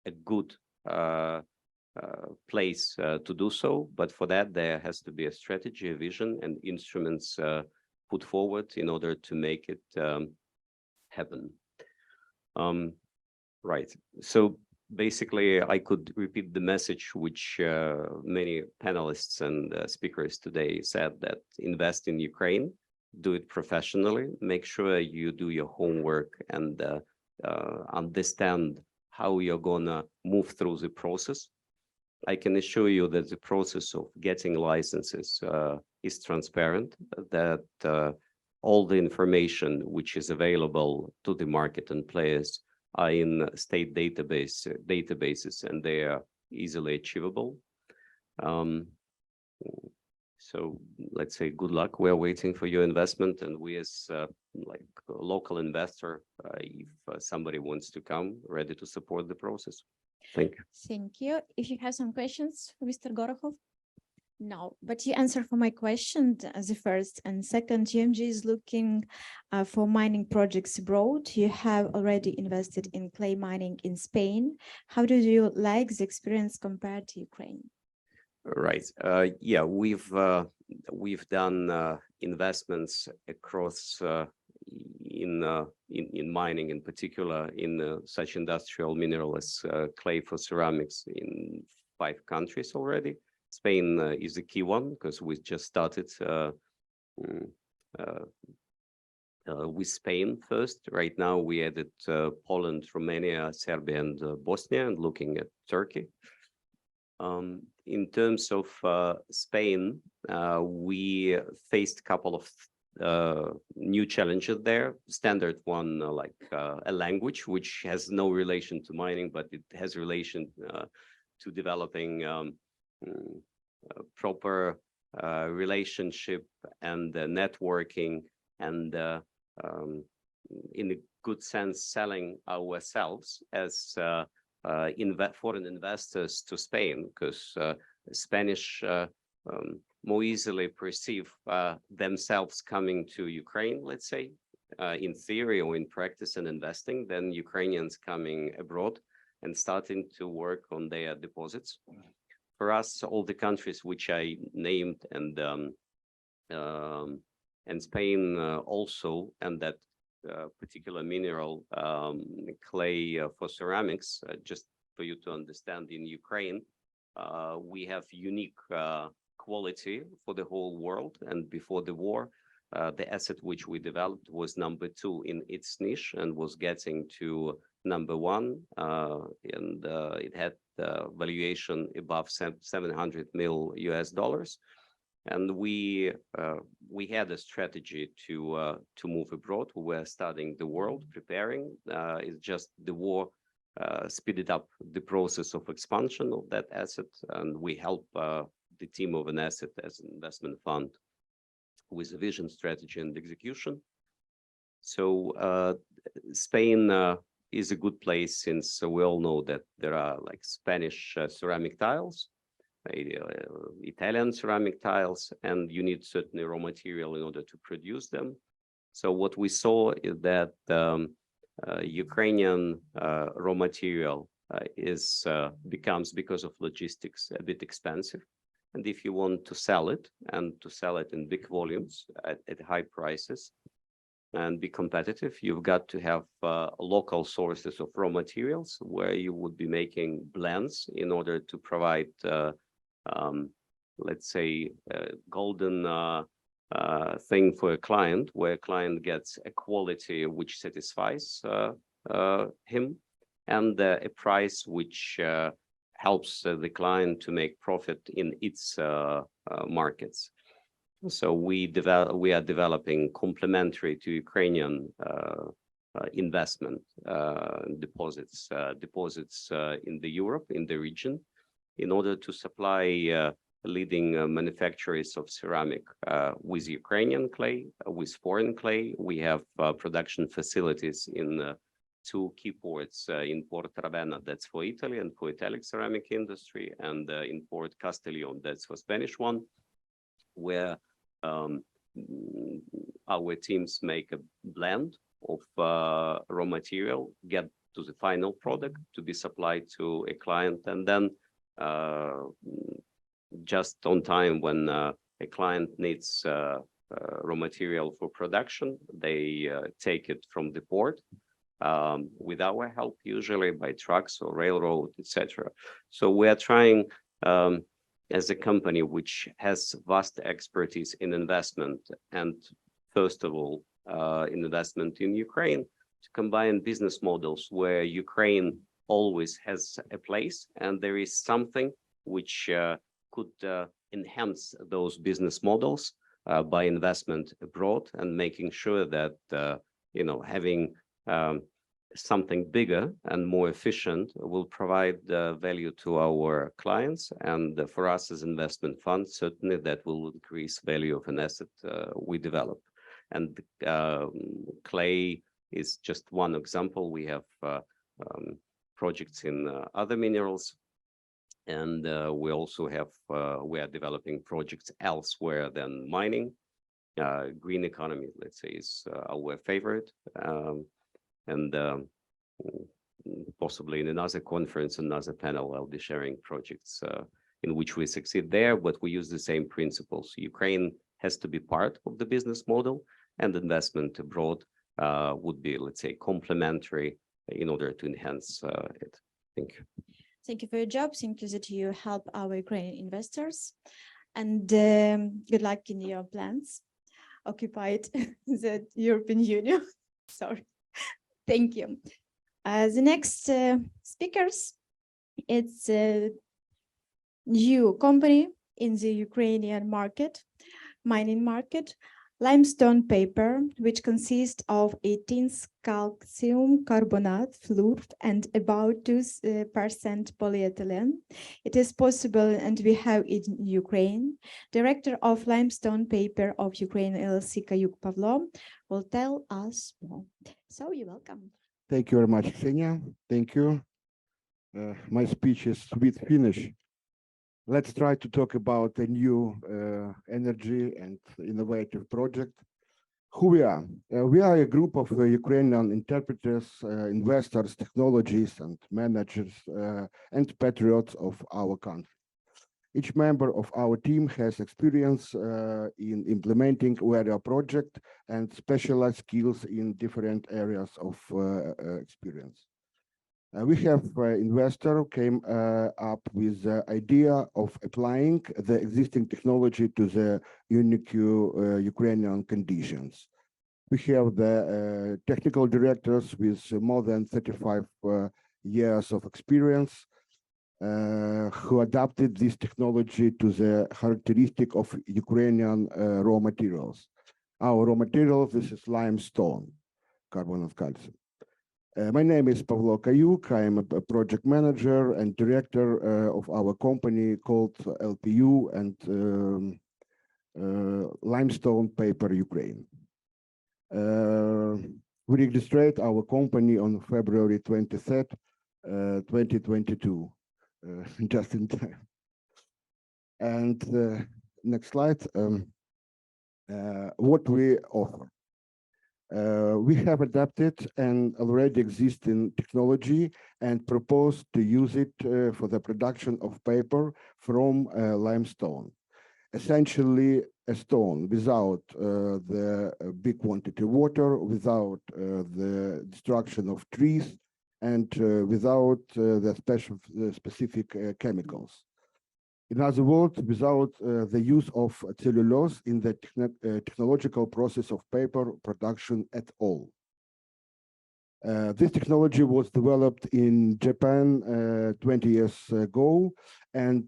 a good place to do so. But for that, there has to be a strategy, a vision, and instruments put forward in order to make it happen. Right. So basically, I could repeat the message which many panelists and speakers today said, that invest in Ukraine, do it professionally, make sure you do your homework and understand how you're gonna move through the process. I can assure you that the process of getting licenses is transparent, that all the information which is available to the market and players are in state databases, and they are easily achievable. So let's say good luck. We're waiting for your investment, and we as like a local investor, if somebody wants to come, ready to support the process. Thank you. Thank you. If you have some questions for Mr. Gorokhov? No, but you answered for my question as the first. And second, UMG is looking for mining projects abroad. You have already invested in clay mining in Spain. How do you like the experience compared to Ukraine? Right. Yeah, we've done investments across in mining, in particular in such industrial mineral as clay for ceramics in 5 countries already. Spain is the key one because we just started with Spain first. Right now we added Poland, Romania, Serbia, and Bosnia, and looking at Turkey. In terms of Spain, we faced a couple of new challenges there. Standard one, like a language, which has no relation to mining, but it has relation to developing proper relationship and networking, and in a good sense, selling ourselves as foreign investors to Spain, because Spanish more easily perceive themselves coming to Ukraine, let's say, in theory or in practice and investing, than Ukrainians coming abroad and starting to work on their deposits. For us, all the countries which I named, and Spain also, and that particular mineral, clay for ceramics, just for you to understand, in Ukraine, we have unique quality for the whole world. And before the war, the asset which we developed was number 2 in its niche and was getting to number 1, and it had valuation above $700 million. And we had a strategy to move abroad. We were studying the world, preparing. It's just the war speeded up the process of expansion of that asset, and we help the team of an asset as an investment fund with a vision, strategy, and execution. So Spain is a good place, since we all know that there are like Spanish ceramic tiles, Italian ceramic tiles, and you need certain raw material in order to produce them. So what we saw is that Ukrainian raw material becomes, because of logistics, a bit expensive. And if you want to sell it, and to sell it in big volumes at high prices and be competitive, you've got to have local sources of raw materials where you would be making blends in order to provide, let's say, a golden thing for a client, where a client gets a quality which satisfies him, and a price which helps the client to make profit in its markets. So we are developing complementary to Ukrainian investment deposits in Europe, in the region, in order to supply leading manufacturers of ceramic with Ukrainian clay, with foreign clay. We have production facilities in two key ports, in Port Ravenna, that's for Italy and for Italic ceramic industry, and in Port Castellón, that's for Spanish one, where our teams make a blend of raw material, get to the final product to be supplied to a client, and then just on time, when a client needs raw material for production, they take it from the port with our help, usually by trucks or railroad, etc. So we are trying, as a company which has vast expertise in investment, and first of all, investment in Ukraine, to combine business models where Ukraine always has a place, and there is something which could enhance those business models by investment abroad, and making sure that having something bigger and more efficient will provide value to our clients, and for us as investment funds, certainly that will increase value of an asset we develop. And clay is just one example. We have projects in other minerals, and we also have we are developing projects elsewhere than mining. Green economy, let's say, is our favorite, and possibly in another conference, another panel, I'll be sharing projects in which we succeed there, but we use the same principles. Ukraine has to be part of the business model, and investment abroad would be, let's say, complementary in order to enhance it. Thank you. Thank you for your job. Thank you that you help our Ukrainian investors, and good luck in your plans. Occupied the European Union. Sorry. Thank you. The next speakers, it's a new company in the Ukrainian market, mining market, limestone paper, which consists of 18 calcium carbonate fluor and about 2% polyethylene. It is possible, and we have it in Ukraine. Director of Limestone Paper of Ukraine LLC, Kayuk Pavlo, will tell us more. So you're welcome. Thank you very much, Ksenia. Thank you. My speech is with Finnish. Let's try to talk about a new energy and innovative project. Who we are? We are a group of Ukrainian interpreters, investors, technologies, and managers, and patriots of our country. Each member of our team has experience in implementing various projects and specialized skills in different areas of experience. We have investor came up with the idea of applying the existing technology to the unique Ukrainian conditions. We have the technical directors with more than 35 years of experience who adapted this technology to the characteristic of Ukrainian raw materials. Our raw material, this is limestone, carbon of calcium. My name is Pavlo Kayuk. I am a project manager and director of our company called LPU and Limestone Paper Ukraine. We registered our company on February 23rd, 2022, just in time. And next slide. What we offer. We have adapted an already existing technology and propose to use it for the production of paper from limestone. Essentially a stone without the big quantity of water, without the destruction of trees, and without the specific chemicals. In other words, without the use of cellulose in the technological process of paper production at all. This technology was developed in Japan 20 years ago, and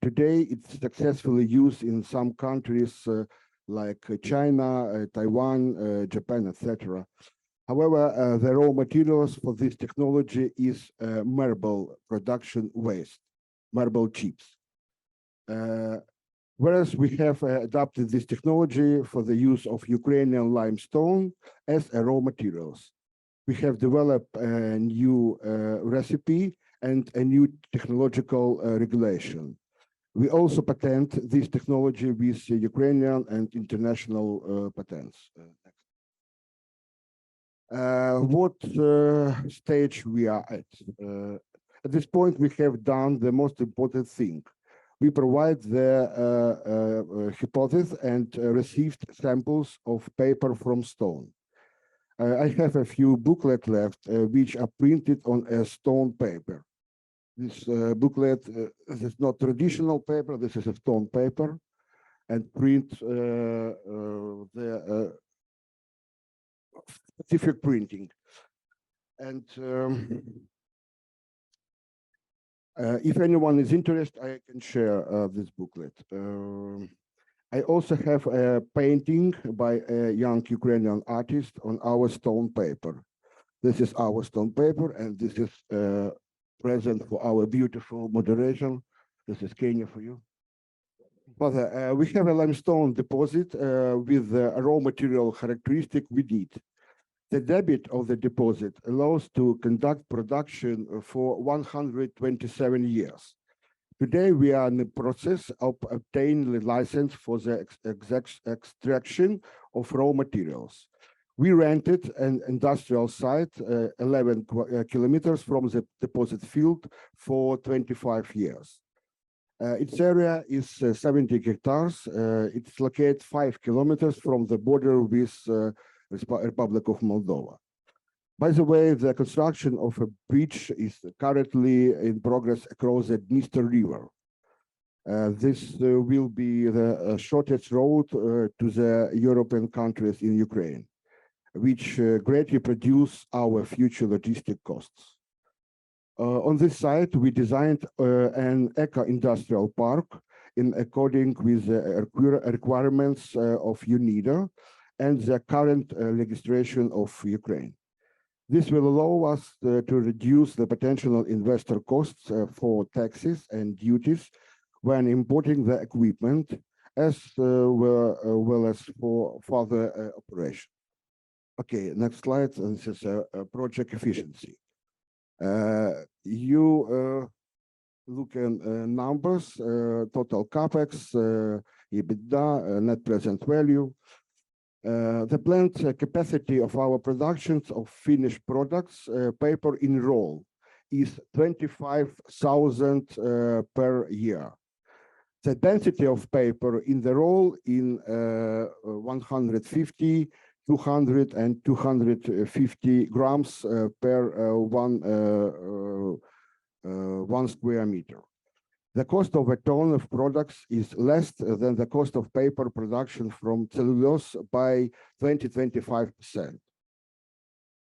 today it's successfully used in some countries like China, Taiwan, Japan, etc. However, the raw materials for this technology is marble production waste, marble chips. Whereas we have adapted this technology for the use of Ukrainian limestone as a raw materials. We have developed a new recipe and a new technological regulation. We also patent this technology with Ukrainian and international patents. What stage we are at? At this point, we have done the most important thing. We provide the hypothesis and received samples of paper from stone. I have a few booklets left, which are printed on a stone paper. This booklet is not traditional paper, this is a stone paper, and print the specific printing. And if anyone is interested, I can share this booklet. I also have a painting by a young Ukrainian artist on our stone paper. This is our stone paper, and this is a present for our beautiful moderation. This is Ksenia for you. Further, we have a limestone deposit with the raw material characteristic we need. The debit of the deposit allows to conduct production for 127 years. Today, we are in the process of obtaining the license for the extraction of raw materials. We rented an industrial site 11 kilometers from the deposit field for 25 years. Its area is 70 hectares. It's located 5 kilometers from the border with Republic of Moldova. By the way, the construction of a bridge is currently in progress across the Dniester River. This will be the shortest road to the European countries in Ukraine, which greatly reduce our future logistic costs. On this site, we designed an eco-industrial park in accordance with the requirements of UNIDA and the current legislation of Ukraine. This will allow us to reduce the potential investor costs for taxes and duties when importing the equipment, as well as for further operation. Okay, next slide. This is project efficiency. You look at numbers, total capex, EBITDA, net present value. The planned capacity of our productions of finished products, paper in roll, is 25,000 per year. The density of paper in the roll in 150, 200, and 250 grams per one square meter. The cost of a ton of products is less than the cost of paper production from cellulose by 20-25%.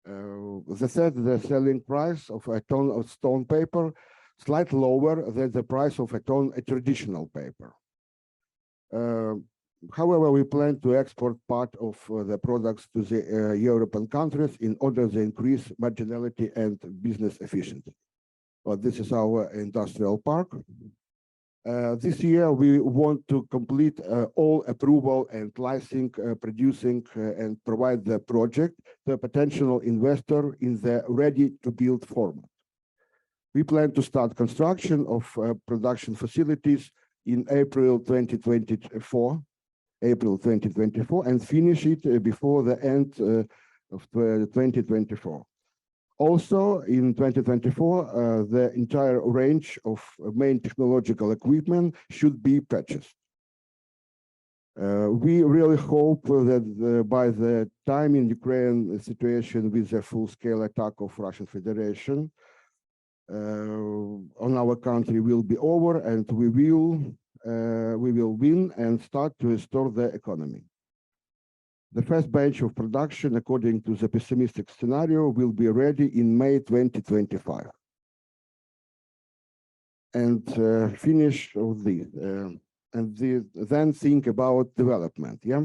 The selling price of a ton of stone paper slightly lower than the price of a ton of traditional paper. However, we plan to export part of the products to the European countries in order to increase marginality and business efficiency. This is our industrial park. This year, we want to complete all approval and licensing, producing, and provide the project to a potential investor in the ready-to-build format. We plan to start construction of production facilities in April 2024, and finish it before the end of 2024. Also, in 2024, the entire range of main technological equipment should be purchased. We really hope that by the time in Ukraine, the situation with the full-scale attack of Russian Federation on our country will be over, and we will win and start to restore the economy. The first batch of production, according to the pessimistic scenario, will be ready in May 2025. And finish with this, then think about development. Yeah,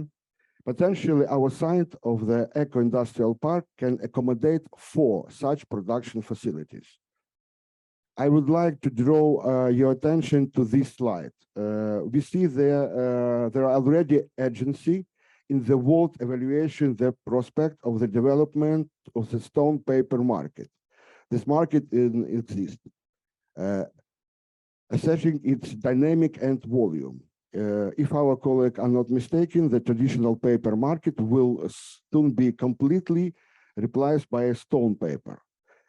potentially our site of the eco-industrial park can accommodate 4 such production facilities. I would like to draw your attention to this slide. We see there are already agencies in the world evaluation the prospect of the development of the stone paper market. This market exists, assessing its dynamic and volume. If our colleagues are not mistaken, the traditional paper market will soon be completely replaced by a stone paper.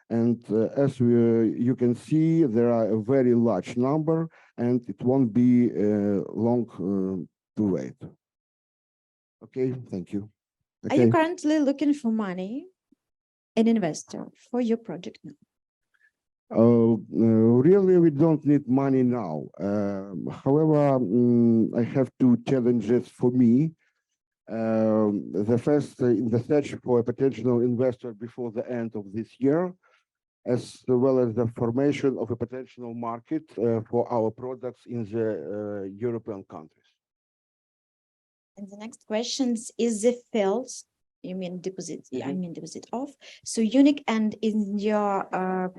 And as you can see, there are a very large number, and it won't be long to wait. Okay, thank you. Okay. Are you currently looking for money, an investor for your project now? Really, we don't need money now. However, I have 2 challenges for me. The first, in the search for a potential investor before the end of this year, as well as the formation of a potential market for our products in the European countries. And the next question is the field, you mean deposit, I mean deposit of, so unique and in your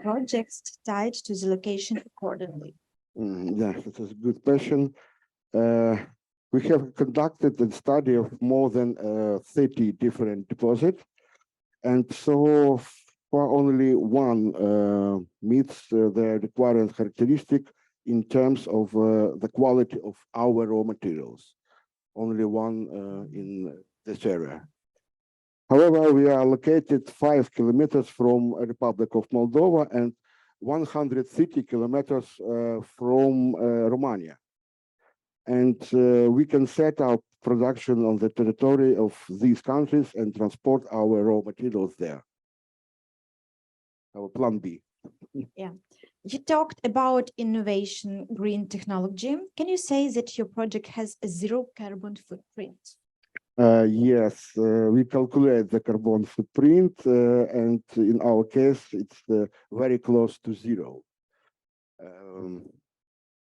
projects tied to the location accordingly? Yeah, that is a good question. We have conducted a study of more than 30 different deposits, and so far only one meets the required characteristic in terms of the quality of our raw materials. Only one in this area. However, we are located 5 kilometers from the Republic of Moldova and 130 kilometers from Romania. And we can set up production on the territory of these countries and transport our raw materials there. Our plan B. Yeah. You talked about innovation, green technology. Can you say that your project has a 0 carbon footprint? Yes, we calculate the carbon footprint, and in our case, it's very close to 0.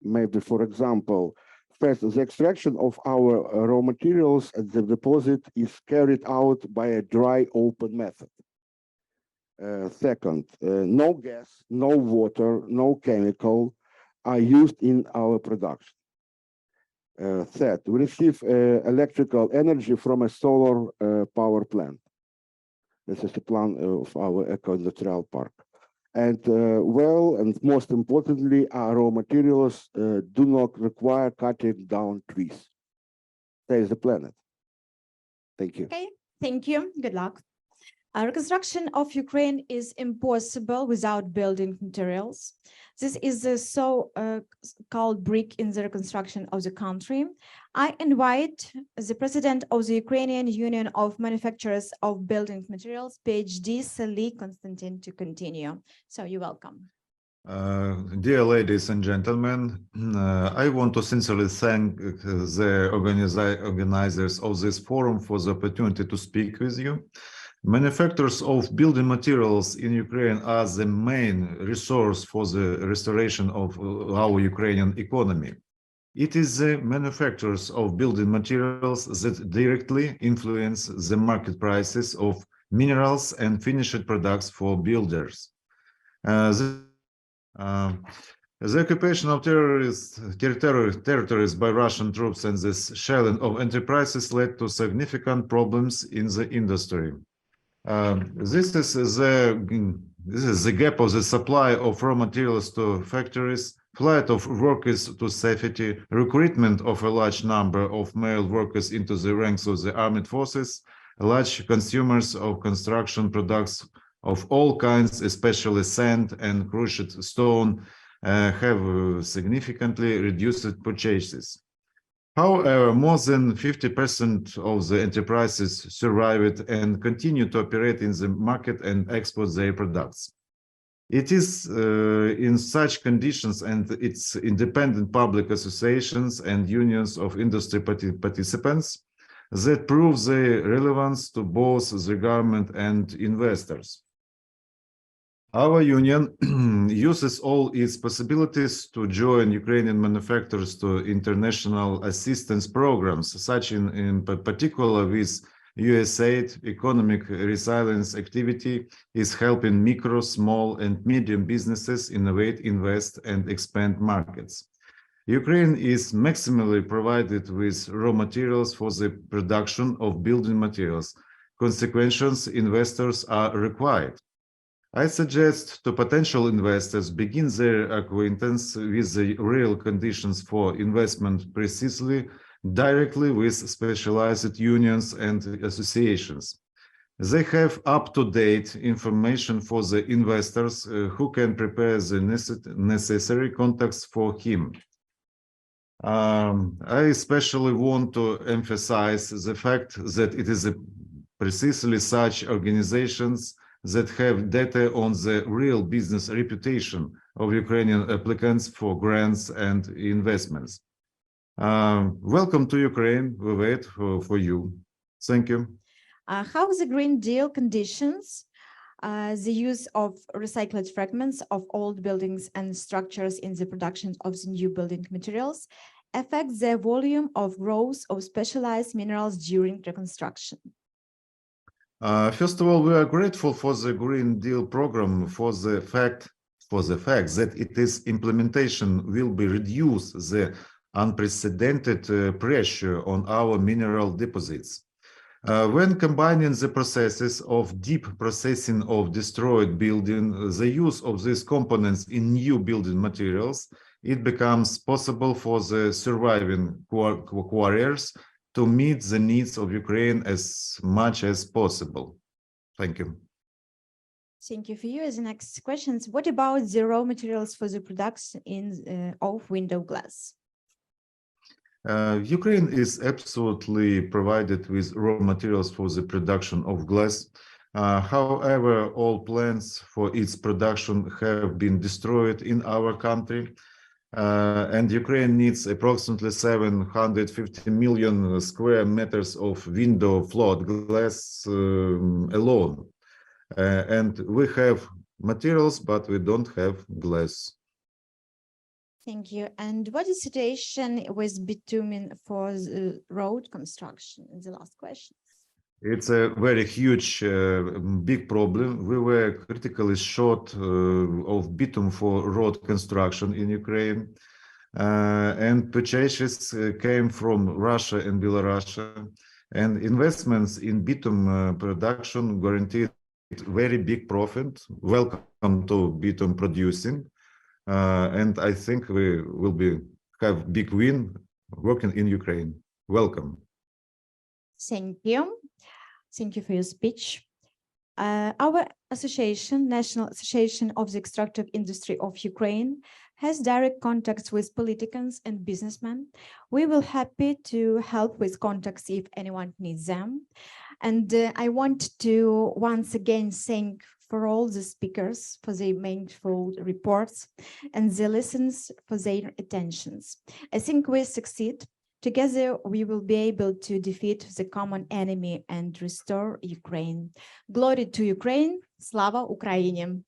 Maybe, for example, first, the extraction of our raw materials at the deposit is carried out by a dry open method. Second, no gas, no water, no chemical are used in our production. Third, we receive electrical energy from a solar power plant. This is the plan of our eco-industrial park. And well, and most importantly, our raw materials do not require cutting down trees. Save the planet. Thank you. Okay, thank you. Good luck. Reconstruction of Ukraine is impossible without building materials. This is the so-called brick in the reconstruction of the country. I invite the president of the Ukrainian Union of Manufacturers of Building Materials, PhD Sali Konstantin, to continue. So you're welcome. Dear ladies and gentlemen, I want to sincerely thank the organizers of this forum for the opportunity to speak with you. Manufacturers of building materials in Ukraine are the main resource for the restoration of our Ukrainian economy. It is the manufacturers of building materials that directly influence the market prices of minerals and finished products for builders. The occupation of territories by Russian troops and the shelling of enterprises led to significant problems in the industry. This is the gap of the supply of raw materials to factories, flight of workers to safety, recruitment of a large number of male workers into the ranks of the armed forces, large consumers of construction products of all kinds, especially sand and crushed stone, have significantly reduced purchases. However, more than 50% of the enterprises survived and continue to operate in the market and export their products. It is in such conditions and its independent public associations and unions of industry participants that prove their relevance to both the government and investors. Our union uses all its possibilities to join Ukrainian manufacturers to international assistance programs, such in particular with USAID. Economic resilience activity is helping micro, small, and medium businesses innovate, invest, and expand markets. Ukraine is maximally provided with raw materials for the production of building materials. Consequently, investors are required. I suggest to potential investors begin their acquaintance with the real conditions for investment precisely, directly with specialized unions and associations. They have up-to-date information for the investors who can prepare the necessary contacts for him. I especially want to emphasize the fact that it is precisely such organizations that have data on the real business reputation of Ukrainian applicants for grants and investments. Welcome to Ukraine. We wait for you. Thank you. How the Green Deal conditions the use of recycled fragments of old buildings and structures in the production of the new building materials affect the volume of growth of specialized minerals during reconstruction? First of all, we are grateful for the Green Deal program for the fact that its implementation will be reduce the unprecedented pressure on our mineral deposits. When combining the processes of deep processing of destroyed buildings, the use of these components in new building materials, it becomes possible for the surviving quarries to meet the needs of Ukraine as much as possible. Thank you. Thank you for you. As the next questions, what about the raw materials for the production of window glass? Ukraine is absolutely provided with raw materials for the production of glass. However, all plants for its production have been destroyed in our country. And Ukraine needs approximately 750 million square meters of window float glass alone. And we have materials, but we don't have glass. Thank you. And what is the situation with bitumen for the road construction? In the last question. It's a very huge, big problem. We were critically short of bitumen for road construction in Ukraine. And purchases came from Russia and Belarus. And investments in bitumen production guaranteed very big profit. Welcome to bitumen producing. And I think we will have big win working in Ukraine. Welcome. Thank you. Thank you for your speech. Our association, National Association of the Extractive Industry of Ukraine, has direct contacts with politicians and businessmen. We will be happy to help with contacts if anyone needs them. And I want to once again thank for all the speakers for their meaningful reports and the listeners for their attentions. I think we succeed. Together, we will be able to defeat the common enemy and restore Ukraine. Glory to Ukraine! Slava Ukraini!